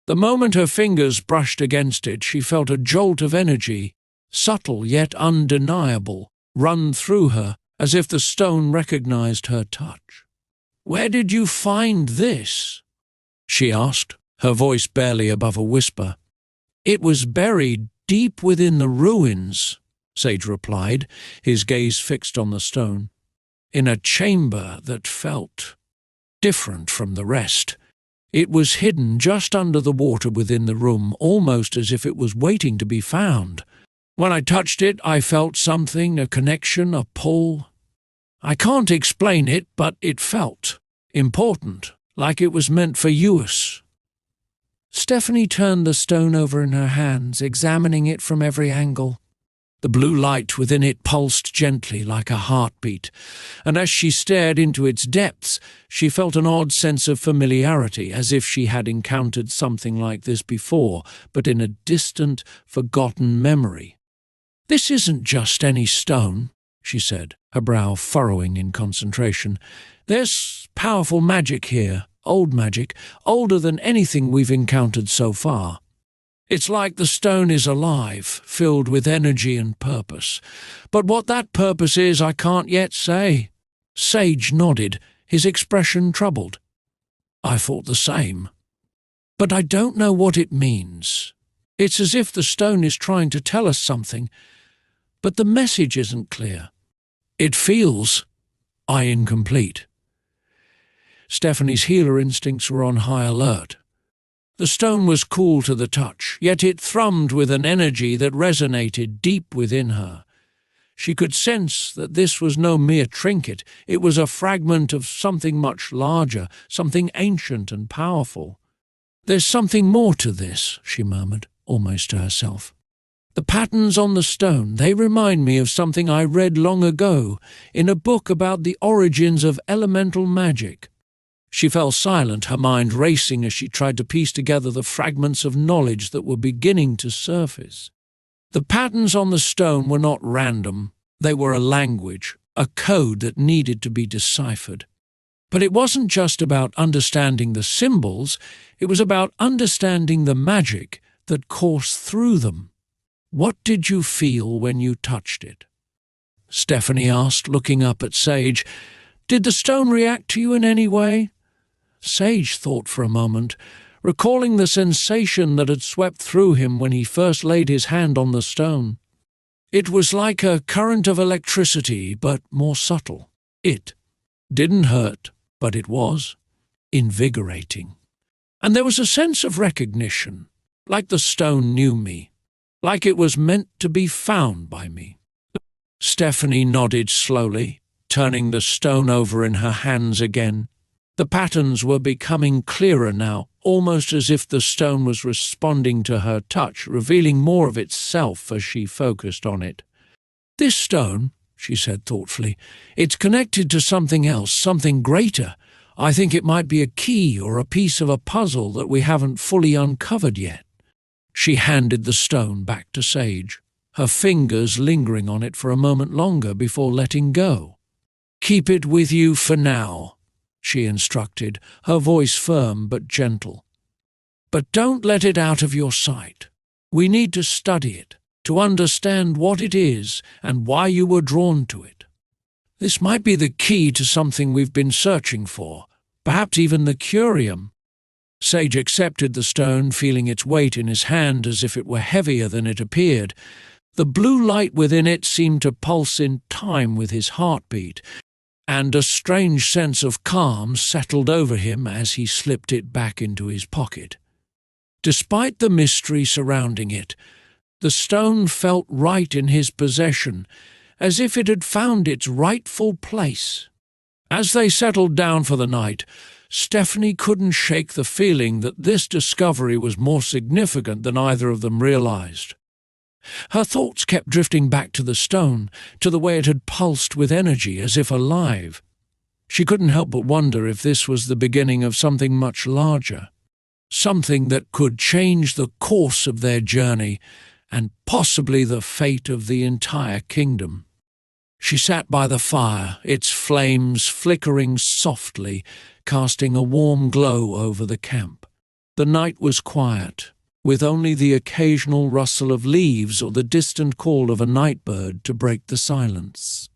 Speaker 1: The moment her fingers brushed against it, she felt a jolt of energy, subtle yet undeniable, run through her, as if the stone recognized her touch. "Where did you find this?" she asked, her voice barely above a whisper. "It was buried deep within the ruins," Sage replied, his gaze fixed on the stone, "in a chamber that felt different from the rest. It was hidden just under the water within the room, almost as if it was waiting to be found. When I touched it, I felt something, a connection, a pull. I can't explain it, but it felt important, like it was meant for use." Stephanie turned the stone over in her hands, examining it from every angle. The blue light within it pulsed gently like a heartbeat, and as she stared into its depths, she felt an odd sense of familiarity, as if she had encountered something like this before, but in a distant, forgotten memory. "This isn't just any stone," she said, her brow furrowing in concentration. "There's powerful magic here, old magic, older than anything we've encountered so far. It's like the stone is alive, filled with energy and purpose. But what that purpose is, I can't yet say." Sage nodded, his expression troubled. "I thought the same. But I don't know what it means. It's as if the stone is trying to tell us something, but the message isn't clear. It feels incomplete." Stephanie's healer instincts were on high alert. The stone was cool to the touch, yet it thrummed with an energy that resonated deep within her. She could sense that this was no mere trinket, it was a fragment of something much larger, something ancient and powerful. "There's something more to this," she murmured, almost to herself. "The patterns on the stone, they remind me of something I read long ago in a book about the origins of elemental magic." She fell silent, her mind racing as she tried to piece together the fragments of knowledge that were beginning to surface. The patterns on the stone were not random. They were a language, a code that needed to be deciphered. But it wasn't just about understanding the symbols, it was about understanding the magic that coursed through them. "What did you feel when you touched it?" Stephanie asked, looking up at Sage. "Did the stone react to you in any way?" Sage thought for a moment, recalling the sensation that had swept through him when he first laid his hand on the stone. It was like a current of electricity, but more subtle. It didn't hurt, but it was invigorating. And there was a sense of recognition, like the stone knew me, like it was meant to be found by me. Stephanie nodded slowly, turning the stone over in her hands again. The patterns were becoming clearer now, almost as if the stone was responding to her touch, revealing more of itself as she focused on it. "This stone," she said thoughtfully, "it's connected to something else, something greater. I think it might be a key or a piece of a puzzle that we haven't fully uncovered yet." She handed the stone back to Sage, her fingers lingering on it for a moment longer before letting go. "Keep it with you for now," she instructed, her voice firm but gentle. "But don't let it out of your sight. We need to study it, to understand what it is and why you were drawn to it. This might be the key to something we've been searching for, perhaps even the curium." Sage accepted the stone, feeling its weight in his hand as if it were heavier than it appeared. The blue light within it seemed to pulse in time with his heartbeat, and a strange sense of calm settled over him as he slipped it back into his pocket. Despite the mystery surrounding it, the stone felt right in his possession, as if it had found its rightful place. As they settled down for the night, Stephanie couldn't shake the feeling that this discovery was more significant than either of them realized. Her thoughts kept drifting back to the stone, to the way it had pulsed with energy, as if alive. She couldn't help but wonder if this was the beginning of something much larger, something that could change the course of their journey and possibly the fate of the entire kingdom. She sat by the fire, its flames flickering softly, casting a warm glow over the camp. The night was quiet, with only the occasional rustle of leaves or the distant call of a night bird to break the silence.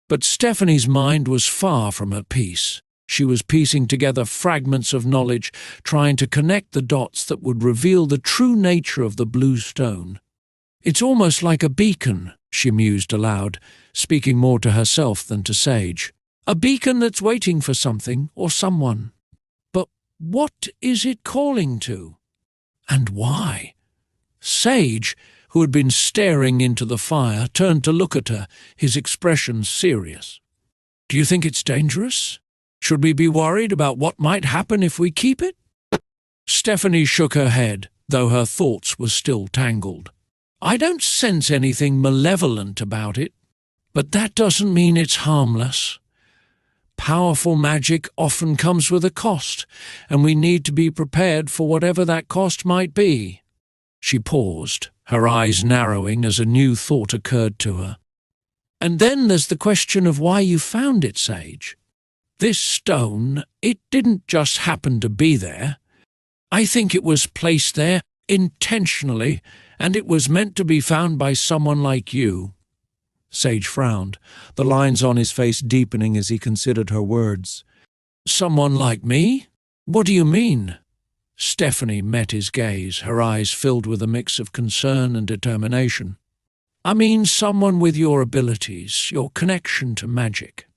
Speaker 1: But Stephanie's mind was far from at peace. She was piecing together fragments of knowledge, trying to connect the dots that would reveal the true nature of the blue stone. "It's almost like a beacon," she mused aloud, speaking more to herself than to Sage. "A beacon that's waiting for something or someone. But what is it calling to? And why?" Sage, who had been staring into the fire, turned to look at her, his expression serious. "Do you think it's dangerous? Should we be worried about what might happen if we keep it?" Stephanie shook her head, though her thoughts were still tangled. "I don't sense anything malevolent about it, but that doesn't mean it's harmless. Powerful magic often comes with a cost, and we need to be prepared for whatever that cost might be." She paused, her eyes narrowing as a new thought occurred to her. "And then there's the question of why you found it, Sage. This stone, it didn't just happen to be there. I think it was placed there intentionally, and it was meant to be found by someone like you." Sage frowned, the lines on his face deepening as he considered her words. "Someone like me? What do you mean?" Stephanie met his gaze, her eyes filled with a mix of concern and determination. "I mean someone with your abilities, your connection to magic.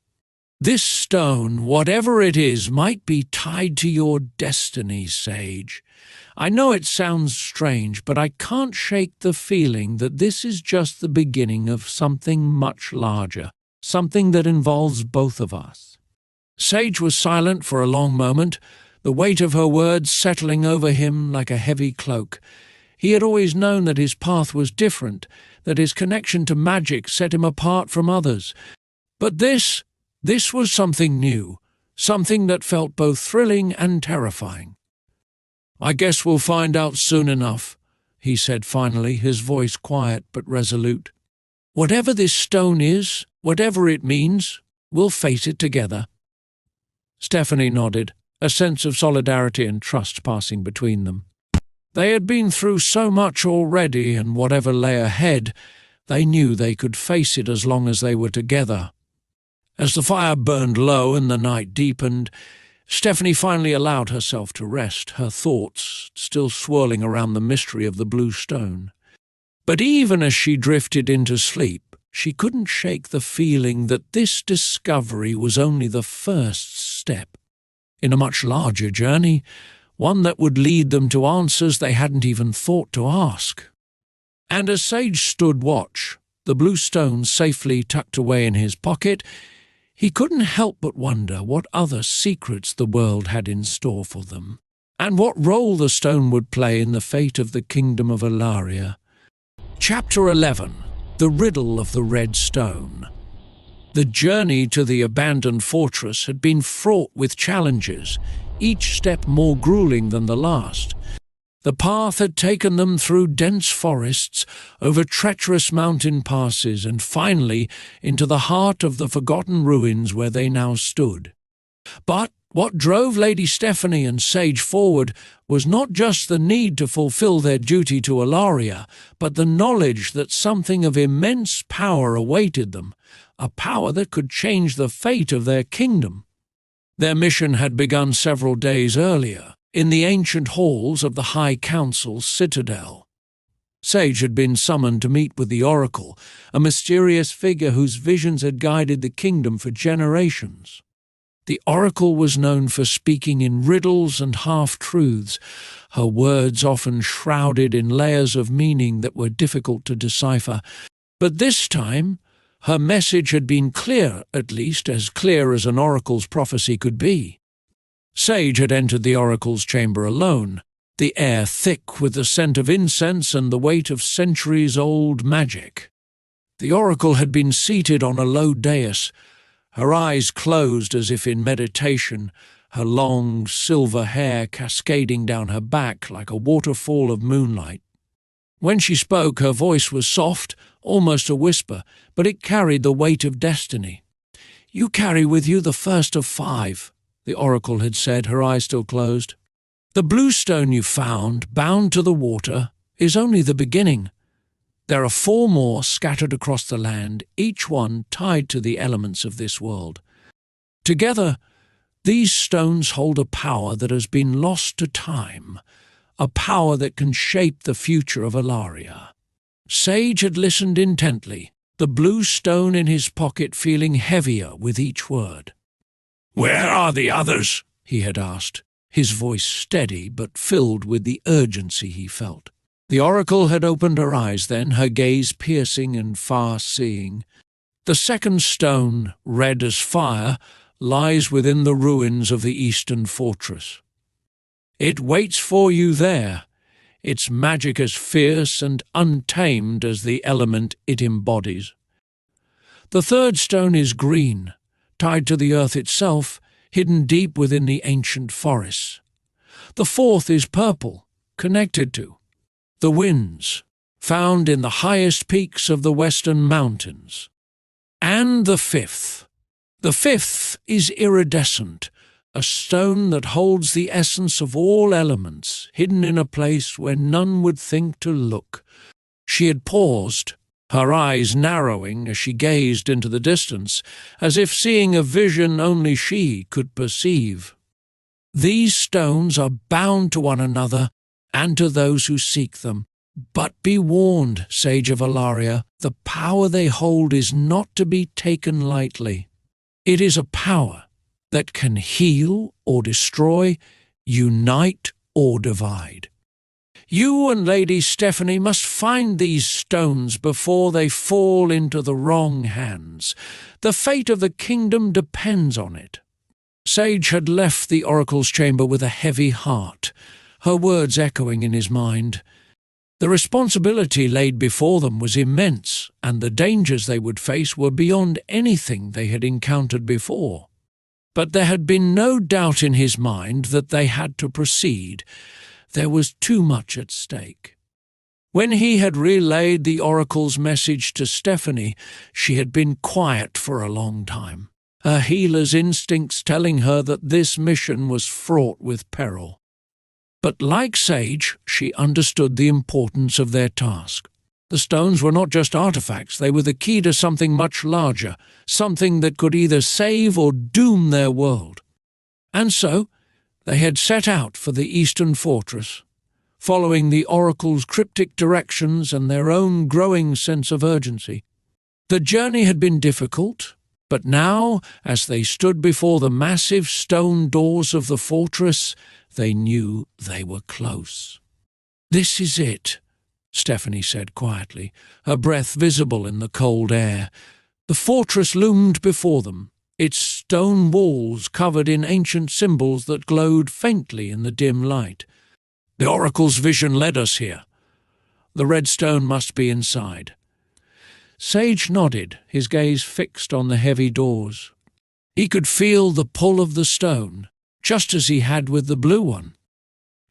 Speaker 1: This stone, whatever it is, might be tied to your destiny, Sage. I know it sounds strange, but I can't shake the feeling that this is just the beginning of something much larger, something that involves both of us." Sage was silent for a long moment, the weight of her words settling over him like a heavy cloak. He had always known that his path was different, that his connection to magic set him apart from others. But this was something new, something that felt both thrilling and terrifying. "I guess we'll find out soon enough," he said finally, his voice quiet but resolute. "Whatever this stone is, whatever it means, we'll face it together." Stephanie nodded, a sense of solidarity and trust passing between them. They had been through so much already, and whatever lay ahead, they knew they could face it as long as they were together. As the fire burned low and the night deepened, Stephanie finally allowed herself to rest, her thoughts still swirling around the mystery of the blue stone. But even as she drifted into sleep, she couldn't shake the feeling that this discovery was only the first step in a much larger journey, one that would lead them to answers they hadn't even thought to ask. And as Sage stood watch, the blue stone safely tucked away in his pocket, he couldn't help but wonder what other secrets the world had in store for them, and what role the stone would play in the fate of the kingdom of Alaria. Chapter 11. The Riddle of the Red Stone. The journey to the abandoned fortress had been fraught with challenges, each step more grueling than the last. The path had taken them through dense forests, over treacherous mountain passes, and finally into the heart of the forgotten ruins where they now stood. But what drove Lady Stephanie and Sage forward was not just the need to fulfill their duty to Alaria, but the knowledge that something of immense power awaited them, a power that could change the fate of their kingdom. Their mission had begun several days earlier, in the ancient halls of the High Council's citadel. Sage had been summoned to meet with the Oracle, a mysterious figure whose visions had guided the kingdom for generations. The oracle was known for speaking in riddles and half-truths, her words often shrouded in layers of meaning that were difficult to decipher. But this time, her message had been clear, at least as clear as an oracle's prophecy could be. Sage had entered the oracle's chamber alone, the air thick with the scent of incense and the weight of centuries-old magic. The oracle had been seated on a low dais, her eyes closed as if in meditation, her long silver hair cascading down her back like a waterfall of moonlight. When she spoke, her voice was soft, almost a whisper, but it carried the weight of destiny. "You carry with you the first of 5, the oracle had said, her eyes still closed. "The blue stone you found, bound to the water, is only the beginning. There are 4 more scattered across the land, each one tied to the elements of this world. Together, these stones hold a power that has been lost to time, a power that can shape the future of Alaria." Sage had listened intently, the blue stone in his pocket feeling heavier with each word. "Where are the others?" he had asked, his voice steady but filled with the urgency he felt. The oracle had opened her eyes then, her gaze piercing and far-seeing. "The second stone, red as fire, lies within the ruins of the eastern fortress. It waits for you there, its magic as fierce and untamed as the element it embodies. The third stone is green, tied to the earth itself, hidden deep within the ancient forests. The fourth is purple, connected to the winds, found in the highest peaks of the western mountains. And the fifth is iridescent, a stone that holds the essence of all elements, hidden in a place where none would think to look." She had paused, her eyes narrowing as she gazed into the distance, as if seeing a vision only she could perceive. "These stones are bound to one another and to those who seek them. But be warned, Sage of Alaria, the power they hold is not to be taken lightly. It is a power that can heal or destroy, unite or divide. You and Lady Stephanie must find these stones before they fall into the wrong hands. The fate of the kingdom depends on it." Sage had left the oracle's chamber with a heavy heart, her words echoing in his mind. The responsibility laid before them was immense, and the dangers they would face were beyond anything they had encountered before. But there had been no doubt in his mind that they had to proceed. There was too much at stake. When he had relayed the oracle's message to Stephanie, she had been quiet for a long time, her healer's instincts telling her that this mission was fraught with peril. But like Sage, she understood the importance of their task. The stones were not just artifacts, they were the key to something much larger, something that could either save or doom their world. And so, they had set out for the eastern fortress, following the oracle's cryptic directions and their own growing sense of urgency. The journey had been difficult, but now, as they stood before the massive stone doors of the fortress, they knew they were close. "This is it," Stephanie said quietly, her breath visible in the cold air. The fortress loomed before them, its stone walls covered in ancient symbols that glowed faintly in the dim light. "The oracle's vision led us here. The red stone must be inside." Sage nodded, his gaze fixed on the heavy doors. He could feel the pull of the stone, just as he had with the blue one.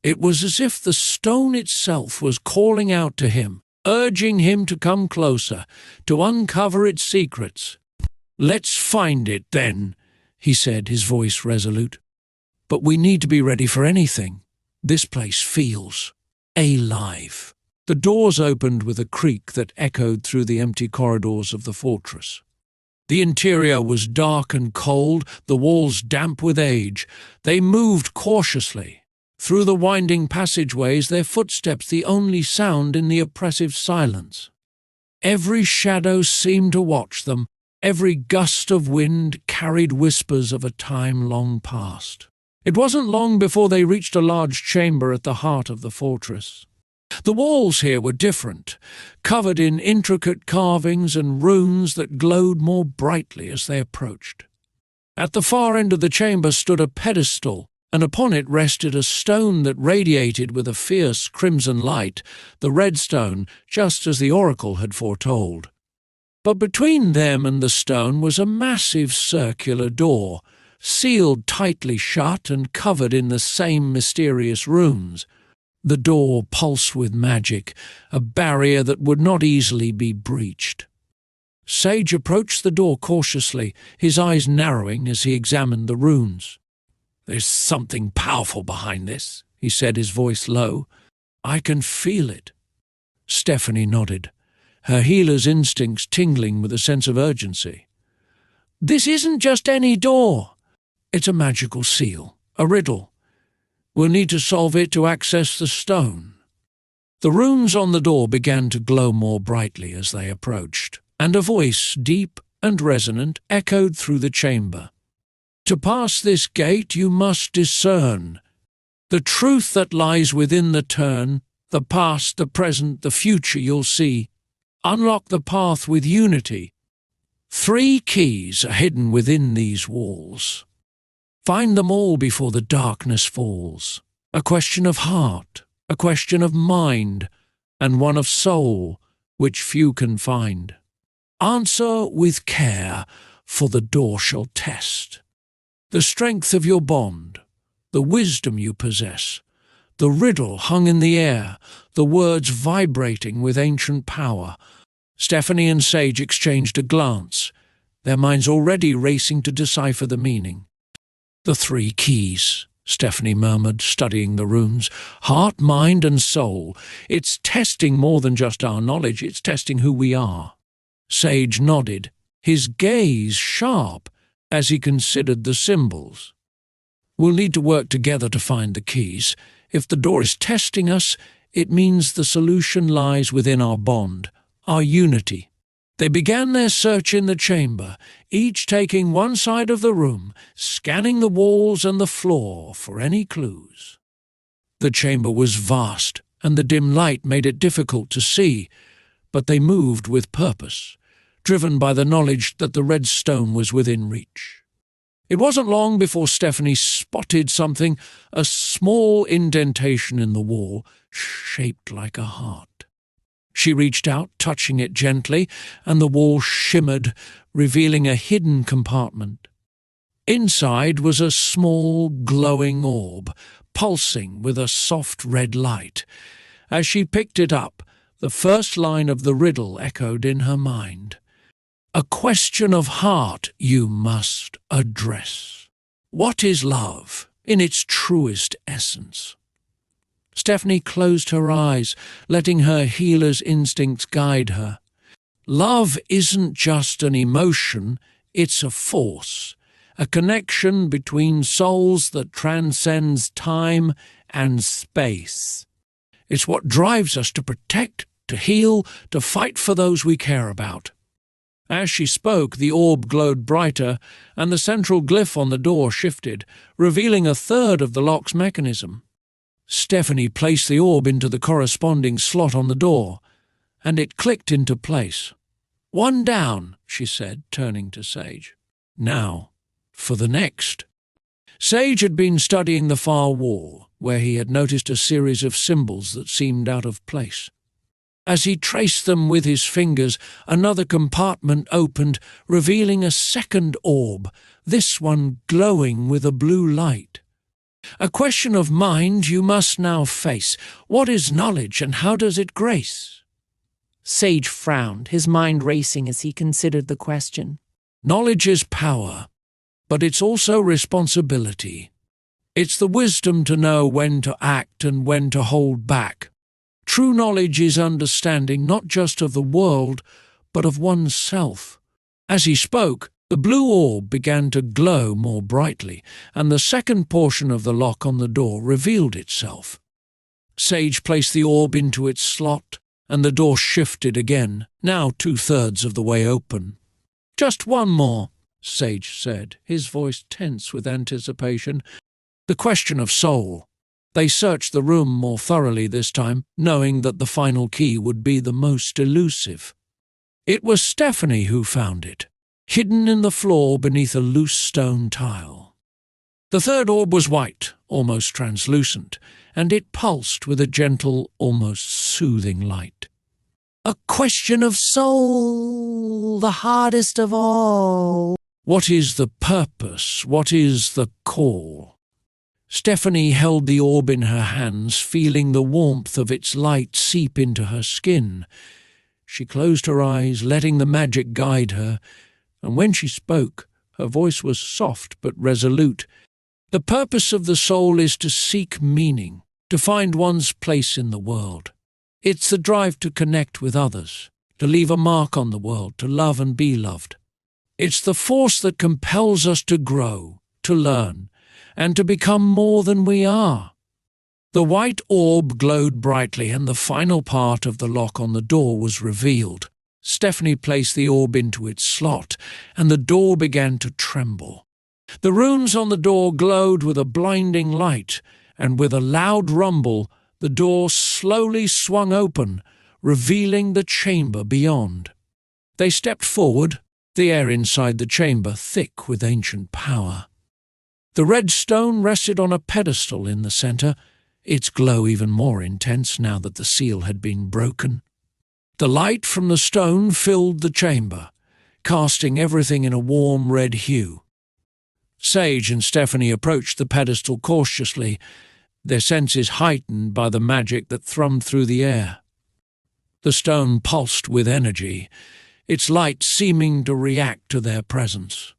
Speaker 1: It was as if the stone itself was calling out to him, urging him to come closer, to uncover its secrets. "Let's find it, then," he said, his voice resolute. "But we need to be ready for anything. This place feels alive." The doors opened with a creak that echoed through the empty corridors of the fortress. The interior was dark and cold, the walls damp with age. They moved cautiously. Through the winding passageways, their footsteps the only sound in the oppressive silence. Every shadow seemed to watch them, every gust of wind carried whispers of a time long past. It wasn't long before they reached a large chamber at the heart of the fortress. The walls here were different, covered in intricate carvings and runes that glowed more brightly as they approached. At the far end of the chamber stood a pedestal, and upon it rested a stone that radiated with a fierce crimson light, the red stone, just as the oracle had foretold. But between them and the stone was a massive circular door, sealed tightly shut and covered in the same mysterious runes. The door pulsed with magic, a barrier that would not easily be breached. Sage approached the door cautiously, his eyes narrowing as he examined the runes. "There's something powerful behind this," he said, his voice low. "I can feel it." Stephanie nodded, her healer's instincts tingling with a sense of urgency. "This isn't just any door. It's a magical seal, a riddle. We'll need to solve it to access the stone." The runes on the door began to glow more brightly as they approached, and a voice, deep and resonant, echoed through the chamber. "To pass this gate you must discern the truth that lies within the turn, the past, the present, the future you'll see. Unlock the path with unity. 3 keys are hidden within these walls. Find them all before the darkness falls. A question of heart, a question of mind, and one of soul, which few can find. Answer with care, for the door shall test the strength of your bond, the wisdom you possess, the riddle hung in the air, the words vibrating with ancient power." Stephanie and Sage exchanged a glance, their minds already racing to decipher the meaning. "The 3 keys," Stephanie murmured, studying the runes. "Heart, mind, and soul. It's testing more than just our knowledge, it's testing who we are." Sage nodded, his gaze sharp as he considered the symbols. "We'll need to work together to find the keys. If the door is testing us, it means the solution lies within our bond, our unity." They began their search in the chamber, each taking one side of the room, scanning the walls and the floor for any clues. The chamber was vast, and the dim light made it difficult to see, but they moved with purpose, driven by the knowledge that the red stone was within reach. It wasn't long before Stephanie spotted something, a small indentation in the wall, shaped like a heart. She reached out, touching it gently, and the wall shimmered, revealing a hidden compartment. Inside was a small, glowing orb, pulsing with a soft red light. As she picked it up, the first line of the riddle echoed in her mind. "A question of heart you must address. What is love in its truest essence?" Stephanie closed her eyes, letting her healer's instincts guide her. Love isn't just an emotion, it's a force, a connection between souls that transcends time and space. It's what drives us to protect, to heal, to fight for those we care about. As she spoke, the orb glowed brighter, and the central glyph on the door shifted, revealing a third of the lock's mechanism. Stephanie placed the orb into the corresponding slot on the door, and it clicked into place. "One down," she said, turning to Sage. "Now, for the next." Sage had been studying the far wall, where he had noticed a series of symbols that seemed out of place. As he traced them with his fingers, another compartment opened, revealing a second orb, this one glowing with a blue light. "A question of mind you must now face. What is knowledge, and how does it grace?"
Speaker 3: Sage frowned, his mind racing as he considered the question.
Speaker 1: "Knowledge is power, but it's also responsibility. It's the wisdom to know when to act and when to hold back. True knowledge is understanding not just of the world, but of oneself." As he spoke, the blue orb began to glow more brightly, and the second portion of the lock on the door revealed itself. Sage placed the orb into its slot, and the door shifted again, now 2/3 of the way open. "Just one more," Sage said, his voice tense with anticipation. The question of soul. They searched the room more thoroughly this time, knowing that the final key would be the most elusive. It was Stephanie who found it, hidden in the floor beneath a loose stone tile. The third orb was white, almost translucent, and it pulsed with a gentle, almost soothing light.
Speaker 3: A question of soul, the hardest of all.
Speaker 1: What is the purpose? What is the call? Stephanie held the orb in her hands, feeling the warmth of its light seep into her skin. She closed her eyes, letting the magic guide her, and when she spoke, her voice was soft but resolute. The purpose of the soul is to seek meaning, to find one's place in the world. It's the drive to connect with others, to leave a mark on the world, to love and be loved. It's the force that compels us to grow, to learn, and to become more than we are. The white orb glowed brightly, and the final part of the lock on the door was revealed. Stephanie placed the orb into its slot, and the door began to tremble. The runes on the door glowed with a blinding light, and with a loud rumble, the door slowly swung open, revealing the chamber beyond. They stepped forward, the air inside the chamber thick with ancient power. The red stone rested on a pedestal in the center, its glow even more intense now that the seal had been broken. The light from the stone filled the chamber, casting everything in a warm red hue. Sage and Stephanie approached the pedestal cautiously, their senses heightened by the magic that thrummed through the air. The stone pulsed with energy, its light seeming to react to their presence.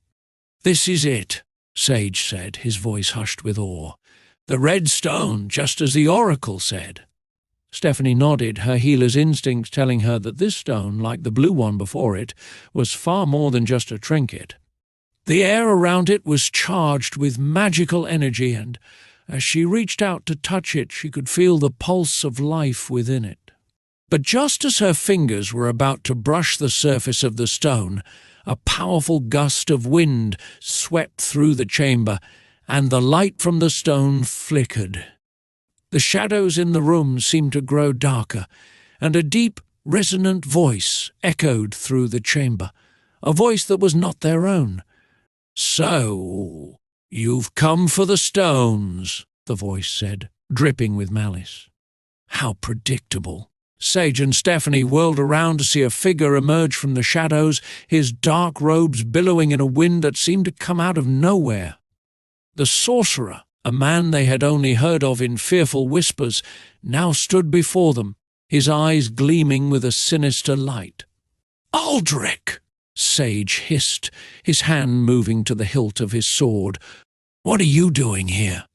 Speaker 1: "This is it," Sage said, his voice hushed with awe. "The red stone, just as the oracle said." Stephanie nodded, her healer's instincts telling her that this stone, like the blue one before it, was far more than just a trinket. The air around it was charged with magical energy, and as she reached out to touch it, she could feel the pulse of life within it. But just as her fingers were about to brush the surface of the stone, a powerful gust of wind swept through the chamber, and the light from the stone flickered. The shadows in the room seemed to grow darker, and a deep, resonant voice echoed through the chamber, a voice that was not their own. "So, you've come for the stones," the voice said, dripping with malice. How predictable. Sage and Stephanie whirled around to see a figure emerge from the shadows, his dark robes billowing in a wind that seemed to come out of nowhere. The sorcerer, a man they had only heard of in fearful whispers, now stood before them, his eyes gleaming with a sinister light. "Aldrich!" Sage hissed, his hand moving to the hilt of his sword. "What are you doing here?"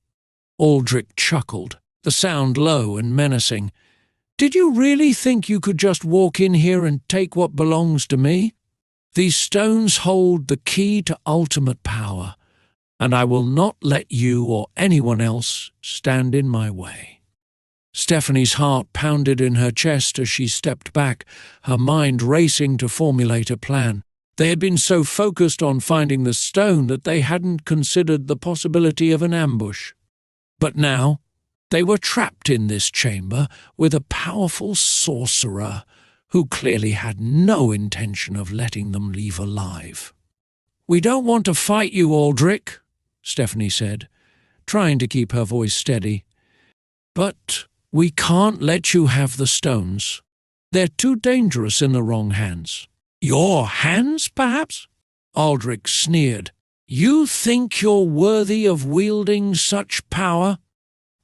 Speaker 1: Aldrich chuckled, the sound low and menacing. "Did you really think you could just walk in here and take what belongs to me? These stones hold the key to ultimate power, and I will not let you or anyone else stand in my way." Stephanie's heart pounded in her chest as she stepped back, her mind racing to formulate a plan. They had been so focused on finding the stone that they hadn't considered the possibility of an ambush. But now, they were trapped in this chamber with a powerful sorcerer who clearly had no intention of letting them leave alive. "We don't want to fight you, Aldrich," Stephanie said, trying to keep her voice steady. "But we can't let you have the stones. They're too dangerous in the wrong hands." "Your hands, perhaps?" Aldrich sneered. "You think you're worthy of wielding such power?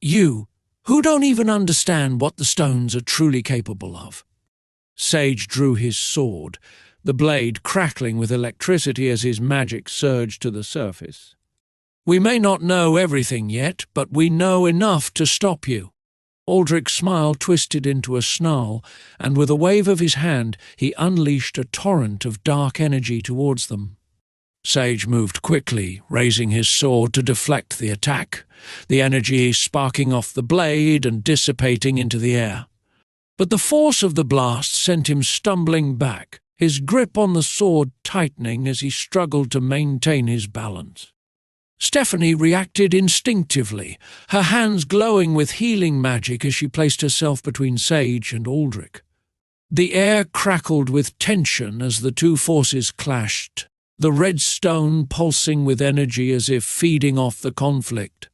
Speaker 1: You, who don't even understand what the stones are truly capable of." Sage drew his sword, the blade crackling with electricity as his magic surged to the surface. "We may not know everything yet, but we know enough to stop you." Aldrich's smile twisted into a snarl, and with a wave of his hand he unleashed a torrent of dark energy towards them. Sage moved quickly, raising his sword to deflect the attack, the energy sparking off the blade and dissipating into the air. But the force of the blast sent him stumbling back, his grip on the sword tightening as he struggled to maintain his balance. Stephanie reacted instinctively, her hands glowing with healing magic as she placed herself between Sage and Aldrich. The air crackled with tension as the two forces clashed, the red stone pulsing with energy as if feeding off the conflict.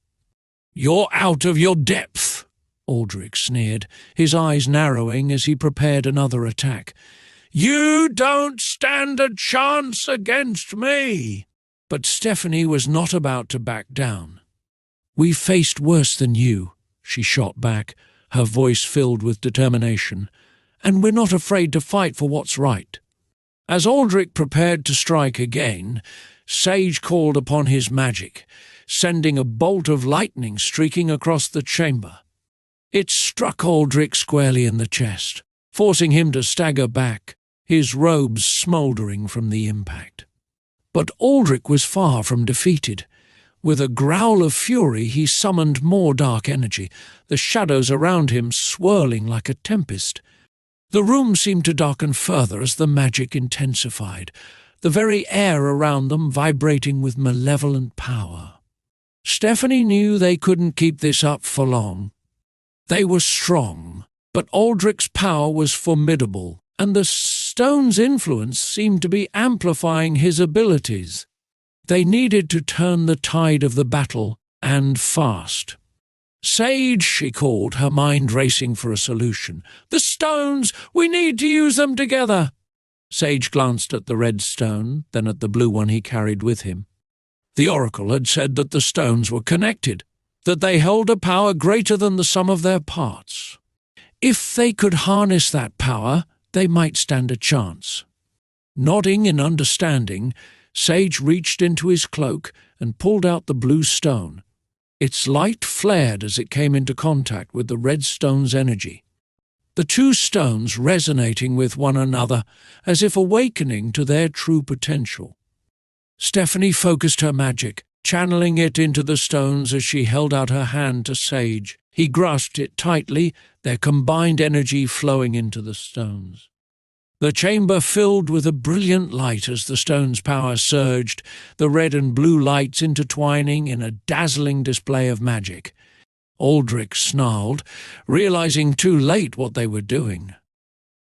Speaker 1: "You're out of your depth," Aldrich sneered, his eyes narrowing as he prepared another attack. "You don't stand a chance against me." But Stephanie was not about to back down. "We've faced worse than you," she shot back, her voice filled with determination, "and we're not afraid to fight for what's right." As Aldrich prepared to strike again, Sage called upon his magic, sending a bolt of lightning streaking across the chamber. It struck Aldrich squarely in the chest, forcing him to stagger back, his robes smouldering from the impact. But Aldrich was far from defeated. With a growl of fury, he summoned more dark energy, the shadows around him swirling like a tempest. The room seemed to darken further as the magic intensified, the very air around them vibrating with malevolent power. Stephanie knew they couldn't keep this up for long. They were strong, but Aldrich's power was formidable, and the stone's influence seemed to be amplifying his abilities. They needed to turn the tide of the battle, and fast. "Sage," she called, her mind racing for a solution. "The stones! We need to use them together!" Sage glanced at the red stone, then at the blue one he carried with him. The oracle had said that the stones were connected, that they held a power greater than the sum of their parts. If they could harness that power, they might stand a chance. Nodding in understanding, Sage reached into his cloak and pulled out the blue stone. Its light flared as it came into contact with the red stone's energy. The two stones resonating with one another as if awakening to their true potential. Stephanie focused her magic, channeling it into the stones as she held out her hand to Sage. He grasped it tightly, their combined energy flowing into the stones. The chamber filled with a brilliant light as the stone's power surged, the red and blue lights intertwining in a dazzling display of magic. Aldrich snarled, realizing too late what they were doing.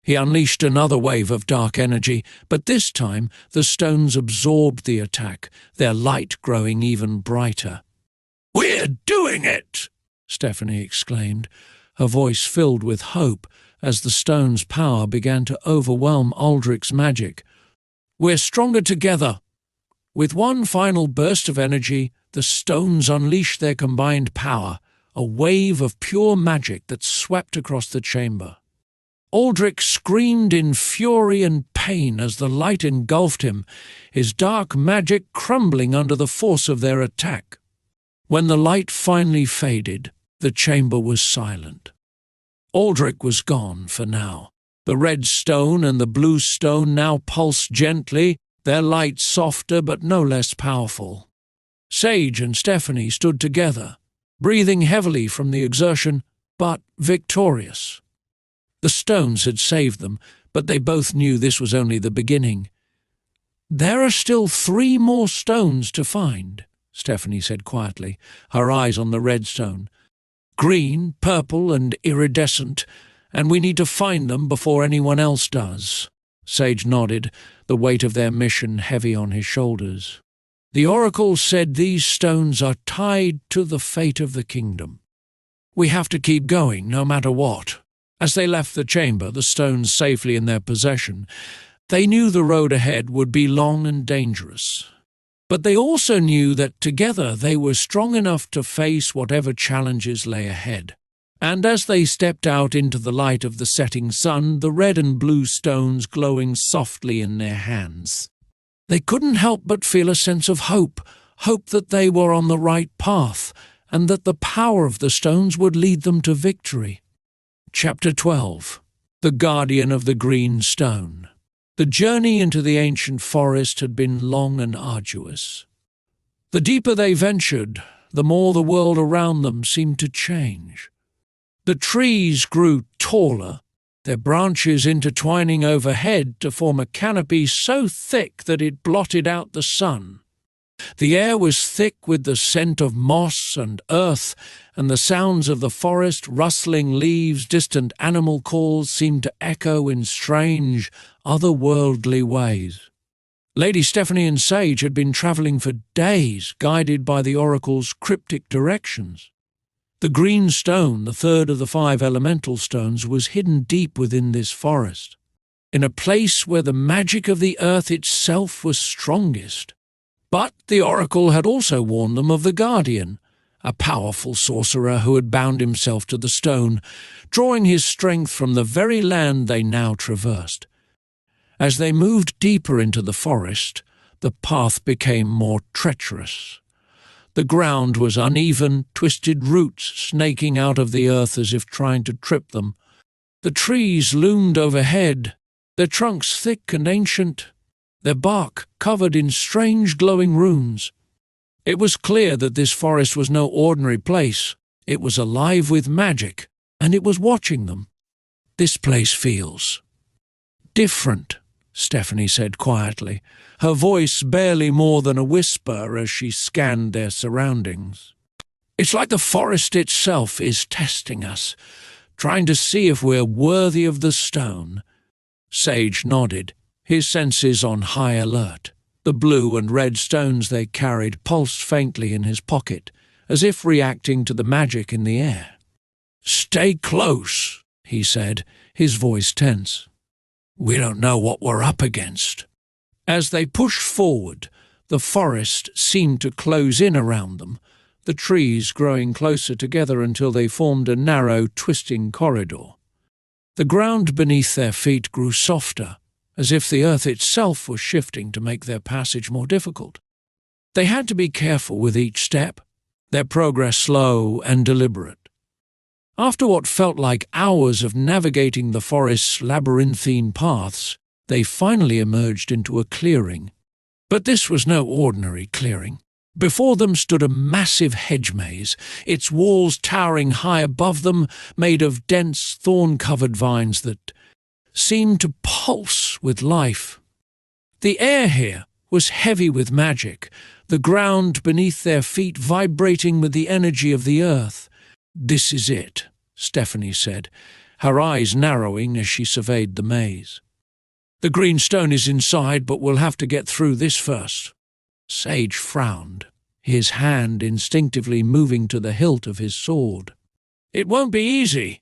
Speaker 1: He unleashed another wave of dark energy, but this time the stones absorbed the attack, their light growing even brighter. "We're doing it!" Stephanie exclaimed, her voice filled with hope as the stone's power began to overwhelm Aldrich's magic. "We're stronger together." With one final burst of energy, the stones unleashed their combined power, a wave of pure magic that swept across the chamber. Aldrich screamed in fury and pain as the light engulfed him, his dark magic crumbling under the force of their attack. When the light finally faded, the chamber was silent. Aldrich was gone for now. The red stone and the blue stone now pulsed gently, their light softer but no less powerful. Sage and Stephanie stood together, breathing heavily from the exertion, but victorious. The stones had saved them, but they both knew this was only the beginning. "There are still 3 more stones to find," Stephanie said quietly, her eyes on the red stone. "Green, purple, and iridescent, and we need to find them before anyone else does." Sage nodded, the weight of their mission heavy on his shoulders. "The oracle said these stones are tied to the fate of the kingdom. We have to keep going, no matter what." As they left the chamber, the stones safely in their possession, they knew the road ahead would be long and dangerous. But they also knew that together they were strong enough to face whatever challenges lay ahead. And as they stepped out into the light of the setting sun, the red and blue stones glowing softly in their hands, they couldn't help but feel a sense of hope that they were on the right path, and that the power of the stones would lead them to victory. Chapter 12. The Guardian of the Green Stone. The journey into the ancient forest had been long and arduous. The deeper they ventured, the more the world around them seemed to change. The trees grew taller, their branches intertwining overhead to form a canopy so thick that it blotted out the sun. The air was thick with the scent of moss and earth, and the sounds of the forest, rustling leaves, distant animal calls seemed to echo in strange, otherworldly ways. Lady Stephanie and Sage had been travelling for days, guided by the oracle's cryptic directions. The green stone, the third of the 5 elemental stones, was hidden deep within this forest, in a place where the magic of the earth itself was strongest. But the oracle had also warned them of the Guardian, a powerful sorcerer who had bound himself to the stone, drawing his strength from the very land they now traversed. As they moved deeper into the forest, the path became more treacherous. The ground was uneven, twisted roots snaking out of the earth as if trying to trip them. The trees loomed overhead, their trunks thick and ancient, their bark covered in strange glowing runes. It was clear that this forest was no ordinary place. It was alive with magic, and it was watching them. "This place feels different," Stephanie said quietly, her voice barely more than a whisper as she scanned their surroundings. "It's like the forest itself is testing us, trying to see if we're worthy of the stone." Sage nodded, his senses on high alert. The blue and red stones they carried pulsed faintly in his pocket, as if reacting to the magic in the air. "Stay close," he said, his voice tense. "We don't know what we're up against." As they pushed forward, the forest seemed to close in around them, the trees growing closer together until they formed a narrow, twisting corridor. The ground beneath their feet grew softer, as if the earth itself was shifting to make their passage more difficult. They had to be careful with each step, their progress slow and deliberate. After what felt like hours of navigating the forest's labyrinthine paths, they finally emerged into a clearing. But this was no ordinary clearing. Before them stood a massive hedge maze, its walls towering high above them, made of dense, thorn-covered vines that seemed to pulse with life. The air here was heavy with magic, the ground beneath their feet vibrating with the energy of the earth. "This is it," Stephanie said, her eyes narrowing as she surveyed the maze. "The green stone is inside, but we'll have to get through this first." Sage frowned, his hand instinctively moving to the hilt of his sword. "It won't be easy.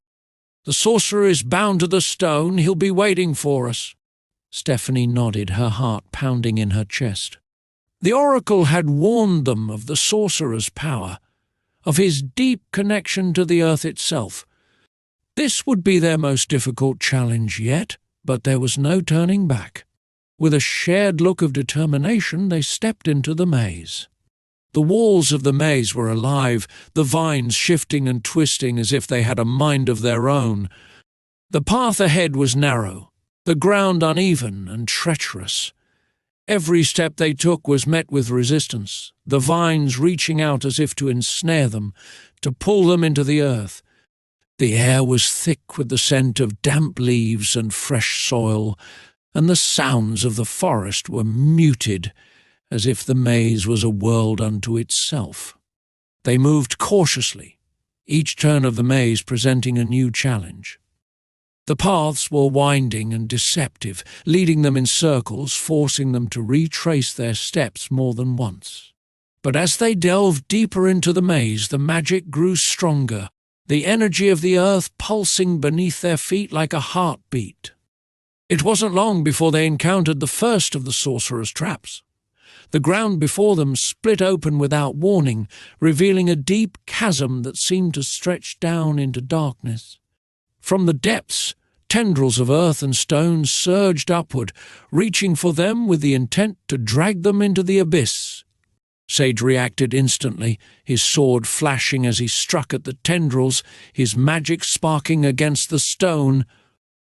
Speaker 1: The sorcerer is bound to the stone. He'll be waiting for us." Stephanie nodded, her heart pounding in her chest. The oracle had warned them of the sorcerer's power, of his deep connection to the earth itself. This would be their most difficult challenge yet, but there was no turning back. With a shared look of determination, they stepped into the maze. The walls of the maze were alive, the vines shifting and twisting as if they had a mind of their own. The path ahead was narrow, the ground uneven and treacherous. Every step they took was met with resistance, the vines reaching out as if to ensnare them, to pull them into the earth. The air was thick with the scent of damp leaves and fresh soil, and the sounds of the forest were muted, as if the maze was a world unto itself. They moved cautiously, each turn of the maze presenting a new challenge. The paths were winding and deceptive, leading them in circles, forcing them to retrace their steps more than once. But as they delved deeper into the maze, the magic grew stronger, the energy of the earth pulsing beneath their feet like a heartbeat. It wasn't long before they encountered the first of the sorcerer's traps. The ground before them split open without warning, revealing a deep chasm that seemed to stretch down into darkness. From the depths, tendrils of earth and stone surged upward, reaching for them with the intent to drag them into the abyss. Sage reacted instantly, his sword flashing as he struck at the tendrils, his magic sparking against the stone.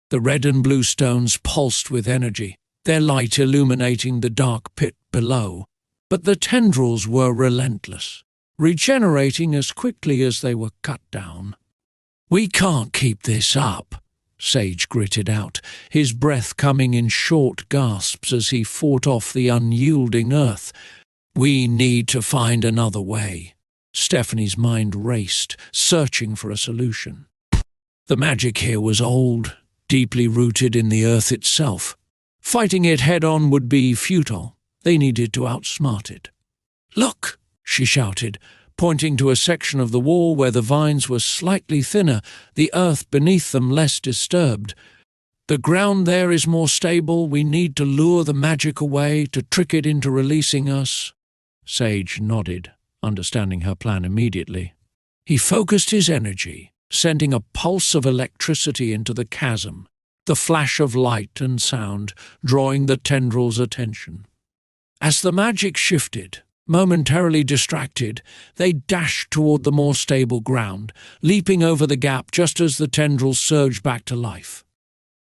Speaker 1: The red and blue stones pulsed with energy, their light illuminating the dark pit below. But the tendrils were relentless, regenerating as quickly as they were cut down. "We can't keep this up," Sage gritted out, his breath coming in short gasps as he fought off the unyielding earth. "We need to find another way." Stephanie's mind raced, searching for a solution. The magic here was old, deeply rooted in the earth itself. Fighting it head-on would be futile. They needed to outsmart it. "Look!" she shouted, pointing to a section of the wall where the vines were slightly thinner, the earth beneath them less disturbed. "The ground there is more stable. We need to lure the magic away, to trick it into releasing us." Sage nodded, understanding her plan immediately. He focused his energy, sending a pulse of electricity into the chasm, the flash of light and sound drawing the tendrils' attention. As the magic shifted, momentarily distracted, they dashed toward the more stable ground, leaping over the gap just as the tendrils surged back to life.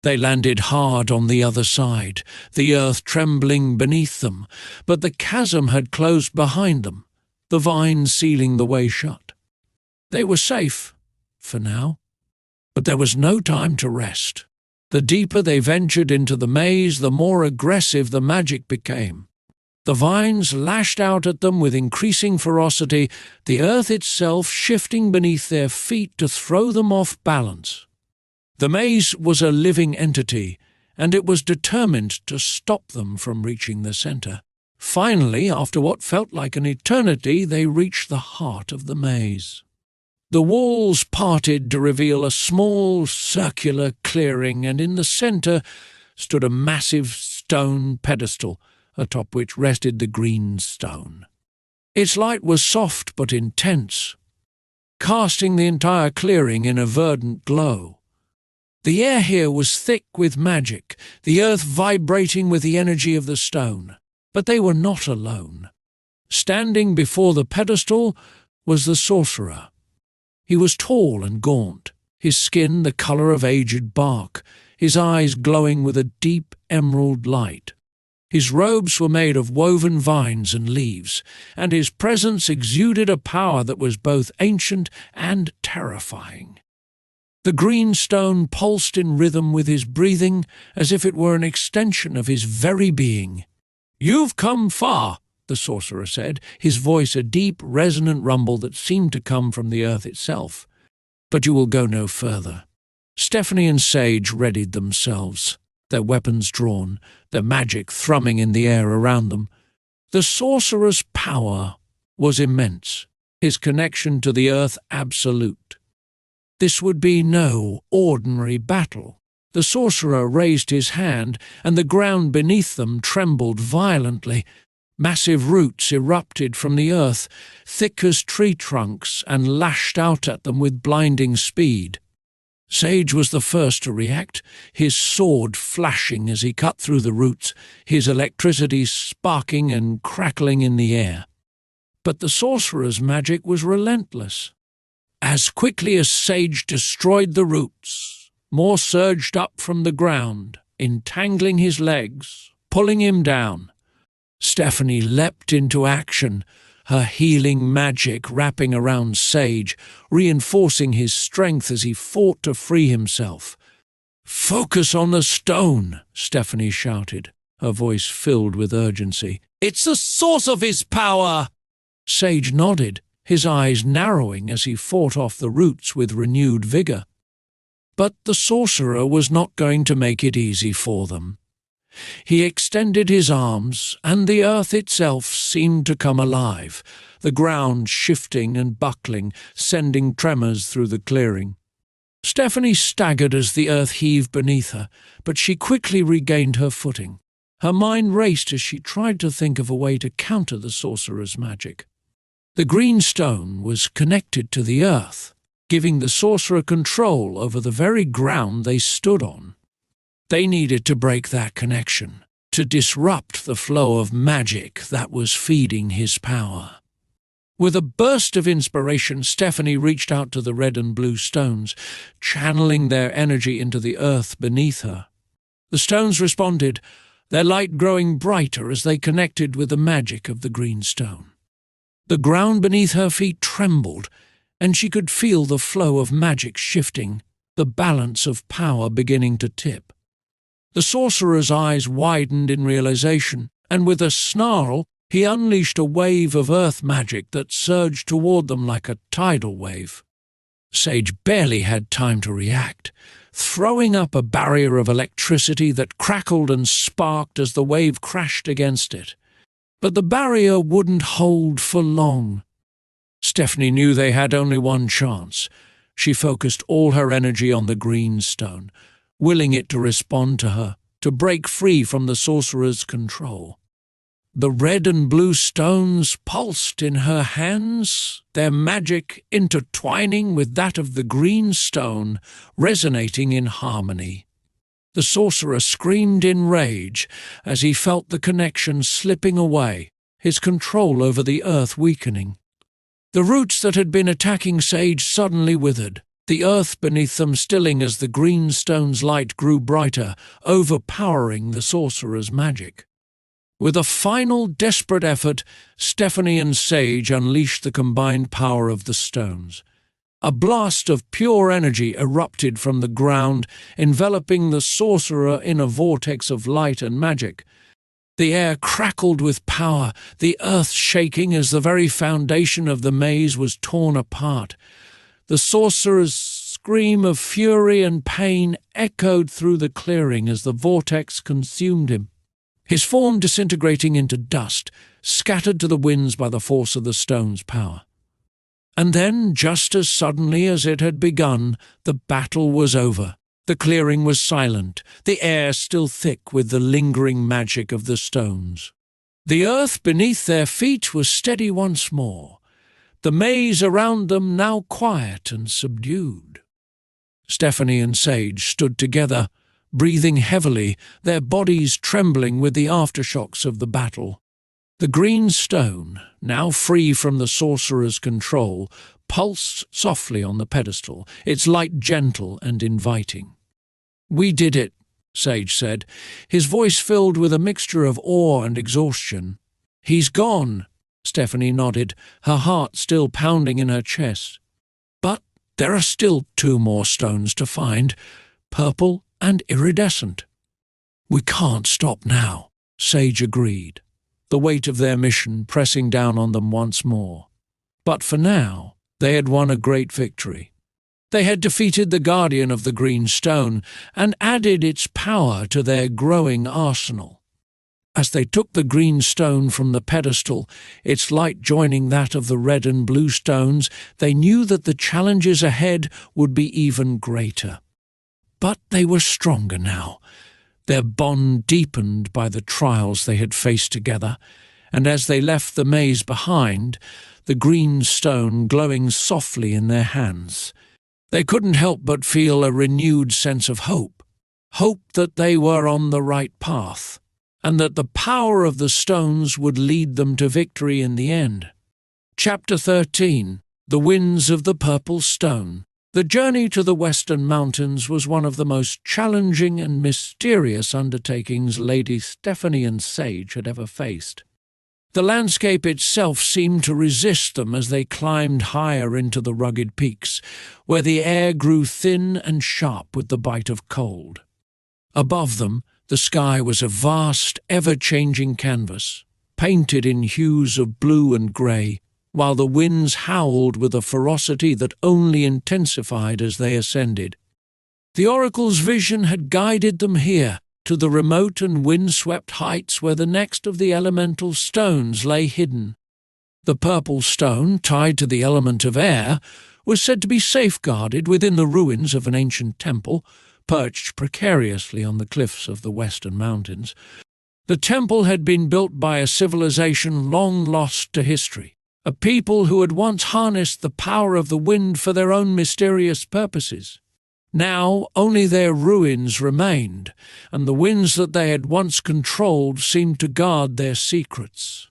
Speaker 1: They landed hard on the other side, the earth trembling beneath them, but the chasm had closed behind them, the vines sealing the way shut. They were safe, for now, but there was no time to rest. The deeper they ventured into the maze, the more aggressive the magic became. The vines lashed out at them with increasing ferocity, the earth itself shifting beneath their feet to throw them off balance. The maze was a living entity, and it was determined to stop them from reaching the center. Finally, after what felt like an eternity, they reached the heart of the maze. The walls parted to reveal a small, circular clearing, and in the center stood a massive stone pedestal, atop which rested the green stone. Its light was soft but intense, casting the entire clearing in a verdant glow. The air here was thick with magic, the earth vibrating with the energy of the stone. But they were not alone. Standing before the pedestal was the sorcerer. He was tall and gaunt, his skin the color of aged bark, his eyes glowing with a deep emerald light. His robes were made of woven vines and leaves, and his presence exuded a power that was both ancient and terrifying. The green stone pulsed in rhythm with his breathing, as if it were an extension of his very being. "You've come far," the sorcerer said, his voice a deep, resonant rumble that seemed to come from the earth itself. "But you will go no further." Stephanie and Sage readied themselves, their weapons drawn, their magic thrumming in the air around them. The sorcerer's power was immense, his connection to the earth absolute. This would be no ordinary battle. The sorcerer raised his hand, and the ground beneath them trembled violently. Massive roots erupted from the earth, thick as tree trunks, and lashed out at them with blinding speed. Sage was the first to react, his sword flashing as he cut through the roots, his electricity sparking and crackling in the air. But the sorcerer's magic was relentless. As quickly as Sage destroyed the roots, more surged up from the ground, entangling his legs, pulling him down. Stephanie leapt into action, her healing magic wrapping around Sage, reinforcing his strength as he fought to free himself. "Focus on the stone," Stephanie shouted, her voice filled with urgency. "It's the source of his power!" Sage nodded, his eyes narrowing as he fought off the roots with renewed vigor. But the sorcerer was not going to make it easy for them. He extended his arms, and the earth itself seemed to come alive, the ground shifting and buckling, sending tremors through the clearing. Stephanie staggered as the earth heaved beneath her, but she quickly regained her footing. Her mind raced as she tried to think of a way to counter the sorcerer's magic. The green stone was connected to the earth, giving the sorcerer control over the very ground they stood on. They needed to break that connection, to disrupt the flow of magic that was feeding his power. With a burst of inspiration, Stephanie reached out to the red and blue stones, channeling their energy into the earth beneath her. The stones responded, their light growing brighter as they connected with the magic of the green stone. The ground beneath her feet trembled, and she could feel the flow of magic shifting, the balance of power beginning to tip. The sorcerer's eyes widened in realization, and with a snarl, he unleashed a wave of earth magic that surged toward them like a tidal wave. Sage barely had time to react, throwing up a barrier of electricity that crackled and sparked as the wave crashed against it. But the barrier wouldn't hold for long. Stephanie knew they had only one chance. She focused all her energy on the green stone, willing it to respond to her, to break free from the sorcerer's control. The red and blue stones pulsed in her hands, their magic intertwining with that of the green stone, resonating in harmony. The sorcerer screamed in rage as he felt the connection slipping away, his control over the earth weakening. The roots that had been attacking Sage suddenly withered, the earth beneath them stilling as the green stone's light grew brighter, overpowering the sorcerer's magic. With a final desperate effort, Stephanie and Sage unleashed the combined power of the stones. A blast of pure energy erupted from the ground, enveloping the sorcerer in a vortex of light and magic. The air crackled with power, the earth shaking as the very foundation of the maze was torn apart. The sorcerer's scream of fury and pain echoed through the clearing as the vortex consumed him, his form disintegrating into dust, scattered to the winds by the force of the stone's power. And then, just as suddenly as it had begun, the battle was over. The clearing was silent, the air still thick with the lingering magic of the stones. The earth beneath their feet was steady once more, the maze around them now quiet and subdued. Stephanie and Sage stood together, breathing heavily, their bodies trembling with the aftershocks of the battle. The green stone, now free from the sorcerer's control, pulsed softly on the pedestal, its light gentle and inviting. "We did it," Sage said, his voice filled with a mixture of awe and exhaustion. "He's gone," Stephanie nodded, her heart still pounding in her chest. "But there are still 2 more stones to find, purple and iridescent." "We can't stop now," Sage agreed, the weight of their mission pressing down on them once more. But for now, they had won a great victory. They had defeated the guardian of the green stone and added its power to their growing arsenal. As they took the green stone from the pedestal, its light joining that of the red and blue stones, they knew that the challenges ahead would be even greater. But they were stronger now, their bond deepened by the trials they had faced together, and as they left the maze behind, the green stone glowing softly in their hands, they couldn't help but feel a renewed sense of hope that they were on the right path, and that the power of the stones would lead them to victory in the end. Chapter 13. The Winds of the Purple Stone. The journey to the Western Mountains was one of the most challenging and mysterious undertakings Lady Stephanie and Sage had ever faced. The landscape itself seemed to resist them as they climbed higher into the rugged peaks, where the air grew thin and sharp with the bite of cold. Above them, the sky was a vast, ever-changing canvas, painted in hues of blue and grey, while the winds howled with a ferocity that only intensified as they ascended. The oracle's vision had guided them here, to the remote and wind-swept heights where the next of the elemental stones lay hidden. The purple stone, tied to the element of air, was said to be safeguarded within the ruins of an ancient temple, perched precariously on the cliffs of the Western Mountains. The temple had been built by a civilization long lost to history, a people who had once harnessed the power of the wind for their own mysterious purposes. Now only their ruins remained, and the winds that they had once controlled seemed to guard their secrets.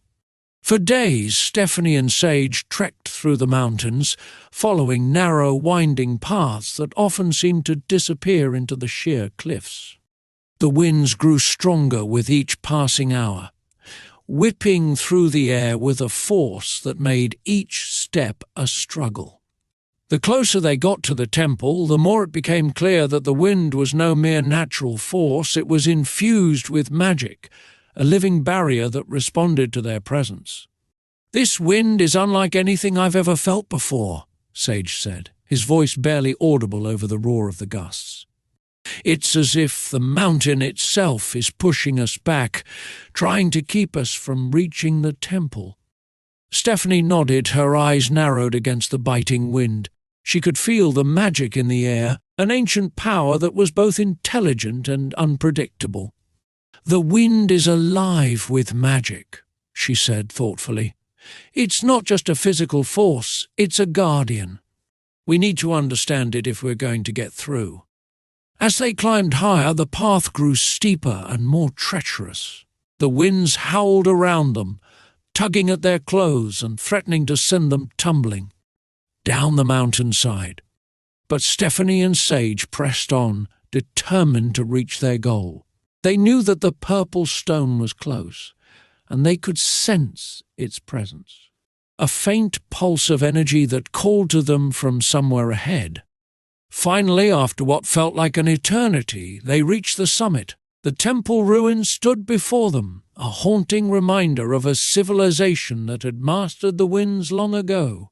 Speaker 1: For days, Stephanie and Sage trekked through the mountains, following narrow, winding paths that often seemed to disappear into the sheer cliffs. The winds grew stronger with each passing hour, whipping through the air with a force that made each step a struggle. The closer they got to the temple, the more it became clear that the wind was no mere natural force. It was infused with magic, a living barrier that responded to their presence. "This wind is unlike anything I've ever felt before," Sage said, his voice barely audible over the roar of the gusts. "It's as if the mountain itself is pushing us back, trying to keep us from reaching the temple." Stephanie nodded, her eyes narrowed against the biting wind. She could feel the magic in the air, an ancient power that was both intelligent and unpredictable. "The wind is alive with magic," she said thoughtfully. "It's not just a physical force, it's a guardian. We need to understand it if we're going to get through." As they climbed higher, the path grew steeper and more treacherous. The winds howled around them, tugging at their clothes and threatening to send them tumbling down the mountainside. But Stephanie and Sage pressed on, determined to reach their goal. They knew that the purple stone was close, and they could sense its presence, a faint pulse of energy that called to them from somewhere ahead. Finally, after what felt like an eternity, they reached the summit. The temple ruins stood before them, a haunting reminder of a civilization that had mastered the winds long ago.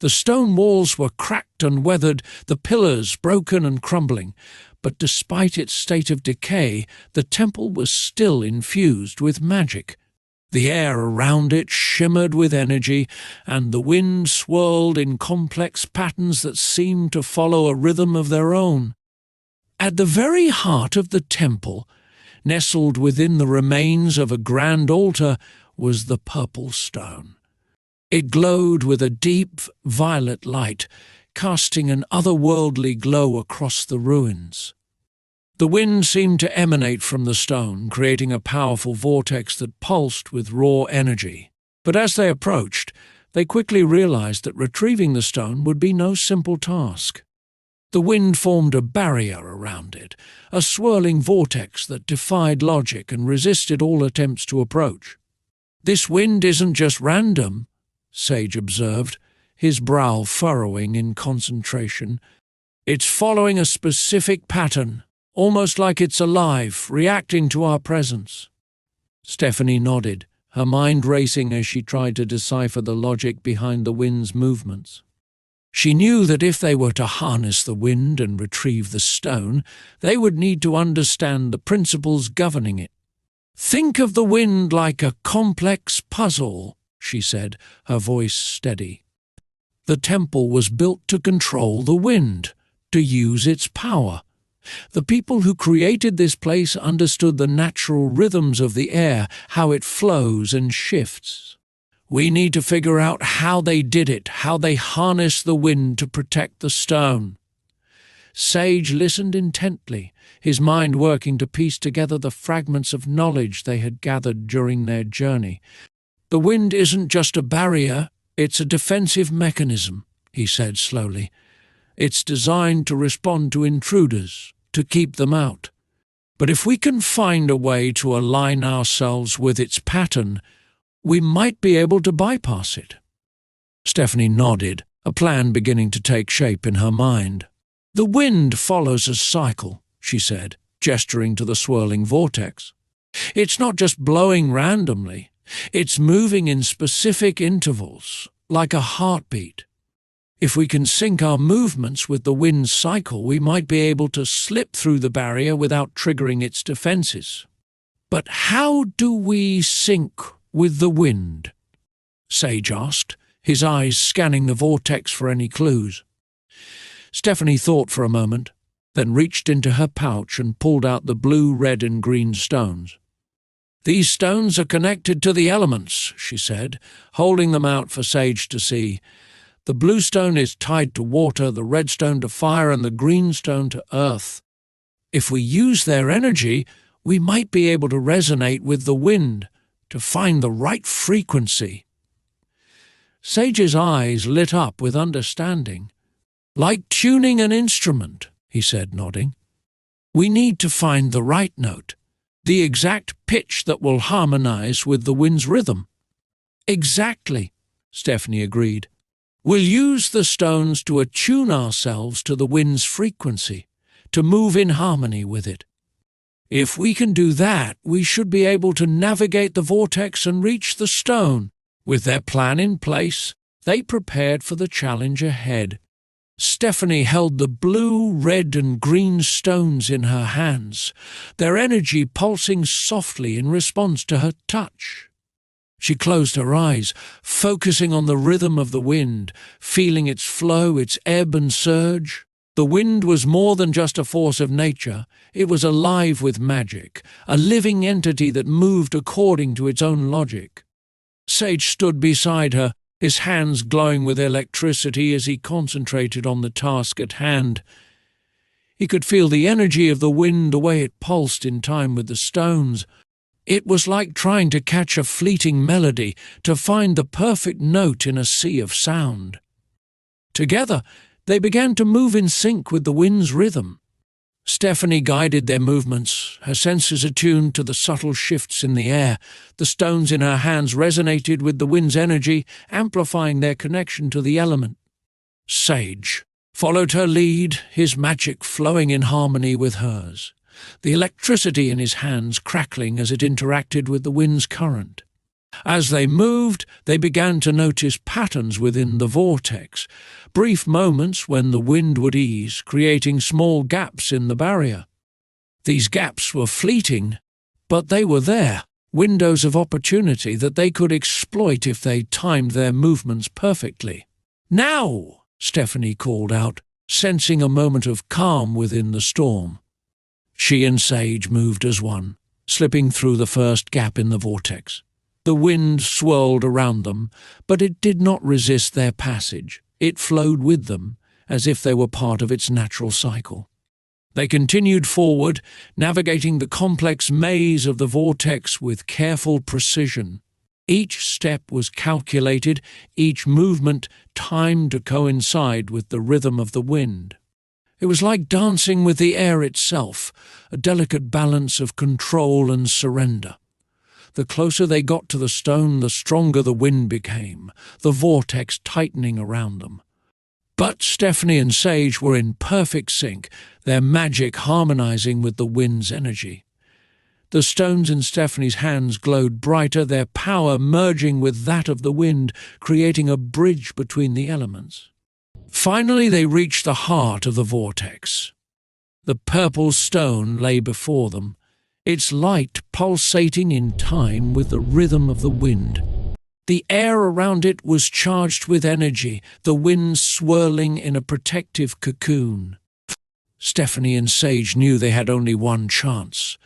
Speaker 1: The stone walls were cracked and weathered, the pillars broken and crumbling, but despite its state of decay, the temple was still infused with magic. The air around it shimmered with energy, and the wind swirled in complex patterns that seemed to follow a rhythm of their own. At the very heart of the temple, nestled within the remains of a grand altar, was the purple stone. It glowed with a deep violet light, casting an otherworldly glow across the ruins. The wind seemed to emanate from the stone, creating a powerful vortex that pulsed with raw energy. But as they approached, they quickly realized that retrieving the stone would be no simple task. The wind formed a barrier around it, a swirling vortex that defied logic and resisted all attempts to approach. "This wind isn't just random," Sage observed, his brow furrowing in concentration. "It's following a specific pattern, almost like it's alive, reacting to our presence." Stephanie nodded, her mind racing as she tried to decipher the logic behind the wind's movements. She knew that if they were to harness the wind and retrieve the stone, they would need to understand the principles governing it. "Think of the wind like a complex puzzle," she said, her voice steady. "The temple was built to control the wind, to use its power. The people who created this place understood the natural rhythms of the air, how it flows and shifts. We need to figure out how they did it, how they harnessed the wind to protect the stone." Sage listened intently, his mind working to piece together the fragments of knowledge they had gathered during their journey. "The wind isn't just a barrier, it's a defensive mechanism," he said slowly. "It's designed to respond to intruders, to keep them out. But if we can find a way to align ourselves with its pattern, we might be able to bypass it." Stephanie nodded, a plan beginning to take shape in her mind. "The wind follows a cycle," she said, gesturing to the swirling vortex. "It's not just blowing randomly. It's moving in specific intervals, like a heartbeat. If we can sync our movements with the wind's cycle, we might be able to slip through the barrier without triggering its defenses." "But how do we sync with the wind?" Sage asked, his eyes scanning the vortex for any clues. Stephanie thought for a moment, then reached into her pouch and pulled out the blue, red and green stones. "These stones are connected to the elements," she said, holding them out for Sage to see. "The blue stone is tied to water, the red stone to fire, and the green stone to earth. If we use their energy, we might be able to resonate with the wind, to find the right frequency." Sage's eyes lit up with understanding. "Like tuning an instrument," he said, nodding. "We need to find the right note, the exact pitch that will harmonize with the wind's rhythm." "Exactly," Stephanie agreed. We'll use the stones to attune ourselves to the wind's frequency, to move in harmony with it. If we can do that, we should be able to navigate the vortex and reach the stone. With their plan in place, they prepared for the challenge ahead. Stephanie held the blue, red, and green stones in her hands, their energy pulsing softly in response to her touch. She closed her eyes, focusing on the rhythm of the wind, feeling its flow, its ebb and surge. The wind was more than just a force of nature. It was alive with magic, a living entity that moved according to its own logic. Sage stood beside her, his hands glowing with electricity as he concentrated on the task at hand. He could feel the energy of the wind, the way it pulsed in time with the stones. It was like trying to catch a fleeting melody, to find the perfect note in a sea of sound. Together, they began to move in sync with the wind's rhythm. Stephanie guided their movements, her senses attuned to the subtle shifts in the air. The stones in her hands resonated with the wind's energy, amplifying their connection to the element. Sage followed her lead, his magic flowing in harmony with hers, the electricity in his hands crackling as it interacted with the wind's current. As they moved, they began to notice patterns within the vortex, brief moments when the wind would ease, creating small gaps in the barrier. These gaps were fleeting, but they were there, windows of opportunity that they could exploit if they timed their movements perfectly. "Now!" Stephanie called out, sensing a moment of calm within the storm. She and Sage moved as one, slipping through the first gap in the vortex. The wind swirled around them, but it did not resist their passage. It flowed with them, as if they were part of its natural cycle. They continued forward, navigating the complex maze of the vortex with careful precision. Each step was calculated, each movement timed to coincide with the rhythm of the wind. It was like dancing with the air itself, a delicate balance of control and surrender. The closer they got to the stone, the stronger the wind became, the vortex tightening around them. But Stephanie and Sage were in perfect sync, their magic harmonizing with the wind's energy. The stones in Stephanie's hands glowed brighter, their power merging with that of the wind, creating a bridge between the elements. Finally, they reached the heart of the vortex. The purple stone lay before them, its light pulsating in time with the rhythm of the wind. The air around it was charged with energy, the wind swirling in a protective cocoon. Stephanie and Sage knew they had only one chance.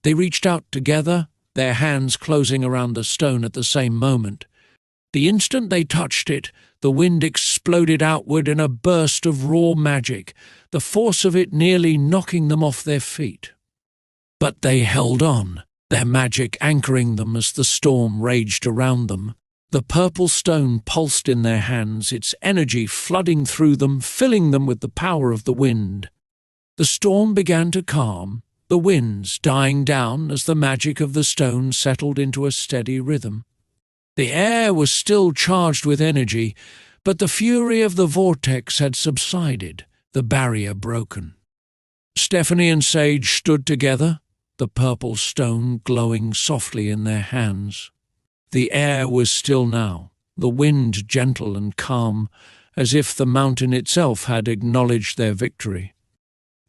Speaker 1: They reached out together, their hands closing around the stone at the same moment. The instant they touched it, the wind exploded outward in a burst of raw magic, the force of it nearly knocking them off their feet. But they held on, their magic anchoring them as the storm raged around them. The purple stone pulsed in their hands, its energy flooding through them, filling them with the power of the wind. The storm began to calm, the winds dying down as the magic of the stone settled into a steady rhythm. The air was still charged with energy, but the fury of the vortex had subsided, the barrier broken. Stephanie and Sage stood together, the purple stone glowing softly in their hands. The air was still now, the wind gentle and calm, as if the mountain itself had acknowledged their victory.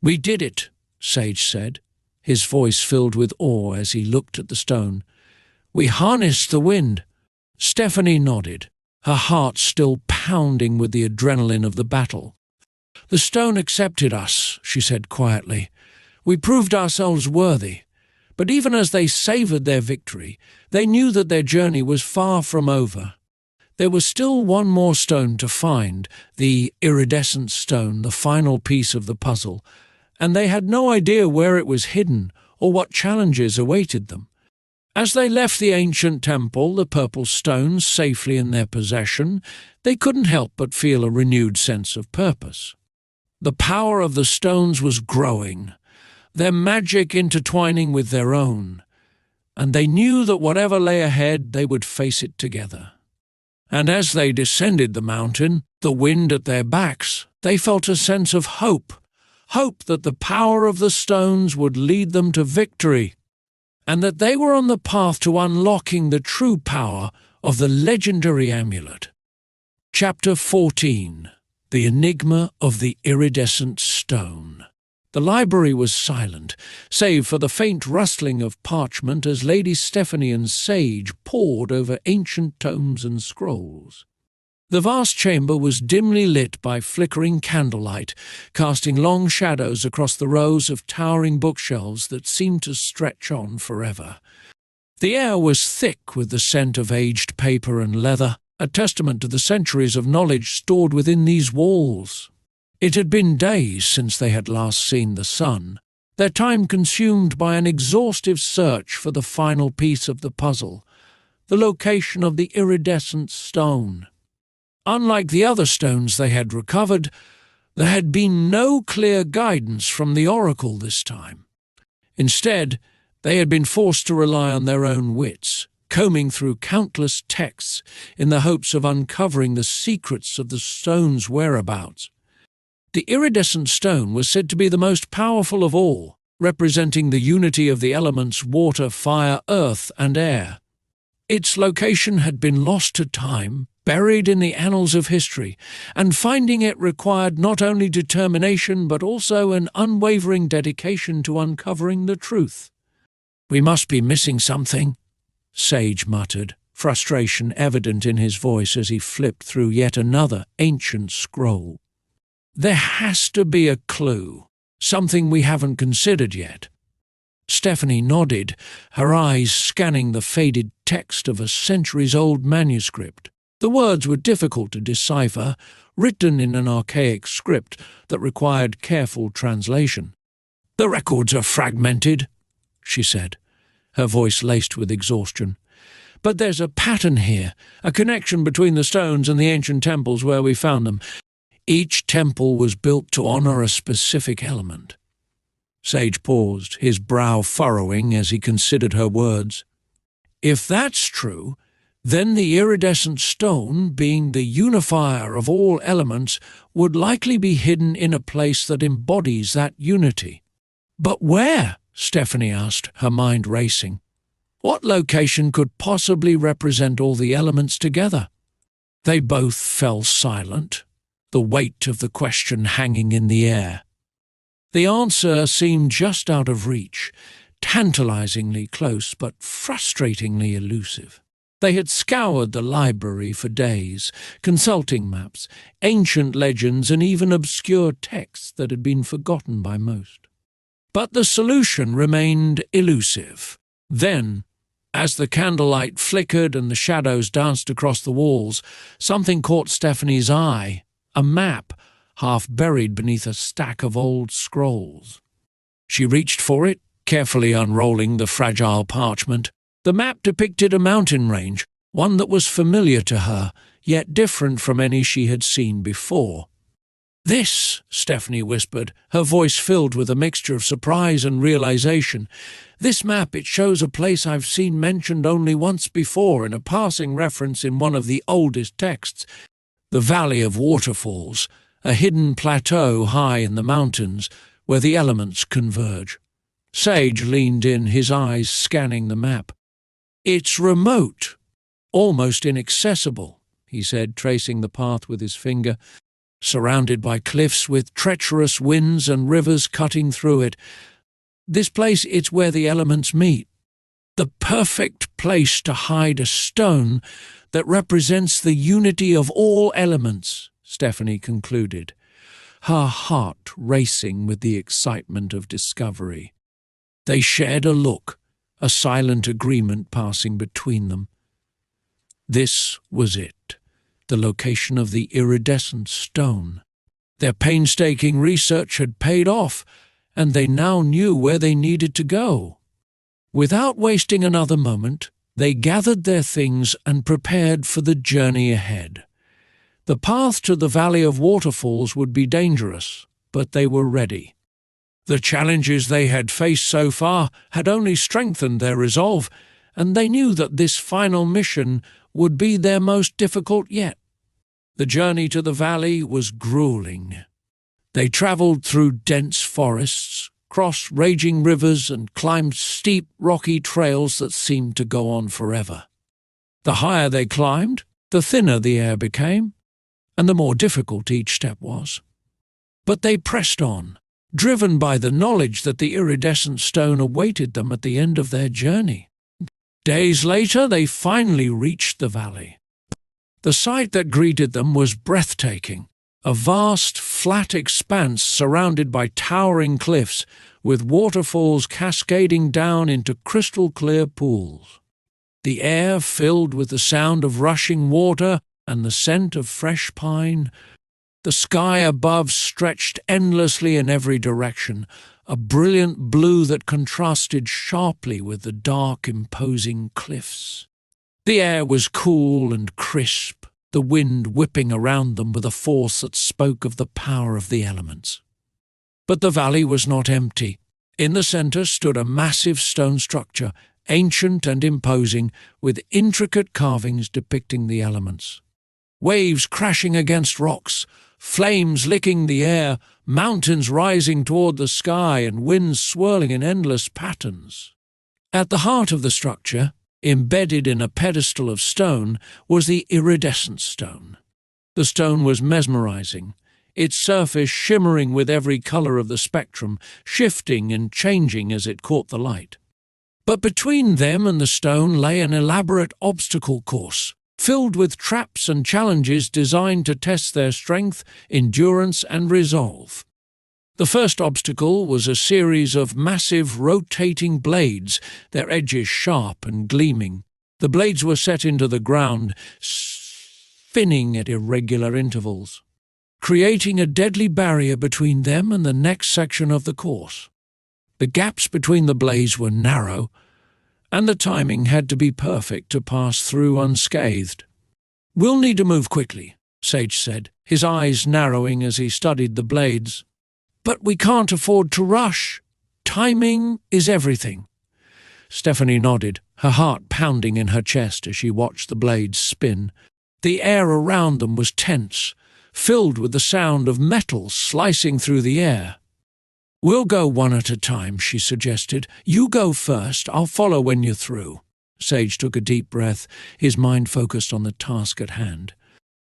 Speaker 1: "We did it," Sage said, his voice filled with awe as he looked at the stone. "We harnessed the wind." Stephanie nodded, her heart still pounding with the adrenaline of the battle. "The stone accepted us," she said quietly. "We proved ourselves worthy." But even as they savoured their victory, they knew that their journey was far from over. There was still one more stone to find, the iridescent stone, the final piece of the puzzle, and they had no idea where it was hidden or what challenges awaited them. As they left the ancient temple, the purple stones safely in their possession, they couldn't help but feel a renewed sense of purpose. The power of the stones was growing, their magic intertwining with their own, and they knew that whatever lay ahead, they would face it together. And as they descended the mountain, the wind at their backs, they felt a sense of hope. Hope that the power of the stones would lead them to victory, and that they were on the path to unlocking the true power of the legendary amulet. Chapter 14. The Enigma of the Iridescent Stone. The library was silent, save for the faint rustling of parchment as Lady Stephanie and Sage pored over ancient tomes and scrolls. The vast chamber was dimly lit by flickering candlelight, casting long shadows across the rows of towering bookshelves that seemed to stretch on forever. The air was thick with the scent of aged paper and leather, a testament to the centuries of knowledge stored within these walls. It had been days since they had last seen the sun, their time consumed by an exhaustive search for the final piece of the puzzle, the location of the iridescent stone. Unlike the other stones they had recovered, there had been no clear guidance from the oracle this time. Instead, they had been forced to rely on their own wits, combing through countless texts in the hopes of uncovering the secrets of the stone's whereabouts. The iridescent stone was said to be the most powerful of all, representing the unity of the elements water, fire, earth, and air. Its location had been lost to time, buried in the annals of history, and finding it required not only determination but also an unwavering dedication to uncovering the truth. "We must be missing something," Sage muttered, frustration evident in his voice as he flipped through yet another ancient scroll. "There has to be a clue, something we haven't considered yet." Stephanie nodded, her eyes scanning the faded text of a centuries-old manuscript. The words were difficult to decipher, written in an archaic script that required careful translation. "The records are fragmented," she said, her voice laced with exhaustion. "But there's a pattern here, a connection between the stones and the ancient temples where we found them. Each temple was built to honor a specific element." Sage paused, his brow furrowing as he considered her words. "If that's true, then the iridescent stone, being the unifier of all elements, would likely be hidden in a place that embodies that unity." "But where?" Stephanie asked, her mind racing. "What location could possibly represent all the elements together?" They both fell silent, the weight of the question hanging in the air. The answer seemed just out of reach, tantalizingly close but frustratingly elusive. They had scoured the library for days, consulting maps, ancient legends, and even obscure texts that had been forgotten by most. But the solution remained elusive. Then, as the candlelight flickered and the shadows danced across the walls, something caught Stephanie's eye, a map, half buried beneath a stack of old scrolls. She reached for it, carefully unrolling the fragile parchment. The map depicted a mountain range, one that was familiar to her, yet different from any she had seen before. "This," Stephanie whispered, her voice filled with a mixture of surprise and realization. "This map, it shows a place I've seen mentioned only once before in a passing reference in one of the oldest texts. The Valley of Waterfalls, a hidden plateau high in the mountains where the elements converge." Sage leaned in, his eyes scanning the map. "It's remote, almost inaccessible," he said, tracing the path with his finger. "Surrounded by cliffs with treacherous winds and rivers cutting through it. This place, it's where the elements meet. The perfect place to hide a stone that represents the unity of all elements," Stephanie concluded, her heart racing with the excitement of discovery. They shared a look, a silent agreement passing between them. This was it, the location of the iridescent stone. Their painstaking research had paid off, and they now knew where they needed to go. Without wasting another moment, they gathered their things and prepared for the journey ahead. The path to the Valley of Waterfalls would be dangerous, but they were ready. The challenges they had faced so far had only strengthened their resolve, and they knew that this final mission would be their most difficult yet. The journey to the valley was grueling. They travelled through dense forests, crossed raging rivers, and climbed steep, rocky trails that seemed to go on forever. The higher they climbed, the thinner the air became, and the more difficult each step was. But they pressed on, driven by the knowledge that the iridescent stone awaited them at the end of their journey. Days later, they finally reached the valley. The sight that greeted them was breathtaking, a vast, flat expanse surrounded by towering cliffs, with waterfalls cascading down into crystal-clear pools. The air filled with the sound of rushing water and the scent of fresh pine. The sky above stretched endlessly in every direction, a brilliant blue that contrasted sharply with the dark, imposing cliffs. The air was cool and crisp, the wind whipping around them with a force that spoke of the power of the elements. But the valley was not empty. In the centre stood a massive stone structure, ancient and imposing, with intricate carvings depicting the elements. Waves crashing against rocks, flames licking the air, mountains rising toward the sky, and winds swirling in endless patterns. At the heart of the structure, embedded in a pedestal of stone, was the iridescent stone. The stone was mesmerizing, its surface shimmering with every color of the spectrum, shifting and changing as it caught the light. But between them and the stone lay an elaborate obstacle course, filled with traps and challenges designed to test their strength, endurance, and resolve. The first obstacle was a series of massive rotating blades, their edges sharp and gleaming. The blades were set into the ground, spinning at irregular intervals, creating a deadly barrier between them and the next section of the course. The gaps between the blades were narrow, and the timing had to be perfect to pass through unscathed. "We'll need to move quickly," Sage said, his eyes narrowing as he studied the blades. "But we can't afford to rush. Timing is everything." Stephanie nodded, her heart pounding in her chest as she watched the blades spin. The air around them was tense, filled with the sound of metal slicing through the air. "We'll go one at a time," she suggested. "You go first, I'll follow when you're through." Sage took a deep breath, his mind focused on the task at hand.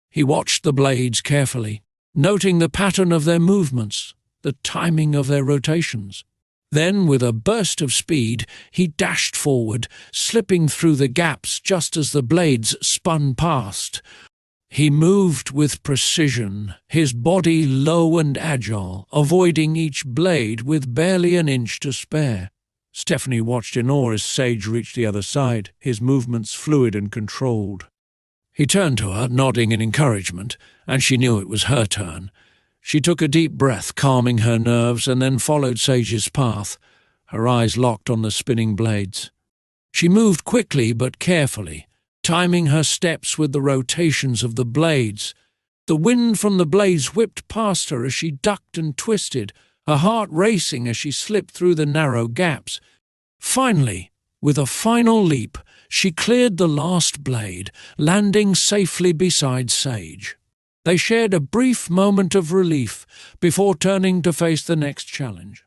Speaker 1: He watched the blades carefully, noting the pattern of their movements, the timing of their rotations. Then, with a burst of speed, he dashed forward, slipping through the gaps just as the blades spun past. He moved with precision, his body low and agile, avoiding each blade with barely an inch to spare. Stephanie watched in awe as Sage reached the other side, his movements fluid and controlled. He turned to her, nodding in encouragement, and she knew it was her turn. She took a deep breath, calming her nerves, and then followed Sage's path, her eyes locked on the spinning blades. She moved quickly but carefully, timing her steps with the rotations of the blades. The wind from the blades whipped past her as she ducked and twisted, her heart racing as she slipped through the narrow gaps. Finally, with a final leap, she cleared the last blade, landing safely beside Sage. They shared a brief moment of relief before turning to face the next challenge.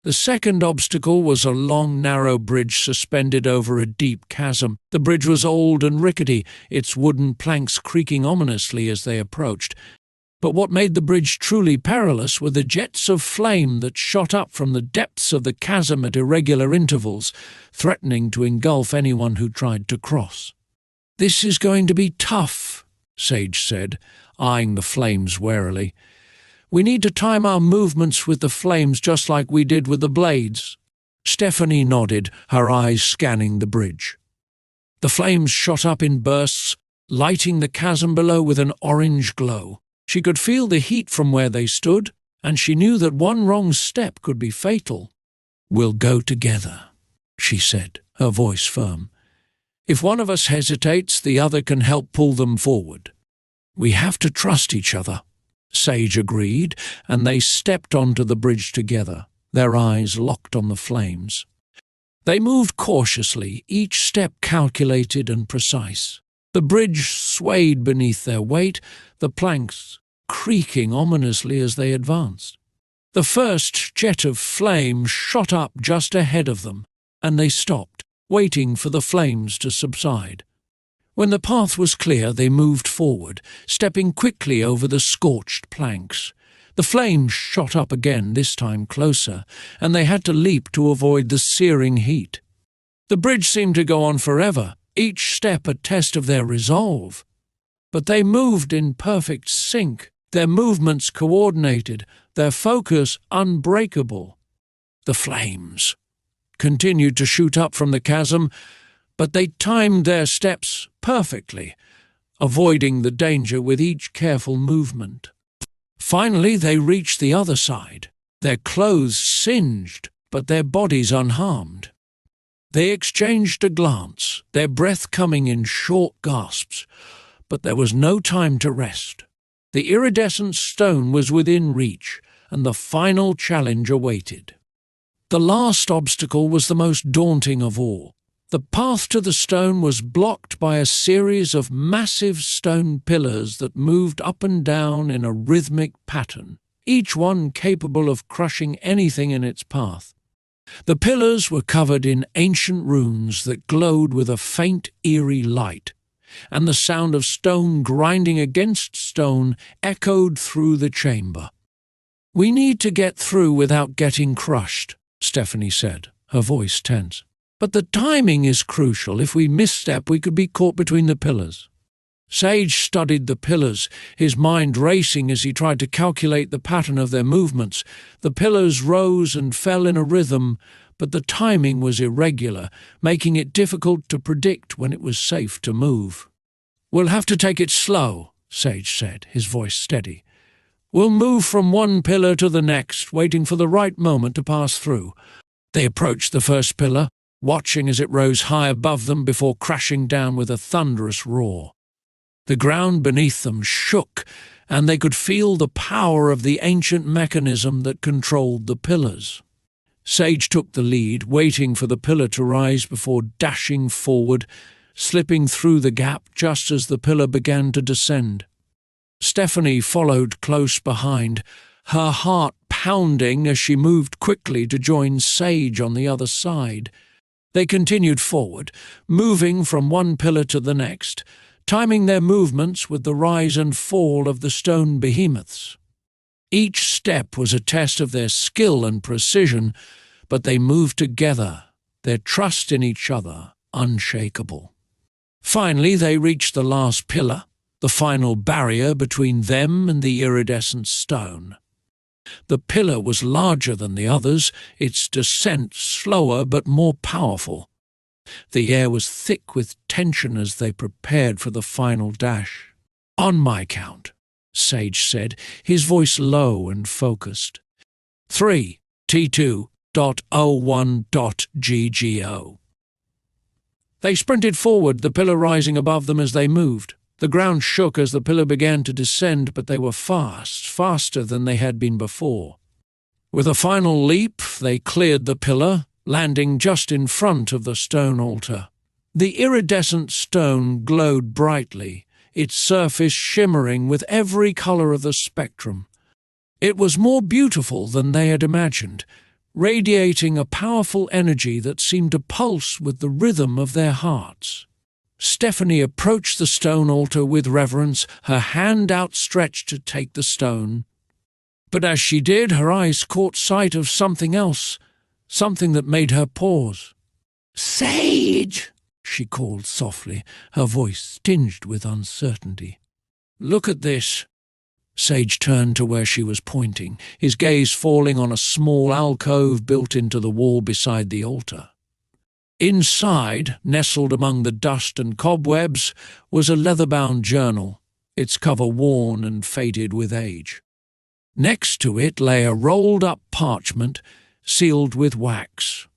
Speaker 1: The second obstacle was a long, narrow bridge suspended over a deep chasm. The bridge was old and rickety, its wooden planks creaking ominously as they approached. But what made the bridge truly perilous were the jets of flame that shot up from the depths of the chasm at irregular intervals, threatening to engulf anyone who tried to cross. "This is going to be tough," Sage said, eyeing the flames warily. "We need to time our movements with the flames just like we did with the blades." Stephanie nodded, her eyes scanning the bridge. The flames shot up in bursts, lighting the chasm below with an orange glow. She could feel the heat from where they stood, and she knew that one wrong step could be fatal. "We'll go together," she said, her voice firm. "If one of us hesitates, the other can help pull them forward." "We have to trust each other," Sage agreed, and they stepped onto the bridge together, their eyes locked on the flames. They moved cautiously, each step calculated and precise. The bridge swayed beneath their weight, the planks creaking ominously as they advanced. The first jet of flame shot up just ahead of them, and they stopped, waiting for the flames to subside. When the path was clear, they moved forward, stepping quickly over the scorched planks. The flames shot up again, this time closer, and they had to leap to avoid the searing heat. The bridge seemed to go on forever, each step a test of their resolve. But they moved in perfect sync, their movements coordinated, their focus unbreakable. The flames continued to shoot up from the chasm, but they timed their steps perfectly, avoiding the danger with each careful movement. Finally, they reached the other side, their clothes singed, but their bodies unharmed. They exchanged a glance, their breath coming in short gasps, but there was no time to rest. The iridescent stone was within reach, and the final challenge awaited. The last obstacle was the most daunting of all. The path to the stone was blocked by a series of massive stone pillars that moved up and down in a rhythmic pattern, each one capable of crushing anything in its path. The pillars were covered in ancient runes that glowed with a faint, eerie light, and the sound of stone grinding against stone echoed through the chamber. "We need to get through without getting crushed," Stephanie said, her voice tense. "But the timing is crucial. If we misstep, we could be caught between the pillars." Sage studied the pillars, his mind racing as he tried to calculate the pattern of their movements. The pillars rose and fell in a rhythm, but the timing was irregular, making it difficult to predict when it was safe to move. "We'll have to take it slow," Sage said, his voice steady. "We'll move from one pillar to the next, waiting for the right moment to pass through." They approached the first pillar, watching as it rose high above them before crashing down with a thunderous roar. The ground beneath them shook, and they could feel the power of the ancient mechanism that controlled the pillars. Sage took the lead, waiting for the pillar to rise before dashing forward, slipping through the gap just as the pillar began to descend. Stephanie followed close behind, her heart pounding as she moved quickly to join Sage on the other side. They continued forward, moving from one pillar to the next, timing their movements with the rise and fall of the stone behemoths. Each step was a test of their skill and precision, but they moved together, their trust in each other unshakable. Finally, they reached the last pillar, the final barrier between them and the iridescent stone. The pillar was larger than the others, its descent slower but more powerful. The air was thick with tension as they prepared for the final dash. "On my count," Sage said, his voice low and focused. 3, T2.01.GGO. They sprinted forward, the pillar rising above them as they moved. The ground shook as the pillar began to descend, but they were fast, faster than they had been before. With a final leap, they cleared the pillar, landing just in front of the stone altar. The iridescent stone glowed brightly, its surface shimmering with every color of the spectrum. It was more beautiful than they had imagined, radiating a powerful energy that seemed to pulse with the rhythm of their hearts. Stephanie approached the stone altar with reverence, her hand outstretched to take the stone. But as she did, her eyes caught sight of something else, something that made her pause. "Sage!" she called softly, her voice tinged with uncertainty. "Look at this." Sage turned to where she was pointing, his gaze falling on a small alcove built into the wall beside the altar. Inside, nestled among the dust and cobwebs, was a leather-bound journal, its cover worn and faded with age. Next to it lay a rolled-up parchment sealed with wax.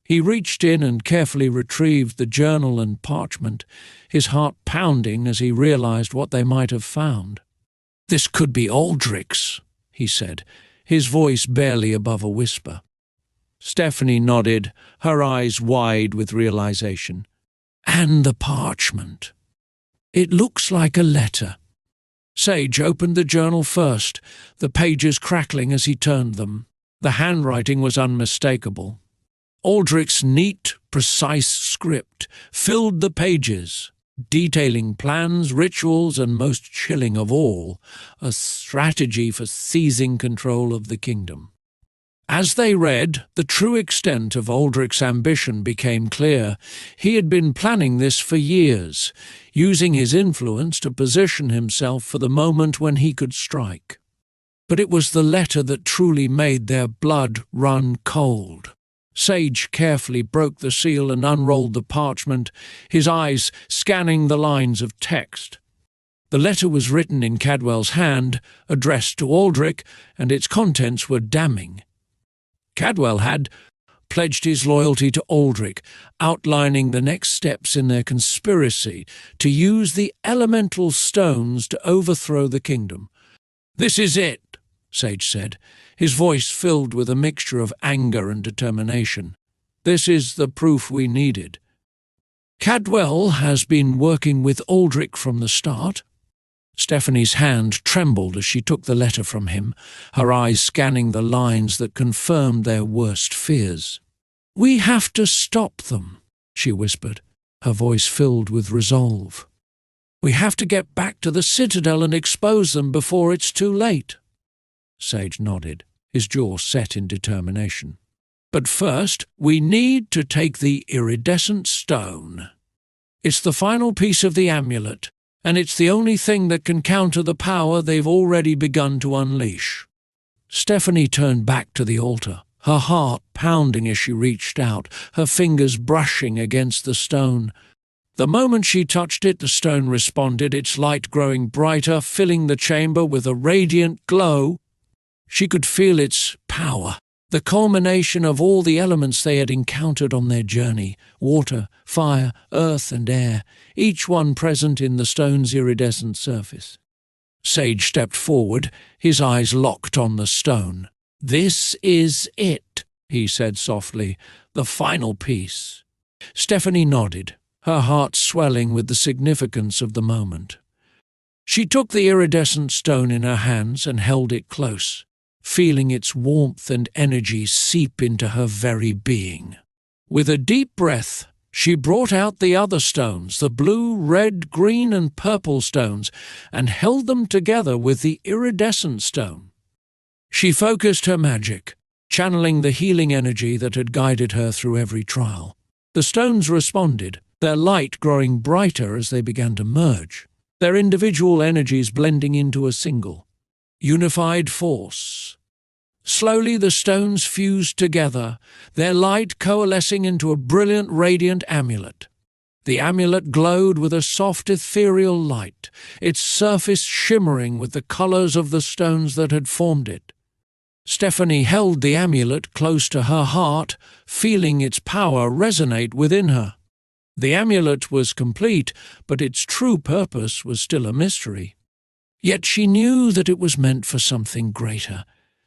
Speaker 1: He reached in and carefully retrieved the journal and parchment, his heart pounding as he realized what they might have found. "This could be Aldrich's," he said, his voice barely above a whisper. Stephanie nodded, her eyes wide with realization. "And the parchment." It looks like a letter. Sage opened the journal first, the pages crackling as he turned them. The handwriting was unmistakable. Aldrich's neat, precise script filled the pages, detailing plans, rituals, and most chilling of all, a strategy for seizing control of the kingdom. As they read, the true extent of Aldrich's ambition became clear. He had been planning this for years, using his influence to position himself for the moment when he could strike. But it was the letter that truly made their blood run cold. Sage carefully broke the seal and unrolled the parchment, his eyes scanning the lines of text. The letter was written in Cadwell's hand, addressed to Aldrich, and its contents were damning. Cadwell had pledged his loyalty to Aldrich, outlining the next steps in their conspiracy to use the elemental stones to overthrow the kingdom. "This is it," Sage said, his voice filled with a mixture of anger and determination. "This is the proof we needed. Cadwell has been working with Aldrich from the start." Stephanie's hand trembled as she took the letter from him, her eyes scanning the lines that confirmed their worst fears. "We have to stop them," she whispered, her voice filled with resolve. "We have to get back to the Citadel and expose them before it's too late." Sage nodded, his jaw set in determination. "But first, we need to take the iridescent stone. It's the final piece of the amulet, and it's the only thing that can counter the power they've already begun to unleash." Stephanie turned back to the altar, her heart pounding as she reached out, her fingers brushing against the stone. The moment she touched it, the stone responded, its light growing brighter, filling the chamber with a radiant glow. She could feel its power, the culmination of all the elements they had encountered on their journey: water, fire, earth, and air, each one present in the stone's iridescent surface. Sage stepped forward, his eyes locked on the stone. "This is it," he said softly, "the final piece." Stephanie nodded, her heart swelling with the significance of the moment. She took the iridescent stone in her hands and held it close, feeling its warmth and energy seep into her very being. With a deep breath, she brought out the other stones, the blue, red, green, and purple stones, and held them together with the iridescent stone. She focused her magic, channeling the healing energy that had guided her through every trial. The stones responded, their light growing brighter as they began to merge, their individual energies blending into a single, unified force. Slowly the stones fused together, their light coalescing into a brilliant, radiant amulet. The amulet glowed with a soft, ethereal light, its surface shimmering with the colors of the stones that had formed it. Stephanie held the amulet close to her heart, feeling its power resonate within her. The amulet was complete, but its true purpose was still a mystery. Yet she knew that it was meant for something greater,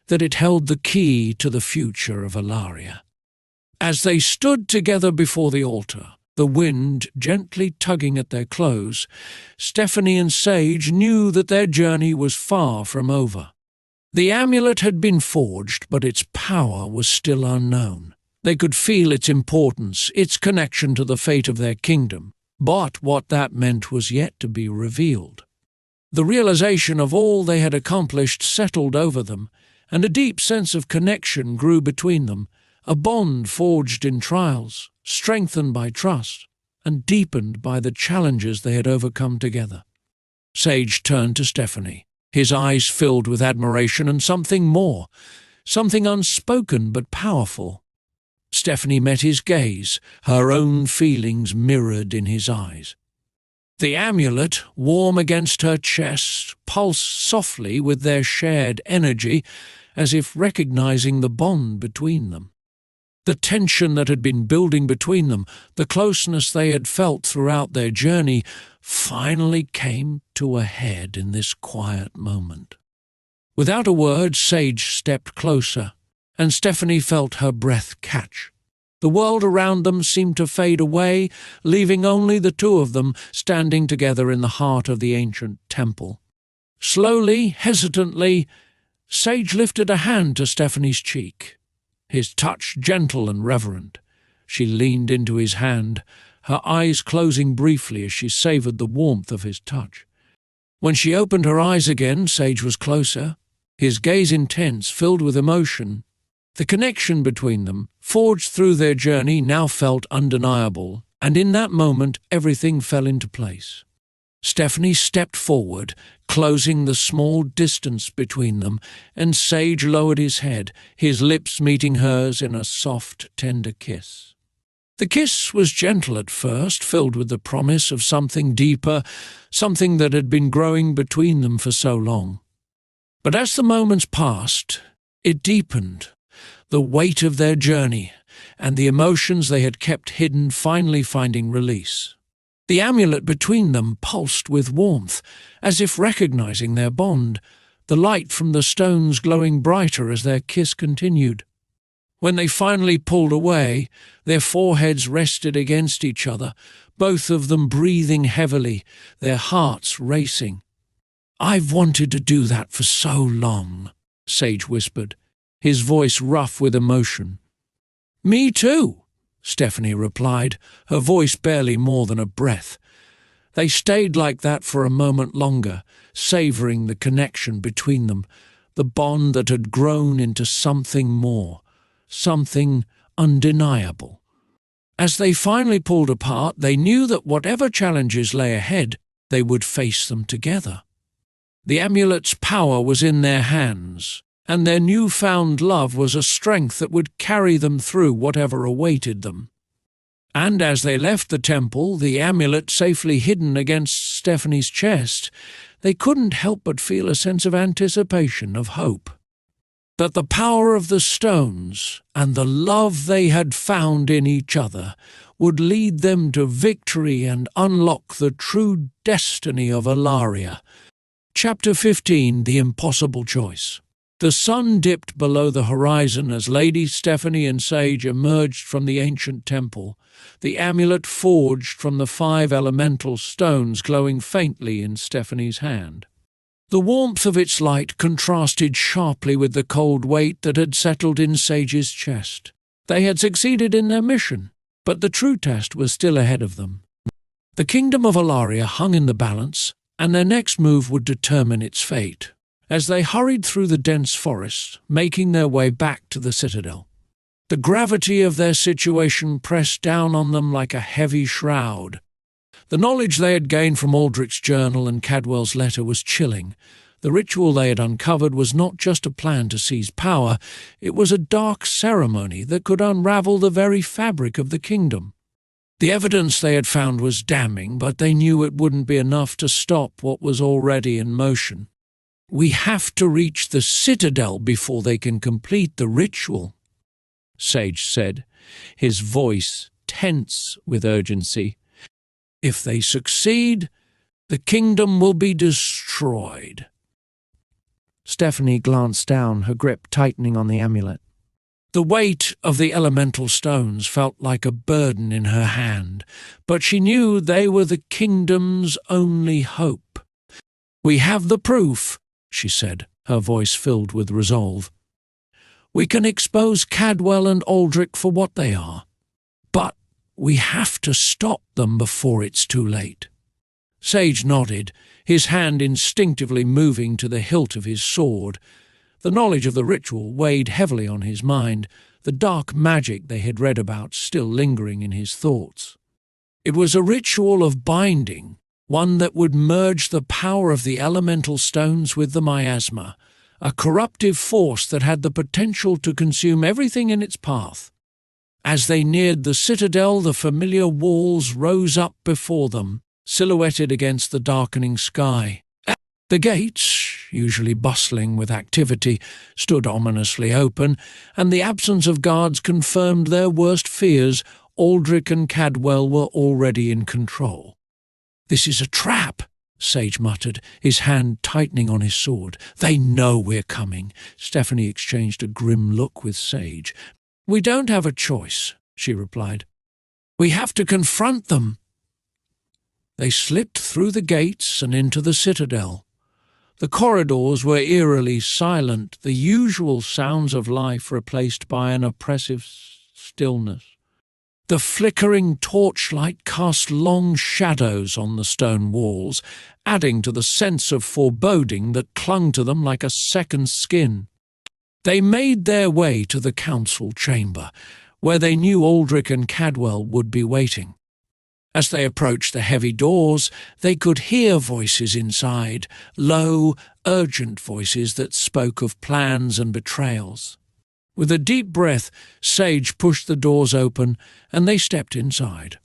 Speaker 1: that it held the key to the future of Alaria. As they stood together before the altar, the wind gently tugging at their clothes, Stephanie and Sage knew that their journey was far from over. The amulet had been forged, but its power was still unknown. They could feel its importance, its connection to the fate of their kingdom, but what that meant was yet to be revealed. The realization of all they had accomplished settled over them, and a deep sense of connection grew between them, a bond forged in trials, strengthened by trust, and deepened by the challenges they had overcome together. Sage turned to Stephanie, his eyes filled with admiration and something more, something unspoken but powerful. Stephanie met his gaze, her own feelings mirrored in his eyes. The amulet, warm against her chest, pulsed softly with their shared energy, as if recognizing the bond between them. The tension that had been building between them, the closeness they had felt throughout their journey, finally came to a head in this quiet moment. Without a word, Sage stepped closer, and Stephanie felt her breath catch. The world around them seemed to fade away, leaving only the two of them standing together in the heart of the ancient temple. Slowly, hesitantly, Sage lifted a hand to Stephanie's cheek, his touch gentle and reverent. She leaned into his hand, her eyes closing briefly as she savoured the warmth of his touch. When she opened her eyes again, Sage was closer, his gaze intense, filled with emotion. The connection between them, forged through their journey, now felt undeniable, and in that moment everything fell into place. Stephanie stepped forward, closing the small distance between them, and Sage lowered his head, his lips meeting hers in a soft, tender kiss. The kiss was gentle at first, filled with the promise of something deeper, something that had been growing between them for so long. But as the moments passed, it deepened. The weight of their journey and the emotions they had kept hidden finally finding release. The amulet between them pulsed with warmth, as if recognizing their bond, the light from the stones glowing brighter as their kiss continued. When they finally pulled away, their foreheads rested against each other, both of them breathing heavily, their hearts racing. "I've wanted to do that for so long," Sage whispered, his voice rough with emotion. "Me too," Stephanie replied, her voice barely more than a breath. They stayed like that for a moment longer, savouring the connection between them, the bond that had grown into something more, something undeniable. As they finally pulled apart, they knew that whatever challenges lay ahead, they would face them together. The amulet's power was in their hands, and their newfound love was a strength that would carry them through whatever awaited them. And as they left the temple, the amulet safely hidden against Stephanie's chest, they couldn't help but feel a sense of anticipation, of hope. That the power of the stones and the love they had found in each other would lead them to victory and unlock the true destiny of Alaria. Chapter 15, The Impossible Choice. The sun dipped below the horizon as Lady Stephanie and Sage emerged from the ancient temple, the amulet forged from the 5 elemental stones glowing faintly in Stephanie's hand. The warmth of its light contrasted sharply with the cold weight that had settled in Sage's chest. They had succeeded in their mission, but the true test was still ahead of them. The kingdom of Alaria hung in the balance, and their next move would determine its fate. As they hurried through the dense forest, making their way back to the citadel, the gravity of their situation pressed down on them like a heavy shroud. The knowledge they had gained from Aldrich's journal and Cadwell's letter was chilling. The ritual they had uncovered was not just a plan to seize power, it was a dark ceremony that could unravel the very fabric of the kingdom. The evidence they had found was damning, but they knew it wouldn't be enough to stop what was already in motion. "We have to reach the citadel before they can complete the ritual," Sage said, his voice tense with urgency. "If they succeed, the kingdom will be destroyed." Stephanie glanced down, her grip tightening on the amulet. The weight of the elemental stones felt like a burden in her hand, but she knew they were the kingdom's only hope. "We have the proof," she said, her voice filled with resolve. "We can expose Cadwell and Aldrich for what they are, but we have to stop them before it's too late." Sage nodded, his hand instinctively moving to the hilt of his sword. The knowledge of the ritual weighed heavily on his mind, the dark magic they had read about still lingering in his thoughts. It was a ritual of binding, one that would merge the power of the elemental stones with the miasma, a corruptive force that had the potential to consume everything in its path. As they neared the citadel, the familiar walls rose up before them, silhouetted against the darkening sky. The gates, usually bustling with activity, stood ominously open, and the absence of guards confirmed their worst fears. Aldrich and Cadwell were already in control. "This is a trap," Sage muttered, his hand tightening on his sword. "They know we're coming." Stephanie exchanged a grim look with Sage. "We don't have a choice," she replied. "We have to confront them." They slipped through the gates and into the citadel. The corridors were eerily silent, the usual sounds of life replaced by an oppressive stillness. The flickering torchlight cast long shadows on the stone walls, adding to the sense of foreboding that clung to them like a second skin. They made their way to the council chamber, where they knew Aldrich and Cadwell would be waiting. As they approached the heavy doors, they could hear voices inside, low, urgent voices that spoke of plans and betrayals. With a deep breath, Sage pushed the doors open, and they stepped inside.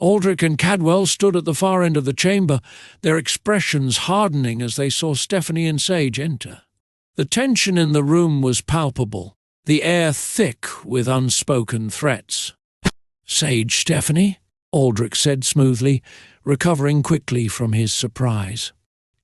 Speaker 1: Aldrich and Cadwell stood at the far end of the chamber, their expressions hardening as they saw Stephanie and Sage enter. The tension in the room was palpable, the air thick with unspoken threats. "Sage, Stephanie," Aldrich said smoothly, recovering quickly from his surprise.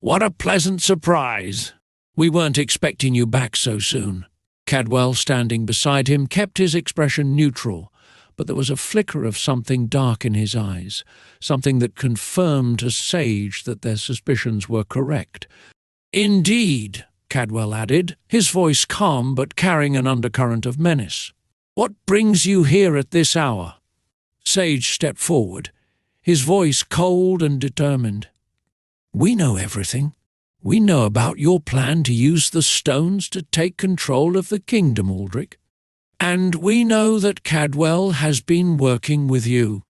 Speaker 1: "What a pleasant surprise! We weren't expecting you back so soon." Cadwell, standing beside him, kept his expression neutral, but there was a flicker of something dark in his eyes, something that confirmed to Sage that their suspicions were correct. "Indeed," Cadwell added, his voice calm but carrying an undercurrent of menace. "What brings you here at this hour?" Sage stepped forward, his voice cold and determined. "We know everything. We know about your plan to use the stones to take control of the kingdom, Aldrich. And we know that Cadwell has been working with you."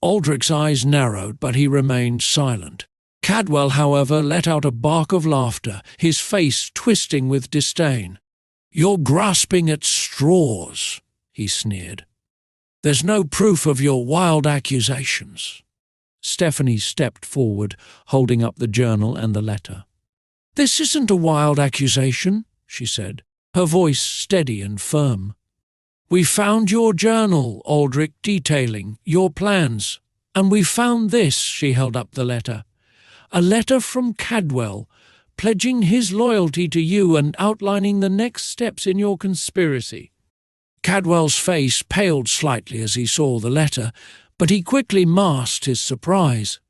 Speaker 1: Aldrich's eyes narrowed, but he remained silent. Cadwell, however, let out a bark of laughter, his face twisting with disdain. "You're grasping at straws," he sneered. "There's no proof of your wild accusations." Stephanie stepped forward, holding up the journal and the letter. "This isn't a wild accusation," she said, her voice steady and firm. "We found your journal, Aldrich, detailing your plans, and we found this," she held up the letter. "A letter from Cadwell, pledging his loyalty to you and outlining the next steps in your conspiracy." Cadwell's face paled slightly as he saw the letter, but he quickly masked his surprise.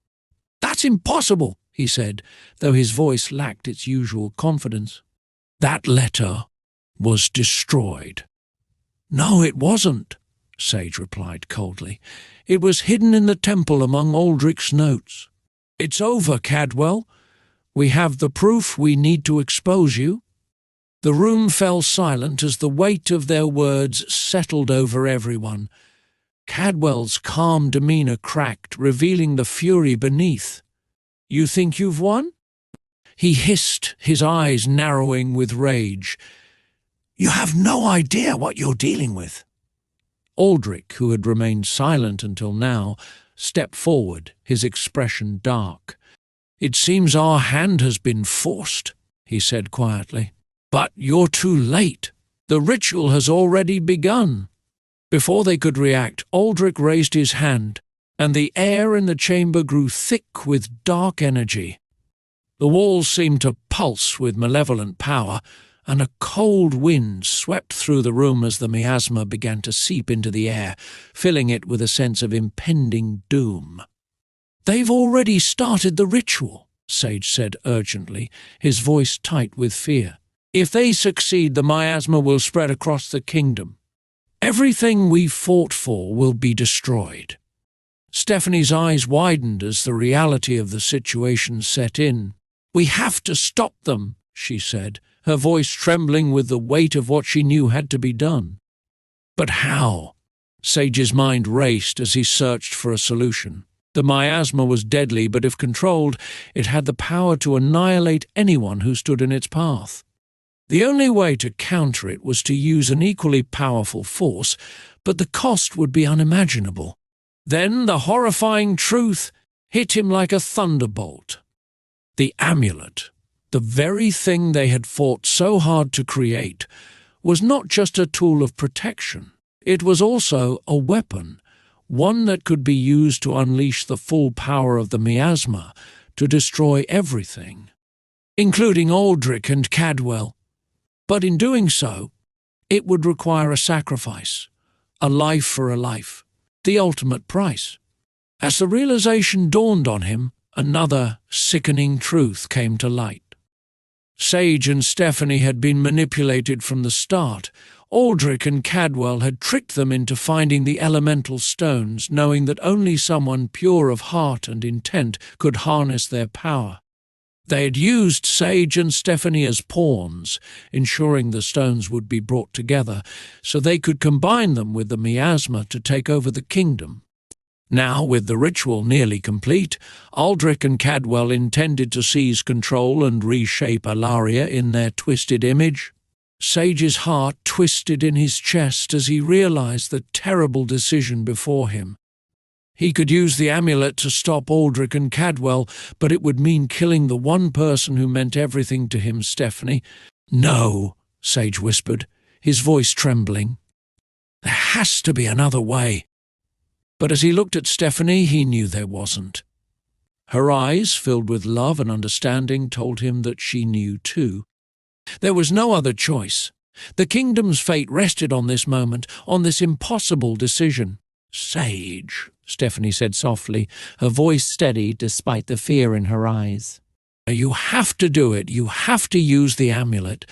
Speaker 1: "That's impossible," he said, though his voice lacked its usual confidence. "That letter was destroyed." "No, it wasn't," Sage replied coldly. "It was hidden in the temple among Aldrich's notes. It's over, Cadwell. We have the proof we need to expose you." The room fell silent as the weight of their words settled over everyone. Cadwell's calm demeanour cracked, revealing the fury beneath. "You think you've won?" he hissed, his eyes narrowing with rage. "You have no idea what you're dealing with." Aldrich, who had remained silent until now, stepped forward, his expression dark. "It seems our hand has been forced," he said quietly. "But you're too late. The ritual has already begun." Before they could react, Aldrich raised his hand, and the air in the chamber grew thick with dark energy. The walls seemed to pulse with malevolent power, and a cold wind swept through the room as the miasma began to seep into the air, filling it with a sense of impending doom. "They've already started the ritual," Sage said urgently, his voice tight with fear. "If they succeed, the miasma will spread across the kingdom. Everything we fought for will be destroyed." Stephanie's eyes widened as the reality of the situation set in. "We have to stop them," she said, her voice trembling with the weight of what she knew had to be done. "But how?" Sage's mind raced as he searched for a solution. The miasma was deadly, but if controlled, it had the power to annihilate anyone who stood in its path. The only way to counter it was to use an equally powerful force, but the cost would be unimaginable. Then the horrifying truth hit him like a thunderbolt. The amulet, the very thing they had fought so hard to create, was not just a tool of protection. It was also a weapon, one that could be used to unleash the full power of the miasma, to destroy everything, including Aldrich and Cadwell. But in doing so, it would require a sacrifice, A life for a life. The ultimate price. As the realization dawned on him, another sickening truth came to light. Sage and Stephanie had been manipulated from the start. Aldrich and Cadwell had tricked them into finding the elemental stones, knowing that only someone pure of heart and intent could harness their power. They had used Sage and Stephanie as pawns, ensuring the stones would be brought together, so they could combine them with the miasma to take over the kingdom. Now, with the ritual nearly complete, Aldrich and Cadwell intended to seize control and reshape Alaria in their twisted image. Sage's heart twisted in his chest as he realized the terrible decision before him. He could use the amulet to stop Aldrich and Cadwell, but it would mean killing the one person who meant everything to him, Stephanie. "No," Sage whispered, his voice trembling. "There has to be another way." But as he looked at Stephanie, he knew there wasn't. Her eyes, filled with love and understanding, told him that she knew too. There was no other choice. The kingdom's fate rested on this moment, on this impossible decision. "Sage," Stephanie said softly, her voice steady despite the fear in her eyes. "You have to do it. You have to use the amulet."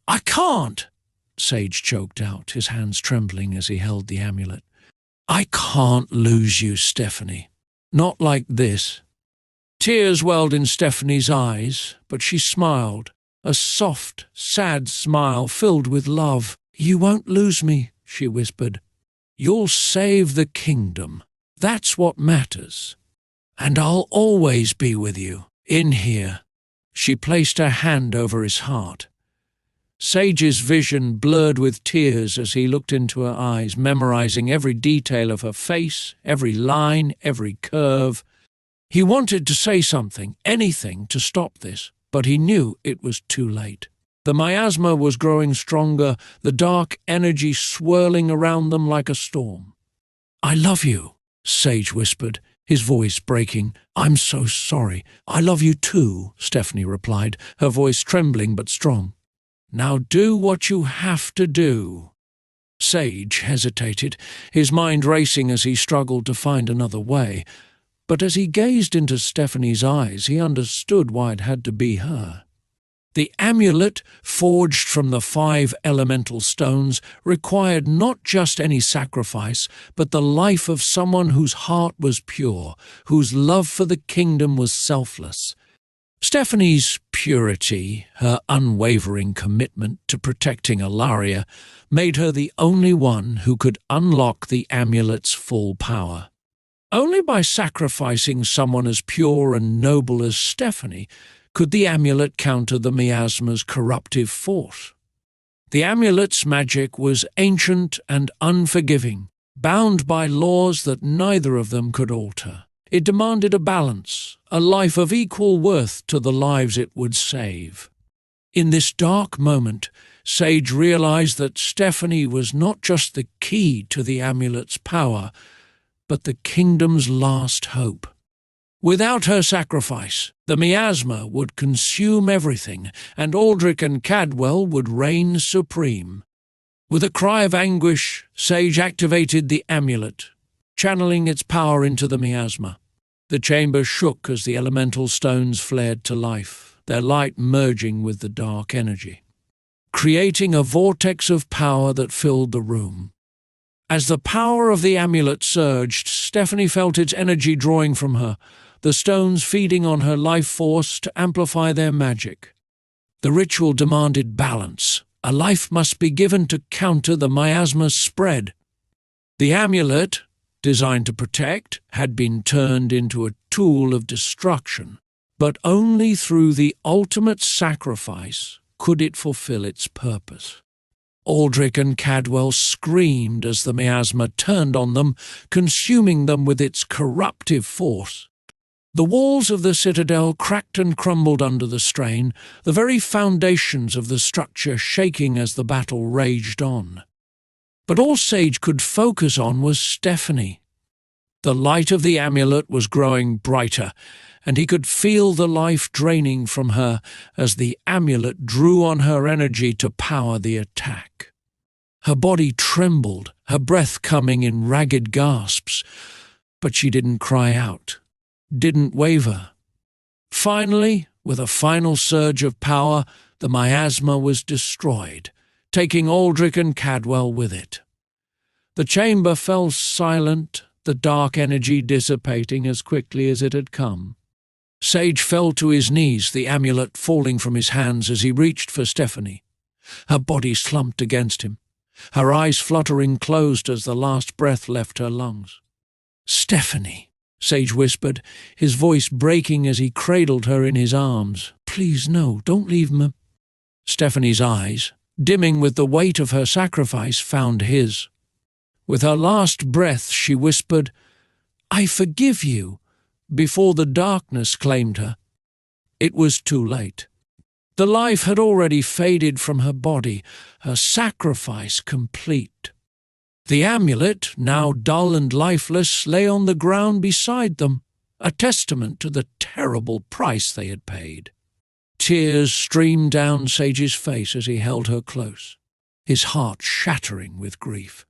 Speaker 1: "I can't," Sage choked out, his hands trembling as he held the amulet. "I can't lose you, Stephanie. Not like this." Tears welled in Stephanie's eyes, but she smiled, a soft, sad smile filled with love. "You won't lose me," she whispered. "You'll save the kingdom. That's what matters. And I'll always be with you, in here." She placed her hand over his heart. Sage's vision blurred with tears as he looked into her eyes, memorizing every detail of her face, every line, every curve. He wanted to say something, anything, to stop this, but he knew it was too late. The miasma was growing stronger, the dark energy swirling around them like a storm. "I love you," Sage whispered, his voice breaking. "I'm so sorry." "I love you too," Stephanie replied, her voice trembling but strong. "Now do what you have to do." Sage hesitated, his mind racing as he struggled to find another way. But as he gazed into Stephanie's eyes, he understood why it had to be her. The amulet, forged from the 5 elemental stones, required not just any sacrifice, but the life of someone whose heart was pure, whose love for the kingdom was selfless. Stephanie's purity, her unwavering commitment to protecting Alaria, made her the only one who could unlock the amulet's full power. Only by sacrificing someone as pure and noble as Stephanie could the amulet counter the miasma's corruptive force. The amulet's magic was ancient and unforgiving, bound by laws that neither of them could alter. It demanded a balance, a life of equal worth to the lives it would save. In this dark moment, Sage realized that Stephanie was not just the key to the amulet's power, but the kingdom's last hope. Without her sacrifice, the miasma would consume everything, and Aldrich and Cadwell would reign supreme. With a cry of anguish, Sage activated the amulet, channeling its power into the miasma. The chamber shook as the elemental stones flared to life, their light merging with the dark energy, creating a vortex of power that filled the room. As the power of the amulet surged, Stephanie felt its energy drawing from her, the stones feeding on her life force to amplify their magic. The ritual demanded balance. A life must be given to counter the miasma's spread. The amulet, designed to protect, had been turned into a tool of destruction, but only through the ultimate sacrifice could it fulfill its purpose. Aldrich and Cadwell screamed as the miasma turned on them, consuming them with its corruptive force. The walls of the citadel cracked and crumbled under the strain, the very foundations of the structure shaking as the battle raged on. But all Sage could focus on was Stephanie. The light of the amulet was growing brighter, and he could feel the life draining from her as the amulet drew on her energy to power the attack. Her body trembled, her breath coming in ragged gasps, but she didn't cry out, didn't waver. Finally, with a final surge of power, the miasma was destroyed, taking Aldrich and Cadwell with it. The chamber fell silent, the dark energy dissipating as quickly as it had come. Sage fell to his knees, the amulet falling from his hands as he reached for Stephanie. Her body slumped against him, her eyes fluttering closed as the last breath left her lungs. "Stephanie," Sage whispered, his voice breaking as he cradled her in his arms. "Please, no, don't leave me." Stephanie's eyes, dimming with the weight of her sacrifice, found his. With her last breath she whispered, "I forgive you," before the darkness claimed her. It was too late. The life had already faded from her body, her sacrifice complete. The amulet, now dull and lifeless, lay on the ground beside them, a testament to the terrible price they had paid. Tears streamed down Sage's face as he held her close, his heart shattering with grief.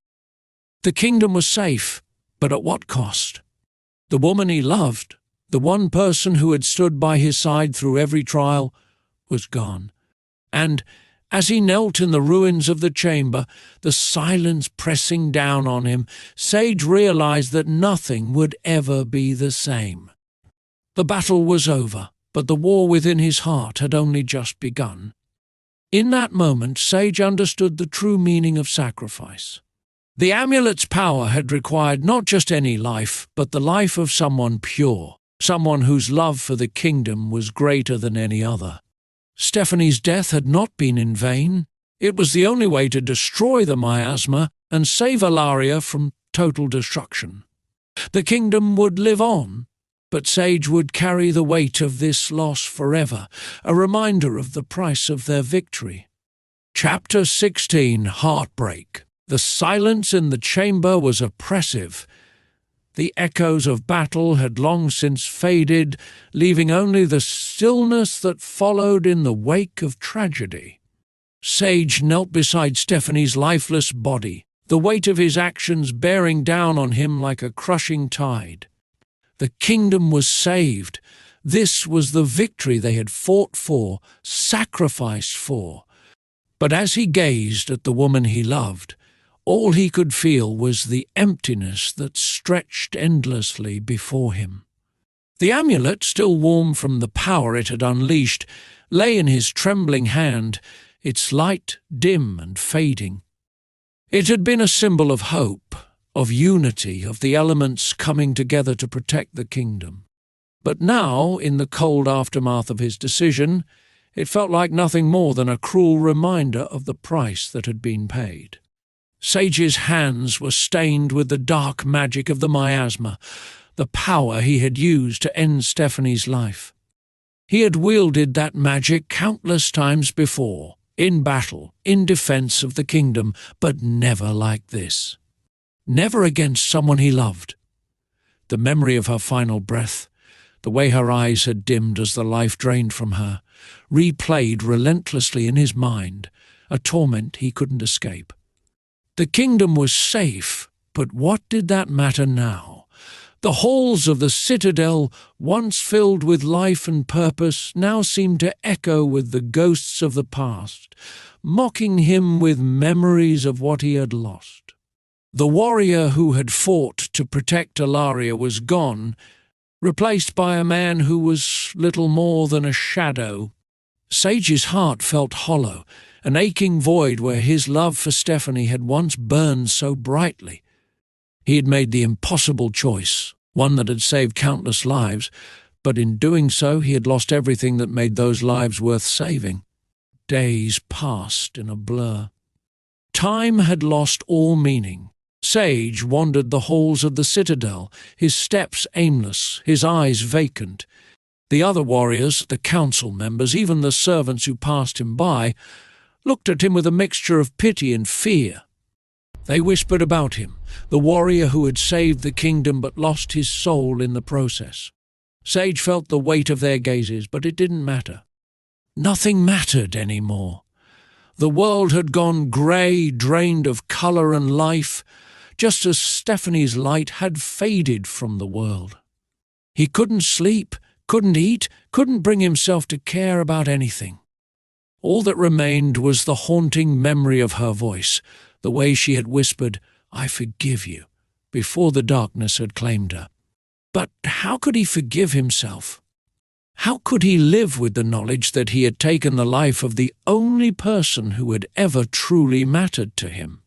Speaker 1: The kingdom was safe, but at what cost? The woman he loved, the one person who had stood by his side through every trial, was gone. And, as he knelt in the ruins of the chamber, the silence pressing down on him, Sage realized that nothing would ever be the same. The battle was over, but the war within his heart had only just begun. In that moment, Sage understood the true meaning of sacrifice. The amulet's power had required not just any life, but the life of someone pure, someone whose love for the kingdom was greater than any other. Stephanie's death had not been in vain. It was the only way to destroy the miasma and save Alaria from total destruction. The kingdom would live on, but Sage would carry the weight of this loss forever, a reminder of the price of their victory. Chapter 16: Heartbreak. The silence in the chamber was oppressive. The echoes of battle had long since faded, leaving only the stillness that followed in the wake of tragedy. Sage knelt beside Stephanie's lifeless body, the weight of his actions bearing down on him like a crushing tide. The kingdom was saved. This was the victory they had fought for, sacrificed for. But as he gazed at the woman he loved, all he could feel was the emptiness that stretched endlessly before him. The amulet, still warm from the power it had unleashed, lay in his trembling hand, its light dim and fading. It had been a symbol of hope, of unity, of the elements coming together to protect the kingdom. But now, in the cold aftermath of his decision, it felt like nothing more than a cruel reminder of the price that had been paid. Sage's hands were stained with the dark magic of the miasma, the power he had used to end Stephanie's life. He had wielded that magic countless times before, in battle, in defense of the kingdom, but never like this. Never against someone he loved. The memory of her final breath, the way her eyes had dimmed as the life drained from her, replayed relentlessly in his mind, a torment he couldn't escape. The kingdom was safe, but what did that matter now? The halls of the citadel, once filled with life and purpose, now seemed to echo with the ghosts of the past, mocking him with memories of what he had lost. The warrior who had fought to protect Alaria was gone, replaced by a man who was little more than a shadow. Sage's heart felt hollow, an aching void where his love for Stephanie had once burned so brightly. He had made the impossible choice, one that had saved countless lives, but in doing so he had lost everything that made those lives worth saving. Days passed in a blur. Time had lost all meaning. Sage wandered the halls of the citadel, his steps aimless, his eyes vacant. The other warriors, the council members, even the servants who passed him by, looked at him with a mixture of pity and fear. They whispered about him, the warrior who had saved the kingdom but lost his soul in the process. Sage felt the weight of their gazes, but it didn't matter. Nothing mattered anymore. The world had gone grey, drained of colour and life, just as Stephanie's light had faded from the world. He couldn't sleep, couldn't eat, couldn't bring himself to care about anything. All that remained was the haunting memory of her voice, the way she had whispered, "I forgive you," before the darkness had claimed her. But how could he forgive himself? How could he live with the knowledge that he had taken the life of the only person who had ever truly mattered to him?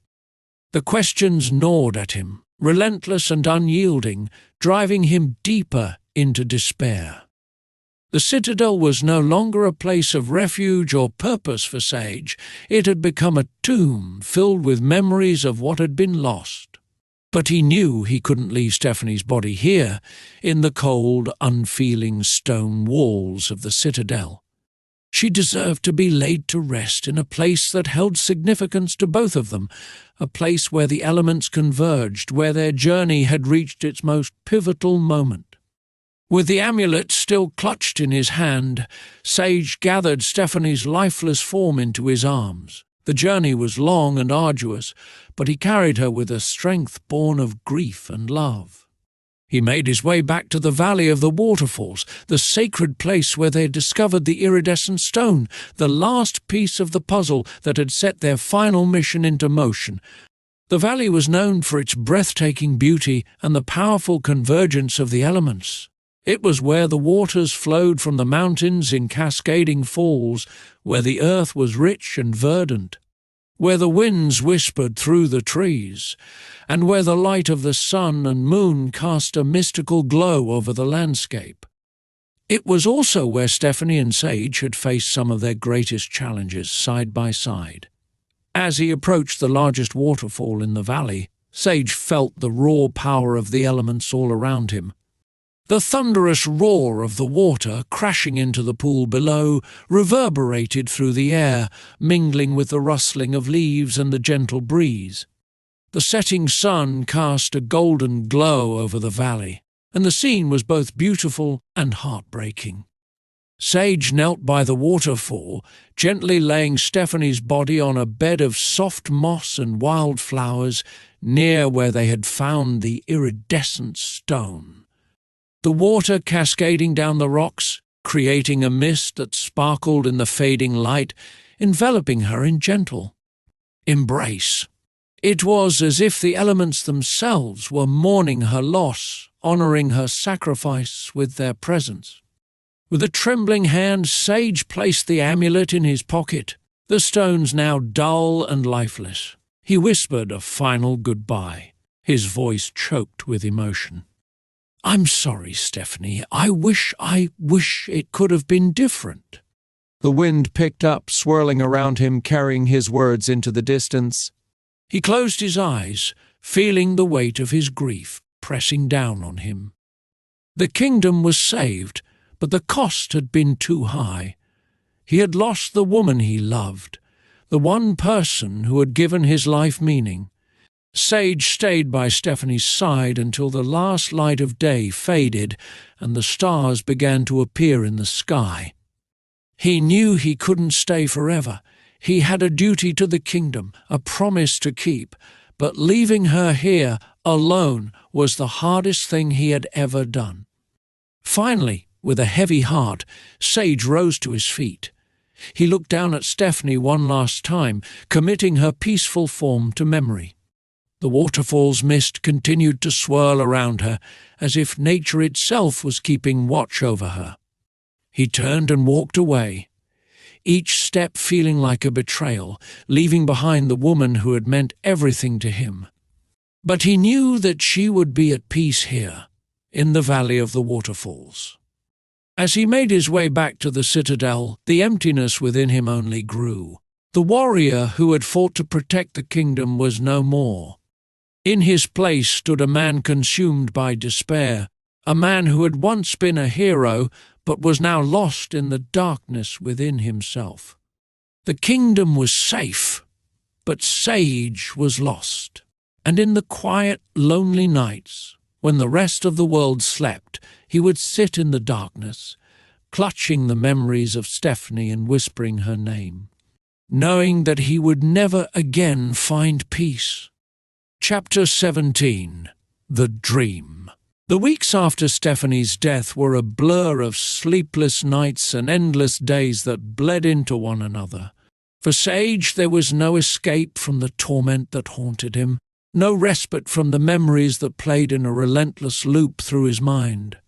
Speaker 1: The questions gnawed at him, relentless and unyielding, driving him deeper into despair. The citadel was no longer a place of refuge or purpose for Sage. It had become a tomb filled with memories of what had been lost. But he knew he couldn't leave Stephanie's body here, in the cold, unfeeling stone walls of the citadel. She deserved to be laid to rest in a place that held significance to both of them, a place where the elements converged, where their journey had reached its most pivotal moment. With the amulet still clutched in his hand, Sage gathered Stephanie's lifeless form into his arms. The journey was long and arduous, but he carried her with a strength born of grief and love. He made his way back to the Valley of the Waterfalls, the sacred place where they had discovered the iridescent stone, the last piece of the puzzle that had set their final mission into motion. The valley was known for its breathtaking beauty and the powerful convergence of the elements. It was where the waters flowed from the mountains in cascading falls, where the earth was rich and verdant, where the winds whispered through the trees, and where the light of the sun and moon cast a mystical glow over the landscape. It was also where Stephanie and Sage had faced some of their greatest challenges side by side. As he approached the largest waterfall in the valley, Sage felt the raw power of the elements all around him. The thunderous roar of the water crashing into the pool below reverberated through the air, mingling with the rustling of leaves and the gentle breeze. The setting sun cast a golden glow over the valley, and the scene was both beautiful and heartbreaking. Sage knelt by the waterfall, gently laying Stephanie's body on a bed of soft moss and wildflowers near where they had found the iridescent stone. The water cascading down the rocks, creating a mist that sparkled in the fading light, enveloping her in gentle embrace. It was as if the elements themselves were mourning her loss, honouring her sacrifice with their presence. With a trembling hand, Sage placed the amulet in his pocket, the stones now dull and lifeless. He whispered a final goodbye, his voice choked with emotion. "I'm sorry, Stephanie. I wish it could have been different."
Speaker 2: The wind picked up, swirling around him, carrying his words into the distance.
Speaker 1: He closed his eyes, feeling the weight of his grief pressing down on him. The kingdom was saved, but the cost had been too high. He had lost the woman he loved, the one person who had given his life meaning. Sage stayed by Stephanie's side until the last light of day faded and the stars began to appear in the sky. He knew he couldn't stay forever. He had a duty to the kingdom, a promise to keep, but leaving her here alone was the hardest thing he had ever done. Finally, with a heavy heart, Sage rose to his feet. He looked down at Stephanie one last time, committing her peaceful form to memory. The waterfall's mist continued to swirl around her, as if nature itself was keeping watch over her. He turned and walked away, each step feeling like a betrayal, leaving behind the woman who had meant everything to him. But he knew that she would be at peace here, in the Valley of the Waterfalls. As he made his way back to the citadel, the emptiness within him only grew. The warrior who had fought to protect the kingdom was no more. In his place stood a man consumed by despair, a man who had once been a hero but was now lost in the darkness within himself. The kingdom was safe, but Sage was lost. And in the quiet, lonely nights, when the rest of the world slept, he would sit in the darkness, clutching the memories of Stephanie and whispering her name. knowing that he would never again find peace. Chapter 17. The Dream. The weeks after Stephanie's death were a blur of sleepless nights and endless days that bled into one another. For Sage, there was no escape from the torment that haunted him, no respite from the memories that played in a relentless loop through his mind.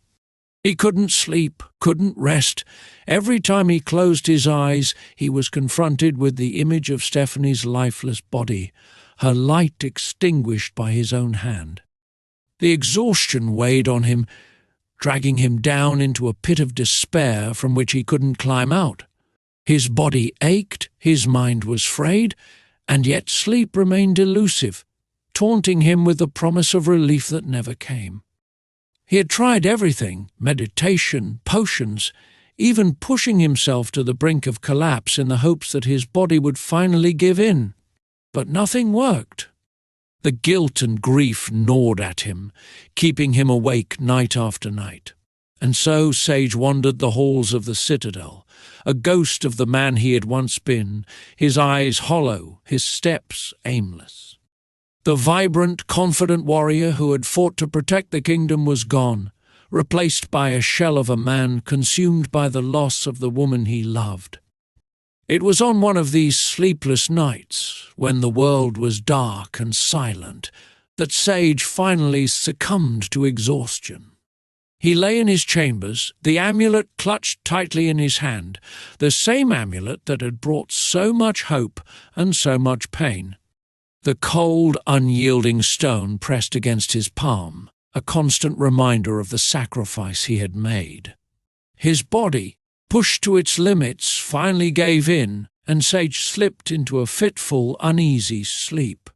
Speaker 1: He couldn't sleep, couldn't rest. Every time he closed his eyes, he was confronted with the image of Stephanie's lifeless body, her light extinguished by his own hand. The exhaustion weighed on him, dragging him down into a pit of despair from which he couldn't climb out. His body ached, his mind was frayed, and yet sleep remained elusive, taunting him with the promise of relief that never came. He had tried everything, meditation, potions, even pushing himself to the brink of collapse in the hopes that his body would finally give in. But nothing worked. The guilt and grief gnawed at him, keeping him awake night after night. And so Sage wandered the halls of the citadel, a ghost of the man he had once been, his eyes hollow, his steps aimless. The vibrant, confident warrior who had fought to protect the kingdom was gone, replaced by a shell of a man consumed by the loss of the woman he loved. It was on one of these sleepless nights, when the world was dark and silent, that Sage finally succumbed to exhaustion. He lay in his chambers, the amulet clutched tightly in his hand, the same amulet that had brought so much hope and so much pain. The cold, unyielding stone pressed against his palm, a constant reminder of the sacrifice he had made. His body, pushed to its limits, finally gave in, and Sage slipped into a fitful, uneasy sleep.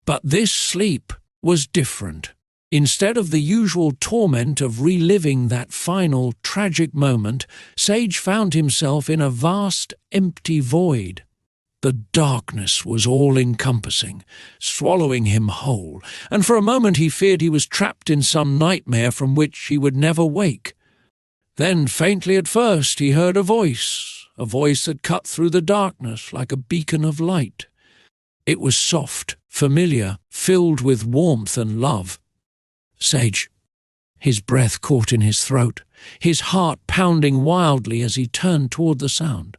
Speaker 1: But this sleep was different. Instead of the usual torment of reliving that final, tragic moment, Sage found himself in a vast, empty void. The darkness was all-encompassing, swallowing him whole, and for a moment he feared he was trapped in some nightmare from which he would never wake. Then, faintly at first, he heard a voice that cut through the darkness like a beacon of light. It was soft, familiar, filled with warmth and love. Sage. His breath caught in his throat, his heart pounding wildly as he turned toward the sound.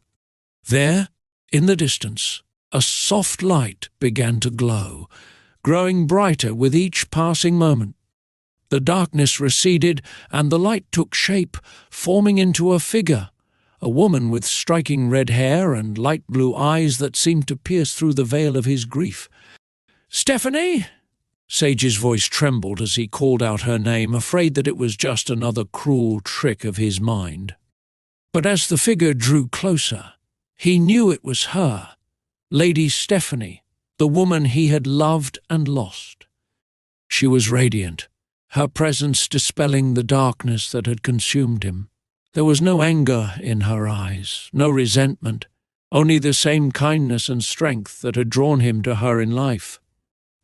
Speaker 1: There, in the distance, a soft light began to glow, growing brighter with each passing moment. The darkness receded, and the light took shape, forming into a figure, a woman with striking red hair and light blue eyes that seemed to pierce through the veil of his grief. "Stephanie?" Sage's voice trembled as he called out her name, afraid that it was just another cruel trick of his mind. But as the figure drew closer, he knew it was her, Lady Stephanie, the woman he had loved and lost. She was radiant, her presence dispelling the darkness that had consumed him. There was no anger in her eyes, no resentment, only the same kindness and strength that had drawn him to her in life.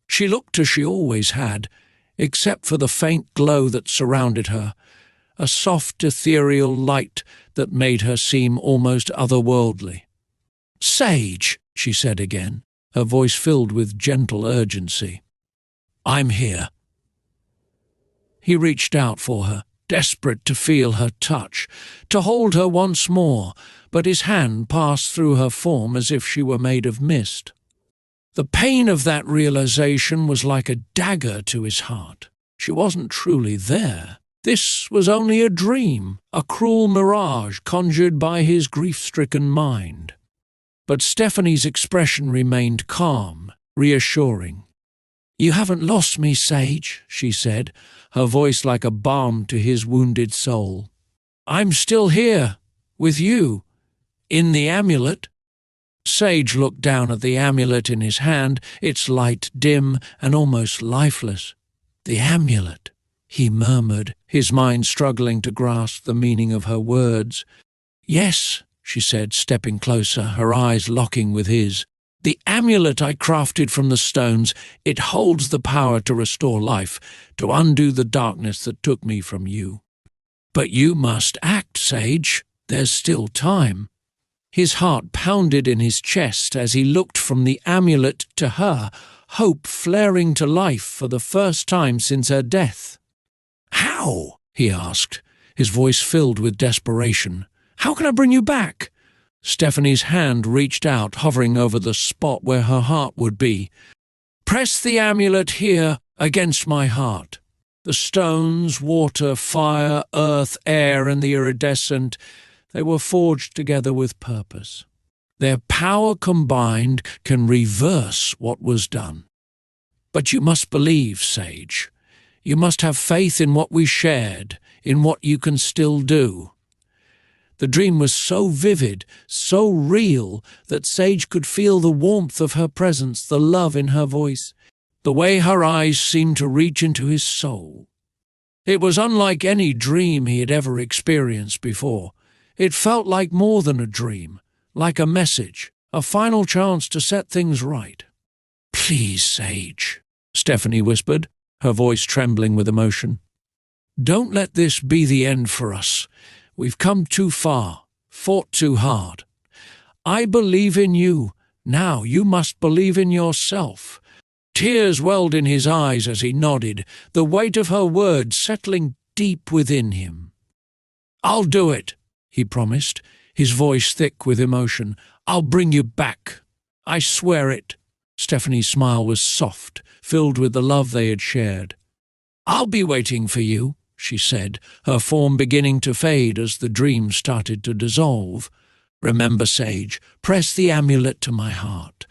Speaker 1: She looked as she always had, except for the faint glow that surrounded her, a soft ethereal light that made her seem almost otherworldly. "Sage," she said again, her voice filled with gentle urgency. "I'm here." He reached out for her, desperate to feel her touch, to hold her once more, but his hand passed through her form as if she were made of mist. The pain of that realization was like a dagger to his heart. She wasn't truly there. This was only a dream, a cruel mirage conjured by his grief-stricken mind. But Stephanie's expression remained calm, reassuring. "You haven't lost me, Sage," she said, her voice like a balm to his wounded soul. "I'm still here, with you, in the amulet." Sage looked down at the amulet in his hand, its light dim and almost lifeless. "The amulet," he murmured, his mind struggling to grasp the meaning of her words. "Yes," she said, stepping closer, her eyes locking with his. "The amulet I crafted from the stones, it holds the power to restore life, to undo the darkness that took me from you. But you must act, Sage. There's still time." His heart pounded in his chest as he looked from the amulet to her, hope flaring to life for the first time since her death. "How?" he asked, his voice filled with desperation. "How can I bring you back?" Stephanie's hand reached out, hovering over the spot where her heart would be. "Press the amulet here against my heart." The stones, water, fire, earth, air, and the iridescent, they were forged together with purpose. Their power combined can reverse what was done. But you must believe, Sage. You must have faith in what we shared, in what you can still do. The dream was so vivid, so real, that Sage could feel the warmth of her presence, the love in her voice, the way her eyes seemed to reach into his soul. It was unlike any dream he had ever experienced before. It felt like more than a dream, like a message, a final chance to set things right. "Please, Sage," Stephanie whispered, her voice trembling with emotion. "Don't let this be the end for us. We've come too far, fought too hard. I believe in you. Now you must believe in yourself." Tears welled in his eyes as he nodded, the weight of her words settling deep within him. "I'll do it," he promised, his voice thick with emotion. "I'll bring you back. I swear it." Stephanie's smile was soft, filled with the love they had shared. "I'll be waiting for you," she said, her form beginning to fade as the dream started to dissolve. "Remember, Sage, press the amulet to my heart."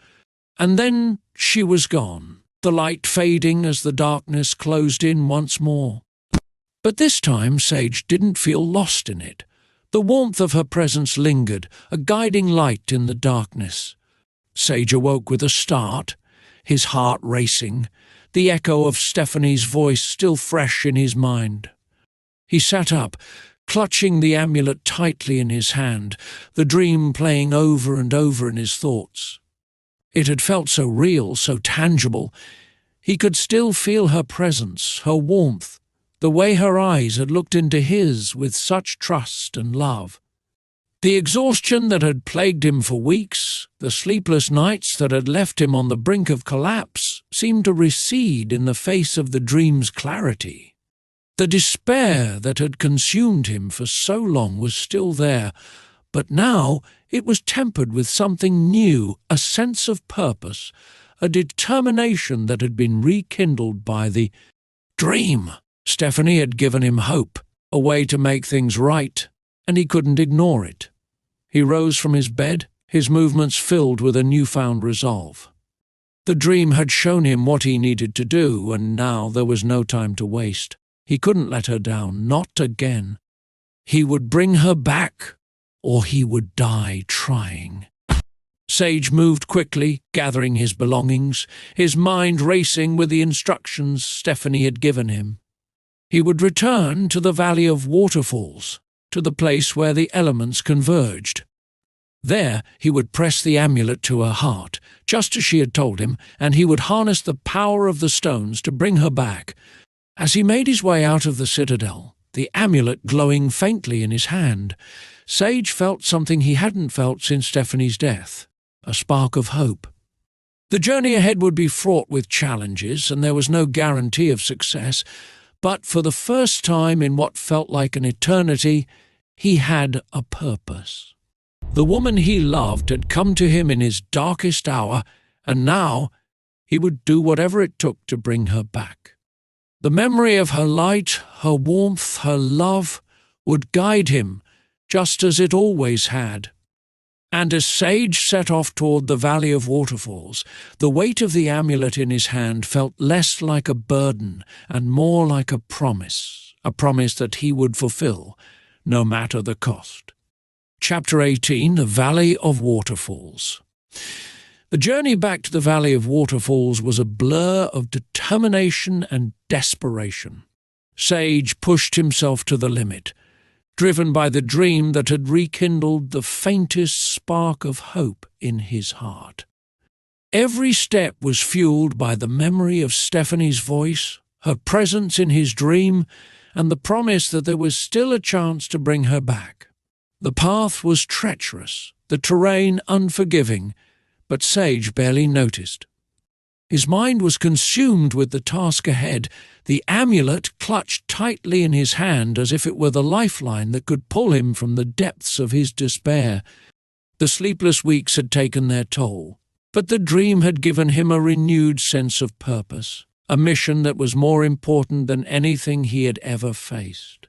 Speaker 1: And then she was gone, the light fading as the darkness closed in once more. But this time Sage didn't feel lost in it. The warmth of her presence lingered, a guiding light in the darkness. Sage awoke with a start, his heart racing, the echo of Stephanie's voice still fresh in his mind. He sat up, clutching the amulet tightly in his hand, the dream playing over and over in his thoughts. It had felt so real, so tangible. He could still feel her presence, her warmth, the way her eyes had looked into his with such trust and love. The exhaustion that had plagued him for weeks, the sleepless nights that had left him on the brink of collapse, seemed to recede in the face of the dream's clarity. The despair that had consumed him for so long was still there, but now it was tempered with something new, a sense of purpose, a determination that had been rekindled by the dream. Stephanie had given him hope, a way to make things right, and he couldn't ignore it. He rose from his bed, his movements filled with a newfound resolve. The dream had shown him what he needed to do, and now there was no time to waste. He couldn't let her down, not again. He would bring her back, or he would die trying. Sage moved quickly, gathering his belongings, his mind racing with the instructions Stephanie had given him. He would return to the Valley of Waterfalls, to the place where the elements converged. There he would press the amulet to her heart, just as she had told him, and he would harness the power of the stones to bring her back. As he made his way out of the citadel, the amulet glowing faintly in his hand, Sage felt something he hadn't felt since Stephanie's death, a spark of hope. The journey ahead would be fraught with challenges, and there was no guarantee of success, but for the first time in what felt like an eternity, he had a purpose. The woman he loved had come to him in his darkest hour, and now he would do whatever it took to bring her back. The memory of her light, her warmth, her love would guide him, just as it always had. And as Sage set off toward the Valley of Waterfalls, the weight of the amulet in his hand felt less like a burden and more like a promise that he would fulfill, no matter the cost. Chapter 18, The Valley of Waterfalls. The journey back to the Valley of Waterfalls was a blur of determination and desperation. Sage pushed himself to the limit, driven by the dream that had rekindled the faintest spark of hope in his heart. Every step was fueled by the memory of Stephanie's voice, her presence in his dream, and the promise that there was still a chance to bring her back. The path was treacherous, the terrain unforgiving, but Sage barely noticed. His mind was consumed with the task ahead, the amulet clutched tightly in his hand as if it were the lifeline that could pull him from the depths of his despair. The sleepless weeks had taken their toll, but the dream had given him a renewed sense of purpose, a mission that was more important than anything he had ever faced.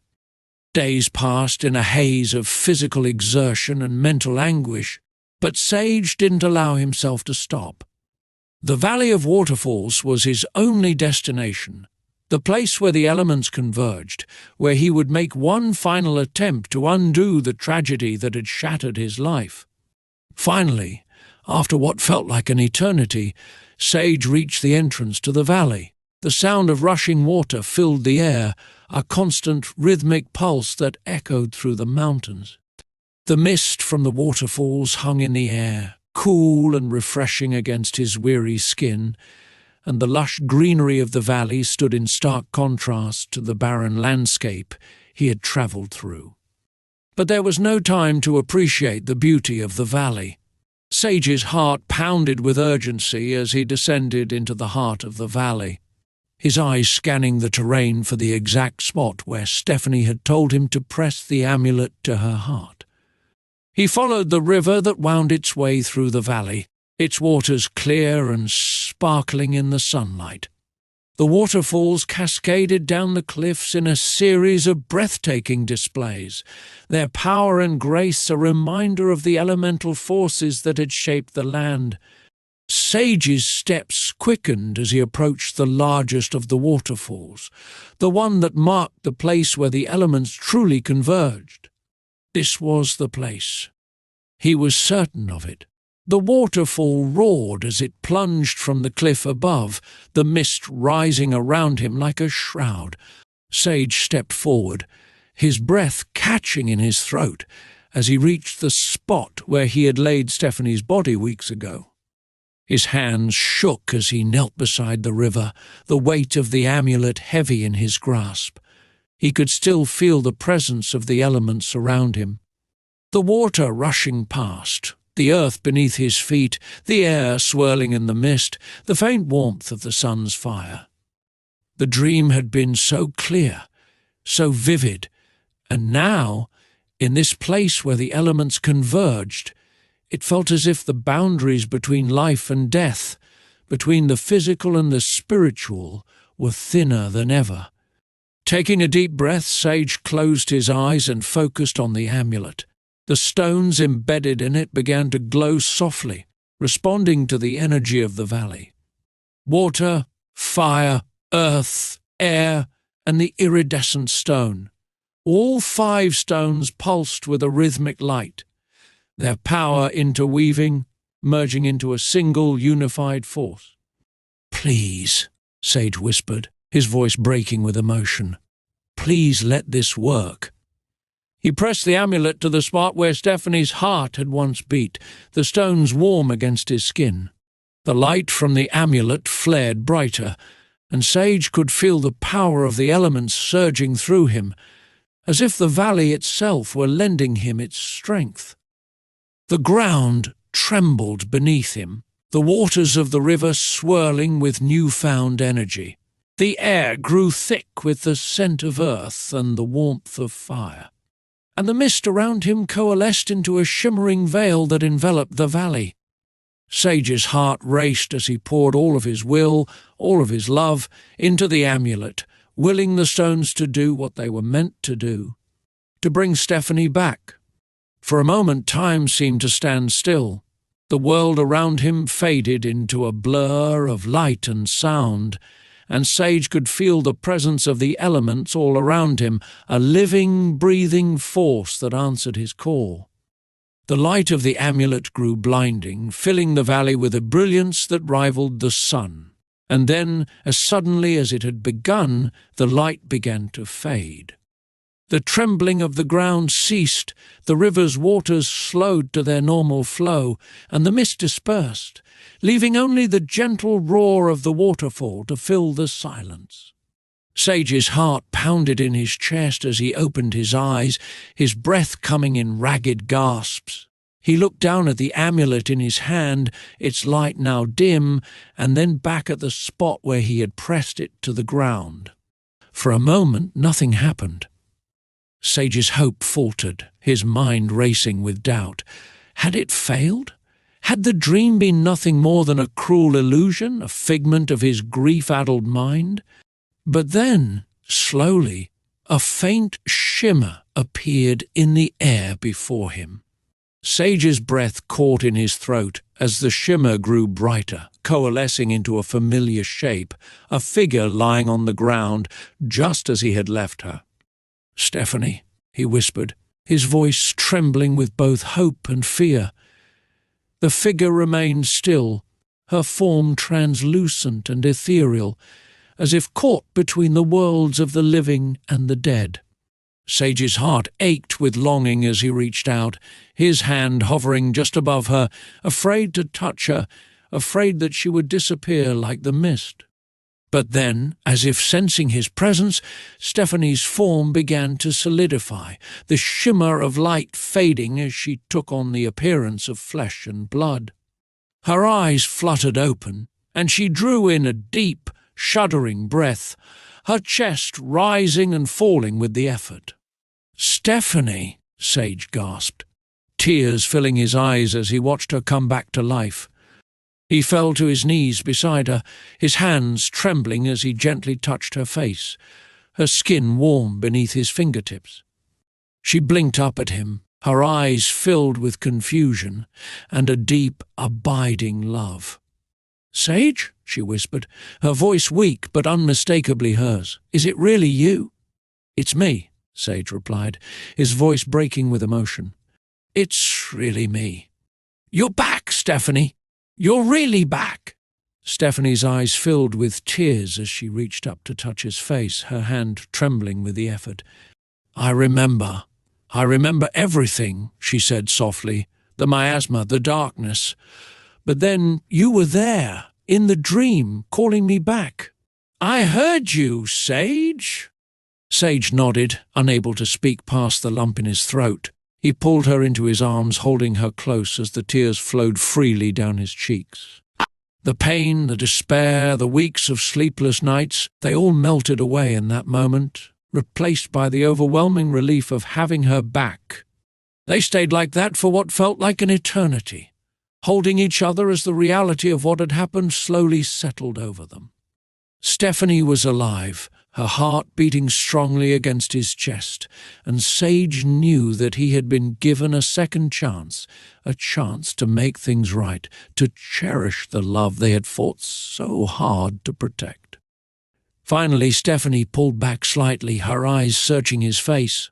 Speaker 1: Days passed in a haze of physical exertion and mental anguish, but Sage didn't allow himself to stop. The Valley of Waterfalls was his only destination, the place where the elements converged, where he would make one final attempt to undo the tragedy that had shattered his life. Finally, after what felt like an eternity, Sage reached the entrance to the valley. The sound of rushing water filled the air, a constant rhythmic pulse that echoed through the mountains. The mist from the waterfalls hung in the air, cool and refreshing against his weary skin, and the lush greenery of the valley stood in stark contrast to the barren landscape he had travelled through. But there was no time to appreciate the beauty of the valley. Sage's heart pounded with urgency as he descended into the heart of the valley, his eyes scanning the terrain for the exact spot where Stephanie had told him to press the amulet to her heart. He followed the river that wound its way through the valley, its waters clear and sparkling in the sunlight. The waterfalls cascaded down the cliffs in a series of breathtaking displays, their power and grace a reminder of the elemental forces that had shaped the land. Sage's steps quickened as he approached the largest of the waterfalls, the one that marked the place where the elements truly converged. This was the place. He was certain of it. The waterfall roared as it plunged from the cliff above, the mist rising around him like a shroud. Sage stepped forward, his breath catching in his throat as he reached the spot where he had laid Stephanie's body weeks ago. His hands shook as he knelt beside the river, the weight of the amulet heavy in his grasp. He could still feel the presence of the elements around him. The water rushing past, the earth beneath his feet, the air swirling in the mist, the faint warmth of the sun's fire. The dream had been so clear, so vivid, and now, in this place where the elements converged, it felt as if the boundaries between life and death, between the physical and the spiritual, were thinner than ever. Taking a deep breath, Sage closed his eyes and focused on the amulet. The stones embedded in it began to glow softly, responding to the energy of the valley. Water, fire, earth, air, and the iridescent stone. All 5 stones pulsed with a rhythmic light, their power interweaving, merging into a single unified force. "Please," Sage whispered, his voice breaking with emotion. "Please let this work." He pressed the amulet to the spot where Stephanie's heart had once beat, the stones warm against his skin. The light from the amulet flared brighter, and Sage could feel the power of the elements surging through him, as if the valley itself were lending him its strength. The ground trembled beneath him, the waters of the river swirling with newfound energy. The air grew thick with the scent of earth and the warmth of fire, and the mist around him coalesced into a shimmering veil that enveloped the valley. Sage's heart raced as he poured all of his will, all of his love, into the amulet, willing the stones to do what they were meant to do, to bring Stephanie back. For a moment time seemed to stand still. The world around him faded into a blur of light and sound, and Sage could feel the presence of the elements all around him, a living, breathing force that answered his call. The light of the amulet grew blinding, filling the valley with a brilliance that rivaled the sun. And then, as suddenly as it had begun, the light began to fade. The trembling of the ground ceased, the river's waters slowed to their normal flow, and the mist dispersed, leaving only the gentle roar of the waterfall to fill the silence. Sage's heart pounded in his chest as he opened his eyes, his breath coming in ragged gasps. He looked down at the amulet in his hand, its light now dim, and then back at the spot where he had pressed it to the ground. For a moment, nothing happened. Sage's hope faltered, his mind racing with doubt. Had it failed? Had the dream been nothing more than a cruel illusion, a figment of his grief-addled mind? But then, slowly, a faint shimmer appeared in the air before him. Sage's breath caught in his throat as the shimmer grew brighter, coalescing into a familiar shape, a figure lying on the ground just as he had left her. "Stephanie," he whispered, his voice trembling with both hope and fear. The figure remained still, her form translucent and ethereal, as if caught between the worlds of the living and the dead. Sage's heart ached with longing as he reached out, his hand hovering just above her, afraid to touch her, afraid that she would disappear like the mist. But then, as if sensing his presence, Stephanie's form began to solidify, the shimmer of light fading as she took on the appearance of flesh and blood. Her eyes fluttered open, and she drew in a deep, shuddering breath, her chest rising and falling with the effort. "Stephanie," Sage gasped, tears filling his eyes as he watched her come back to life. He fell to his knees beside her, his hands trembling as he gently touched her face, her skin warm beneath his fingertips. She blinked up at him, her eyes filled with confusion and a deep, abiding love. "Sage?" she whispered, her voice weak but unmistakably hers. "Is it really you?" "It's me," Sage replied, his voice breaking with emotion. "It's really me." "You're back, Stephanie! You're really back!" Stephanie's eyes filled with tears as she reached up to touch his face, her hand trembling with the effort. I remember everything," she said softly, "the miasma, the darkness. But then you were there, in the dream, calling me back. I heard you, Sage." Sage nodded, unable to speak past the lump in his throat. He pulled her into his arms, holding her close as the tears flowed freely down his cheeks. The pain, the despair, the weeks of sleepless nights, they all melted away in that moment, replaced by the overwhelming relief of having her back. They stayed like that for what felt like an eternity, holding each other as the reality of what had happened slowly settled over them. Stephanie was alive, her heart beating strongly against his chest, and Sage knew that he had been given a second chance, a chance to make things right, to cherish the love they had fought so hard to protect. Finally, Stephanie pulled back slightly, her eyes searching his face.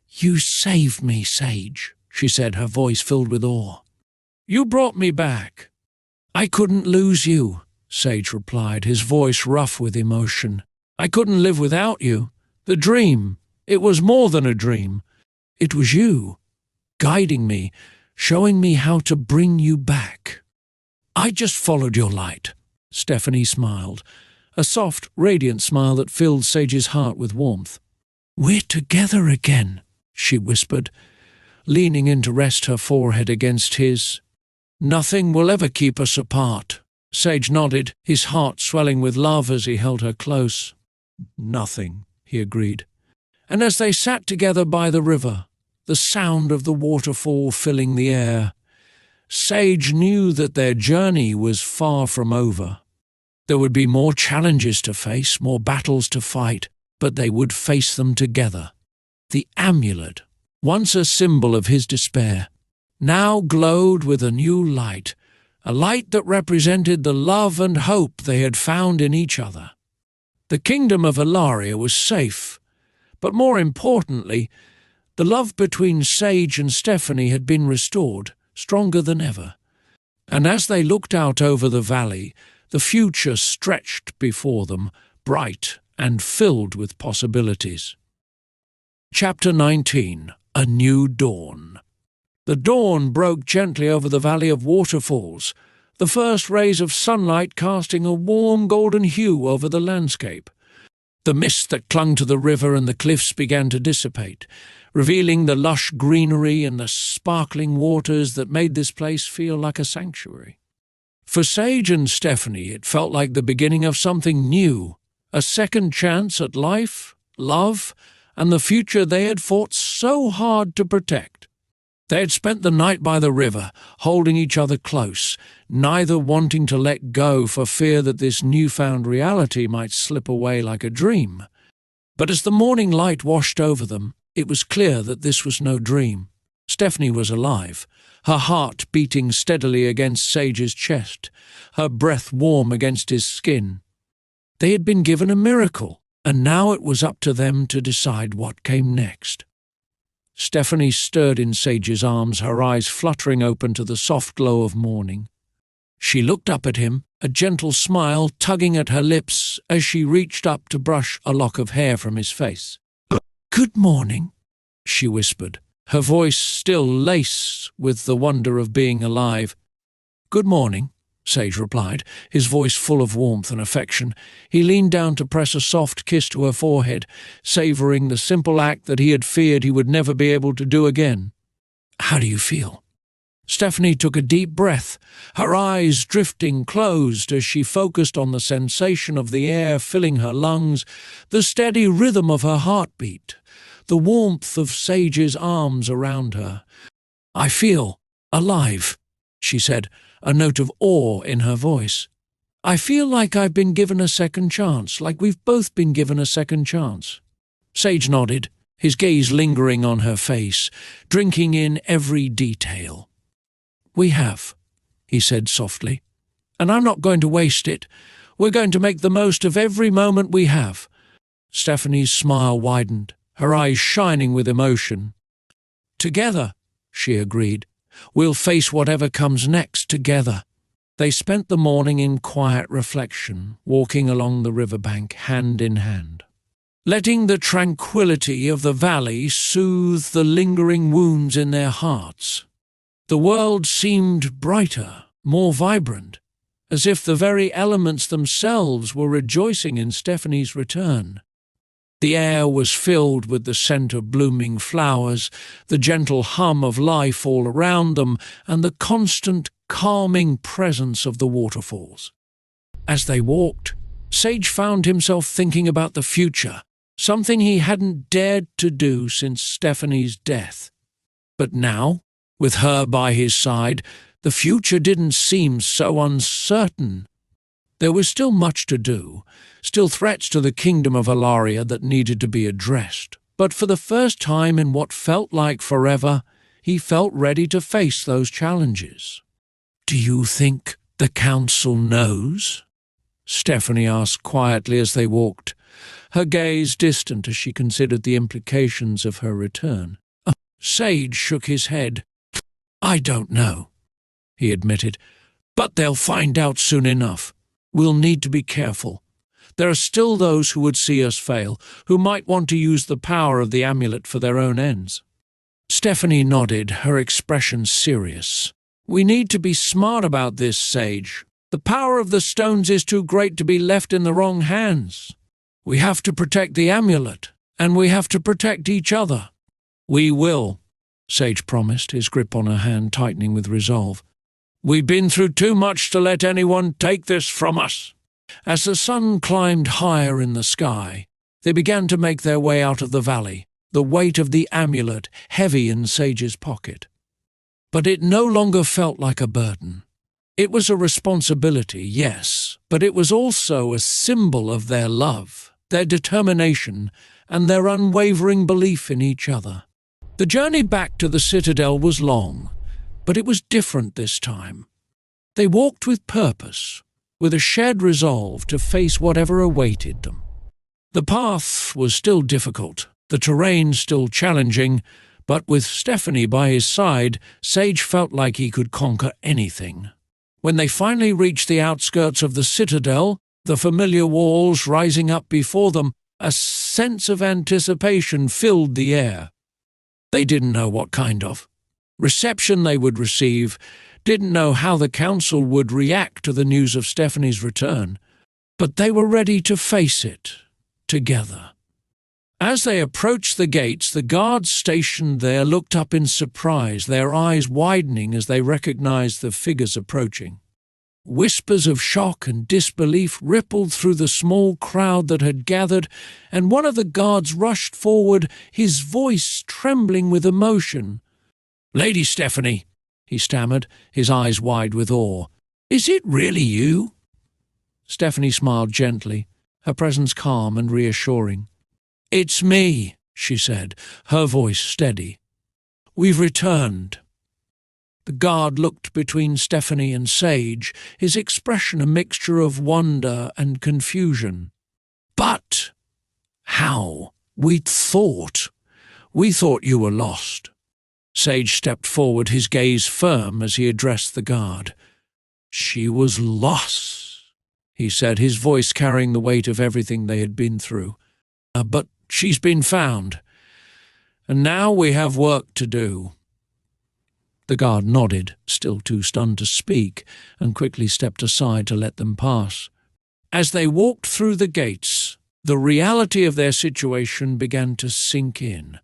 Speaker 1: "You saved me, Sage," she said, her voice filled with awe. "You brought me back." "I couldn't lose you," Sage replied, his voice rough with emotion. "I couldn't live without you. The dream, it was more than a dream. It was you, guiding me, showing me how to bring you back." "I just followed your light," Stephanie smiled, a soft, radiant smile that filled Sage's heart with warmth. "We're together again," she whispered, leaning in to rest her forehead against his. "Nothing will ever keep us apart." Sage nodded, his heart swelling with love as he held her close. "Nothing," he agreed. And as they sat together by the river, the sound of the waterfall filling the air, Sage knew that their journey was far from over. There would be more challenges to face, more battles to fight, but they would face them together. The amulet, once a symbol of his despair, now glowed with a new light, a light that represented the love and hope they had found in each other. The kingdom of Alaria was safe, but more importantly, the love between Sage and Stephanie had been restored, stronger than ever. And as they looked out over the valley, the future stretched before them, bright and filled with possibilities. Chapter 19. A New Dawn. The dawn broke gently over the valley of waterfalls, the first rays of sunlight casting a warm golden hue over the landscape. The mist that clung to the river and the cliffs began to dissipate, revealing the lush greenery and the sparkling waters that made this place feel like a sanctuary. For Sage and Stephanie, it felt like the beginning of something new, a second chance at life, love, and the future they had fought so hard to protect. They had spent the night by the river, holding each other close, neither wanting to let go for fear that this newfound reality might slip away like a dream. But as the morning light washed over them, it was clear that this was no dream. Stephanie was alive, her heart beating steadily against Sage's chest, her breath warm against his skin. They had been given a miracle, and now it was up to them to decide what came next. Stephanie stirred in Sage's arms, her eyes fluttering open to the soft glow of morning. She looked up at him, a gentle smile tugging at her lips as she reached up to brush a lock of hair from his face. "Good morning," she whispered, her voice still laced with the wonder of being alive. "Good morning," Sage replied, his voice full of warmth and affection. He leaned down to press a soft kiss to her forehead, savouring the simple act that he had feared he would never be able to do again. "How do you feel?" Stephanie took a deep breath, her eyes drifting closed as she focused on the sensation of the air filling her lungs, the steady rhythm of her heartbeat, the warmth of Sage's arms around her. "I feel alive," she said, a note of awe in her voice. "I feel like I've been given a second chance, like we've both been given a second chance." Sage nodded, his gaze lingering on her face, drinking in every detail. "We have," he said softly, "and I'm not going to waste it. We're going to make the most of every moment we have." Stephanie's smile widened, her eyes shining with emotion. "Together," she agreed. "We'll face whatever comes next together." They spent the morning in quiet reflection, walking along the riverbank hand in hand, letting the tranquility of the valley soothe the lingering wounds in their hearts. The world seemed brighter, more vibrant, as if the very elements themselves were rejoicing in Stephanie's return. The air was filled with the scent of blooming flowers, the gentle hum of life all around them, and the constant, calming presence of the waterfalls. As they walked, Sage found himself thinking about the future, something he hadn't dared to do since Stephanie's death. But now, with her by his side, the future didn't seem so uncertain. There was still much to do, still threats to the kingdom of Alaria that needed to be addressed. But for the first time in what felt like forever, he felt ready to face those challenges. "Do you think the council knows?" Stephanie asked quietly as they walked, her gaze distant as she considered the implications of her return. Sage shook his head. "I don't know," he admitted, "but they'll find out soon enough. We'll need to be careful. There are still those who would see us fail, who might want to use the power of the amulet for their own ends." Stephanie nodded, her expression serious. "We need to be smart about this, Sage. The power of the stones is too great to be left in the wrong hands. We have to protect the amulet, and we have to protect each other." "We will," Sage promised, his grip on her hand tightening with resolve. "We've been through too much to let anyone take this from us." As the sun climbed higher in the sky, they began to make their way out of the valley, the weight of the amulet heavy in Sage's pocket. But it no longer felt like a burden. It was a responsibility, yes, but it was also a symbol of their love, their determination, and their unwavering belief in each other. The journey back to the citadel was long, but it was different this time. They walked with purpose, with a shared resolve to face whatever awaited them. The path was still difficult, the terrain still challenging, but with Stephanie by his side, Sage felt like he could conquer anything. When they finally reached the outskirts of the citadel, the familiar walls rising up before them, a sense of anticipation filled the air. They didn't know what kind of reception they would receive, didn't know how the council would react to the news of Stephanie's return, but they were ready to face it, together. As they approached the gates, the guards stationed there looked up in surprise, their eyes widening as they recognized the figures approaching. Whispers of shock and disbelief rippled through the small crowd that had gathered, and one of the guards rushed forward, his voice trembling with emotion. "Lady Stephanie," he stammered, his eyes wide with awe, "is it really you?" Stephanie smiled gently, her presence calm and reassuring. "It's me," she said, her voice steady. "We've returned." The guard looked between Stephanie and Sage, his expression a mixture of wonder and confusion. "But how? We thought you were lost." Sage stepped forward, his gaze firm as he addressed the guard. "She was lost," he said, his voice carrying the weight of everything they had been through. "But she's been found, and now we have work to do." The guard nodded, still too stunned to speak, and quickly stepped aside to let them pass. As they walked through the gates, the reality of their situation began to sink in.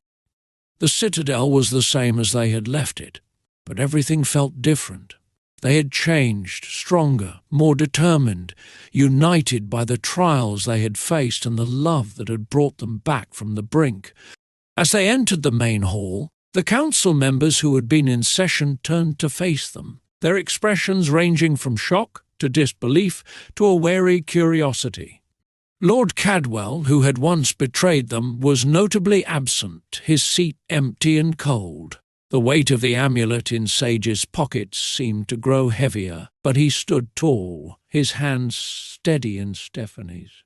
Speaker 1: The citadel was the same as they had left it, but everything felt different. They had changed, stronger, more determined, united by the trials they had faced and the love that had brought them back from the brink. As they entered the main hall, the council members who had been in session turned to face them, their expressions ranging from shock to disbelief to a wary curiosity. Lord Cadwell, who had once betrayed them, was notably absent, his seat empty and cold. The weight of the amulet in Sage's pockets seemed to grow heavier, but he stood tall, his hands steady in Stephanie's.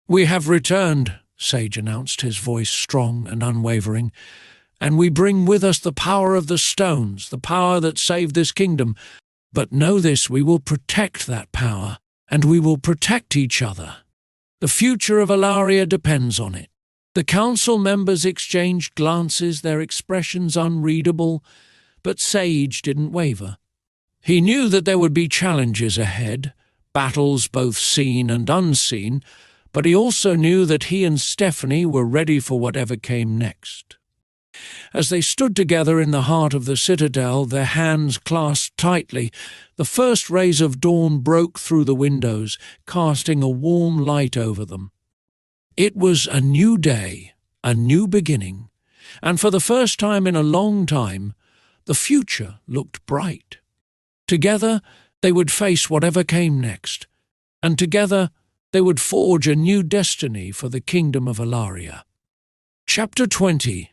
Speaker 1: "We have returned," Sage announced, his voice strong and unwavering, "and we bring with us the power of the stones, the power that saved this kingdom. But know this, we will protect that power, and we will protect each other. The future of Alaria depends on it." The council members exchanged glances, their expressions unreadable, but Sage didn't waver. He knew that there would be challenges ahead, battles both seen and unseen, but he also knew that he and Stephanie were ready for whatever came next. As they stood together in the heart of the citadel, their hands clasped tightly, the first rays of dawn broke through the windows, casting a warm light over them. It was a new day, a new beginning, and for the first time in a long time, the future looked bright. Together, they would face whatever came next, and together they would forge a new destiny for the kingdom of Alaria. Chapter 20.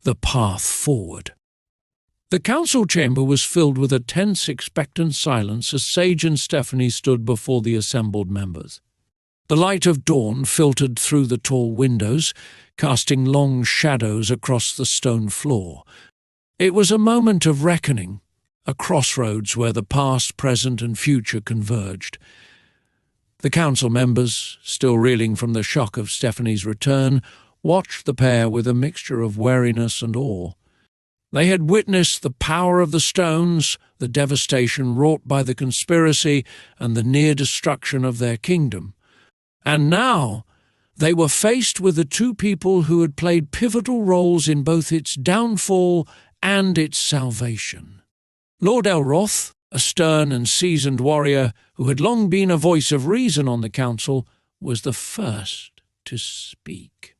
Speaker 1: The Path Forward. The council chamber was filled with a tense, expectant silence as Sage and Stephanie stood before the assembled members. The light of dawn filtered through the tall windows, casting long shadows across the stone floor. It was a moment of reckoning, a crossroads where the past, present, and future converged. The council members, still reeling from the shock of Stephanie's return, watched the pair with a mixture of wariness and awe. They had witnessed the power of the stones, the devastation wrought by the conspiracy, and the near destruction of their kingdom. And now they were faced with the two people who had played pivotal roles in both its downfall and its salvation. Lord Elroth, a stern and seasoned warrior who had long been a voice of reason on the council, was the first to speak.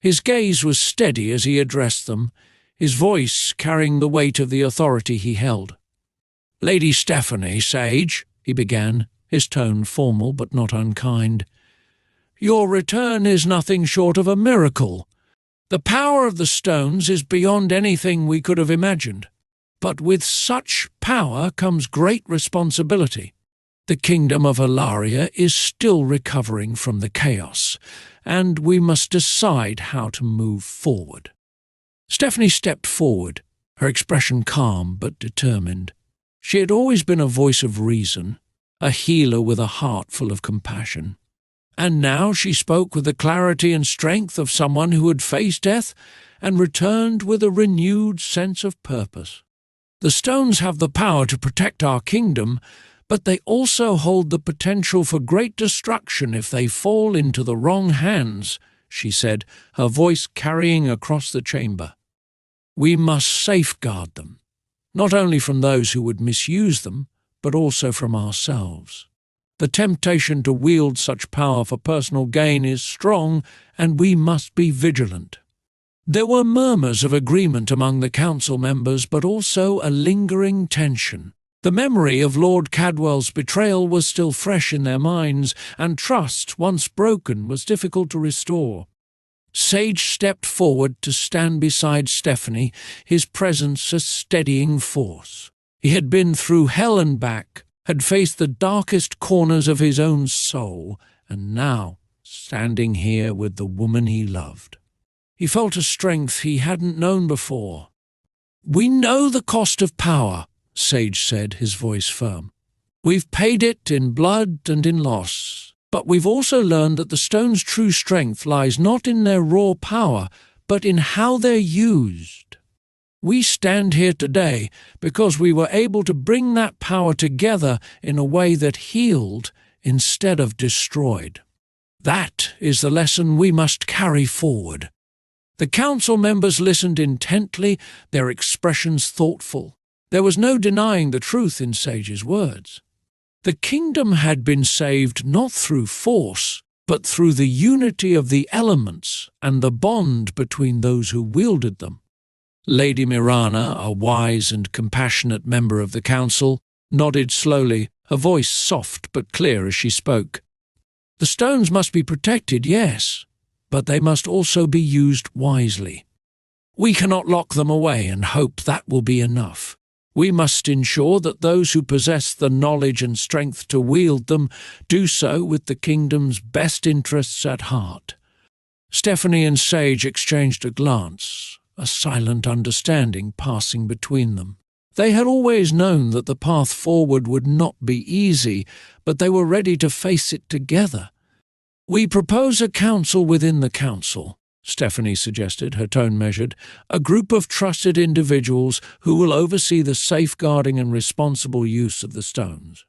Speaker 1: His gaze was steady as he addressed them, his voice carrying the weight of the authority he held. "Lady Stephanie, Sage," he began, his tone formal but not unkind, "your return is nothing short of a miracle. The power of the stones is beyond anything we could have imagined. But with such power comes great responsibility. The kingdom of Alaria is still recovering from the chaos, and we must decide how to move forward." Stephanie stepped forward, her expression calm but determined. She had always been a voice of reason, a healer with a heart full of compassion. And now she spoke with the clarity and strength of someone who had faced death and returned with a renewed sense of purpose. "The stones have the power to protect our kingdom, but they also hold the potential for great destruction if they fall into the wrong hands," she said, her voice carrying across the chamber. We must safeguard them, not only from those who would misuse them, but also from ourselves. The temptation to wield such power for personal gain is strong, and we must be vigilant. There were murmurs of agreement among the council members, but also a lingering tension. The memory of Lord Cadwell's betrayal was still fresh in their minds, and trust, once broken, was difficult to restore. Sage stepped forward to stand beside Stephanie, his presence a steadying force. He had been through hell and back, had faced the darkest corners of his own soul, and now, standing here with the woman he loved, he felt a strength he hadn't known before. "We know the cost of power," Sage said, his voice firm. "We've paid it in blood and in loss, but we've also learned that the stone's true strength lies not in their raw power, but in how they're used. We stand here today because we were able to bring that power together in a way that healed instead of destroyed. That is the lesson we must carry forward." The council members listened intently, their expressions thoughtful. There was no denying the truth in Sage's words. The kingdom had been saved not through force, but through the unity of the elements and the bond between those who wielded them. Lady Mirana, a wise and compassionate member of the council, nodded slowly, her voice soft but clear as she spoke. "The stones must be protected, yes, but they must also be used wisely. We cannot lock them away and hope that will be enough. We must ensure that those who possess the knowledge and strength to wield them do so with the kingdom's best interests at heart." Stephanie and Sage exchanged a glance, a silent understanding passing between them. They had always known that the path forward would not be easy, but they were ready to face it together. "We propose a council within the council," Stephanie suggested, her tone measured, "a group of trusted individuals who will oversee the safeguarding and responsible use of the stones.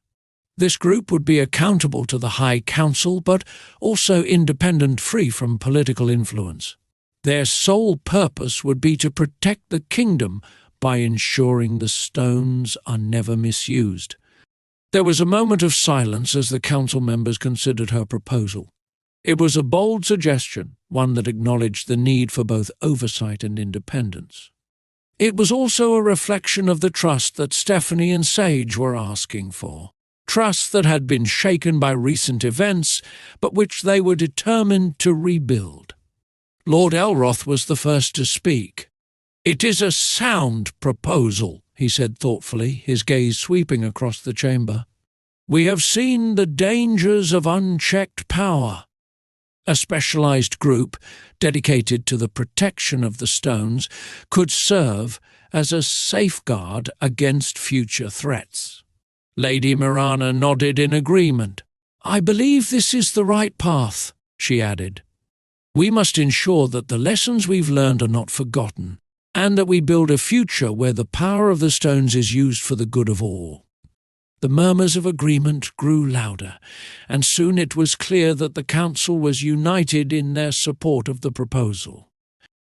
Speaker 1: This group would be accountable to the High Council, but also independent, free from political influence. Their sole purpose would be to protect the kingdom by ensuring the stones are never misused." There was a moment of silence as the council members considered her proposal. It was a bold suggestion, one that acknowledged the need for both oversight and independence. It was also a reflection of the trust that Stephanie and Sage were asking for, trust that had been shaken by recent events, but which they were determined to rebuild. Lord Elroth was the first to speak. "It is a sound proposal," he said thoughtfully, his gaze sweeping across the chamber. "We have seen the dangers of unchecked power. A specialized group dedicated to the protection of the stones could serve as a safeguard against future threats." Lady Mirana nodded in agreement. "I believe this is the right path," she added. "We must ensure that the lessons we've learned are not forgotten, and that we build a future where the power of the stones is used for the good of all." The murmurs of agreement grew louder, and soon it was clear that the council was united in their support of the proposal.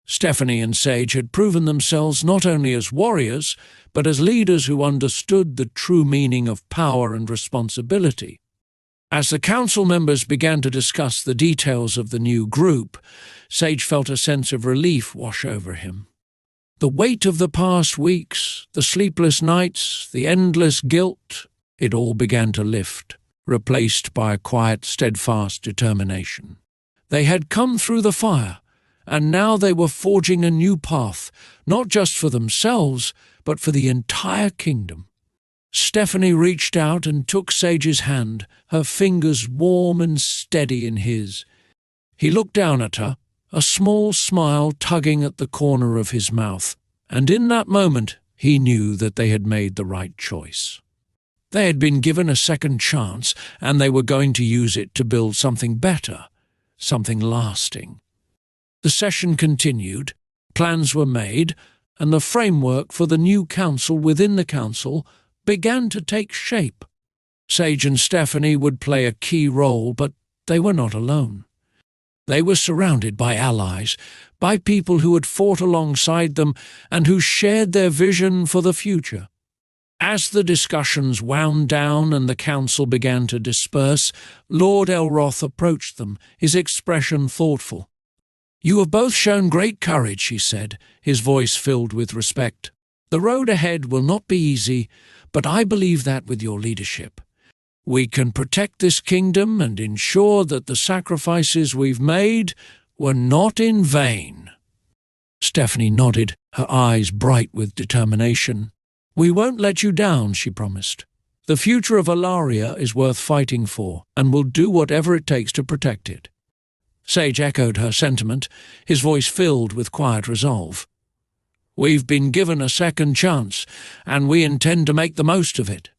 Speaker 1: Stephanie and Sage had proven themselves not only as warriors, but as leaders who understood the true meaning of power and responsibility. As the council members began to discuss the details of the new group, Sage felt a sense of relief wash over him. The weight of the past weeks, the sleepless nights, the endless guilt, it all began to lift, replaced by a quiet, steadfast determination. They had come through the fire, and now they were forging a new path, not just for themselves, but for the entire kingdom. Stephanie reached out and took Sage's hand, her fingers warm and steady in his. He looked down at her, a small smile tugging at the corner of his mouth, and in that moment he knew that they had made the right choice. They had been given a second chance, and they were going to use it to build something better, something lasting. The session continued, plans were made, and the framework for the new council within the council began to take shape. Sage and Stephanie would play a key role, but they were not alone. They were surrounded by allies, by people who had fought alongside them and who shared their vision for the future. As the discussions wound down and the council began to disperse, Lord Elroth approached them, his expression thoughtful. "You have both shown great courage," he said, his voice filled with respect. "The road ahead will not be easy, but I believe that with your leadership, we can protect this kingdom and ensure that the sacrifices we've made were not in vain." Stephanie nodded, her eyes bright with determination. "We won't let you down," she promised. "The future of Alaria is worth fighting for, and we'll do whatever it takes to protect it." Sage echoed her sentiment, his voice filled with quiet resolve. "We've been given a second chance, and we intend to make the most of it."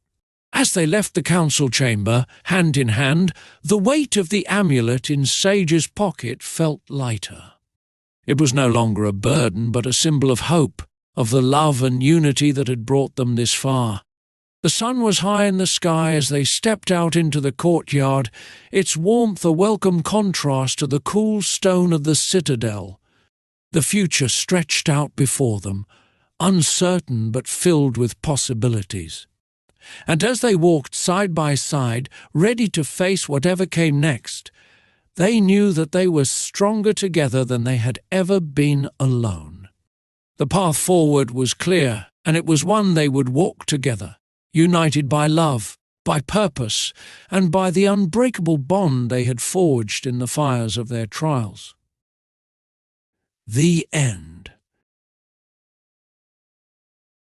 Speaker 1: As they left the council chamber, hand in hand, the weight of the amulet in Sage's pocket felt lighter. It was no longer a burden, but a symbol of hope, of the love and unity that had brought them this far. The sun was high in the sky as they stepped out into the courtyard, its warmth a welcome contrast to the cool stone of the citadel. The future stretched out before them, uncertain but filled with possibilities. And as they walked side by side, ready to face whatever came next, they knew that they were stronger together than they had ever been alone. The path forward was clear, and it was one they would walk together, united by love, by purpose, and by the unbreakable bond they had forged in the fires of their trials. The end.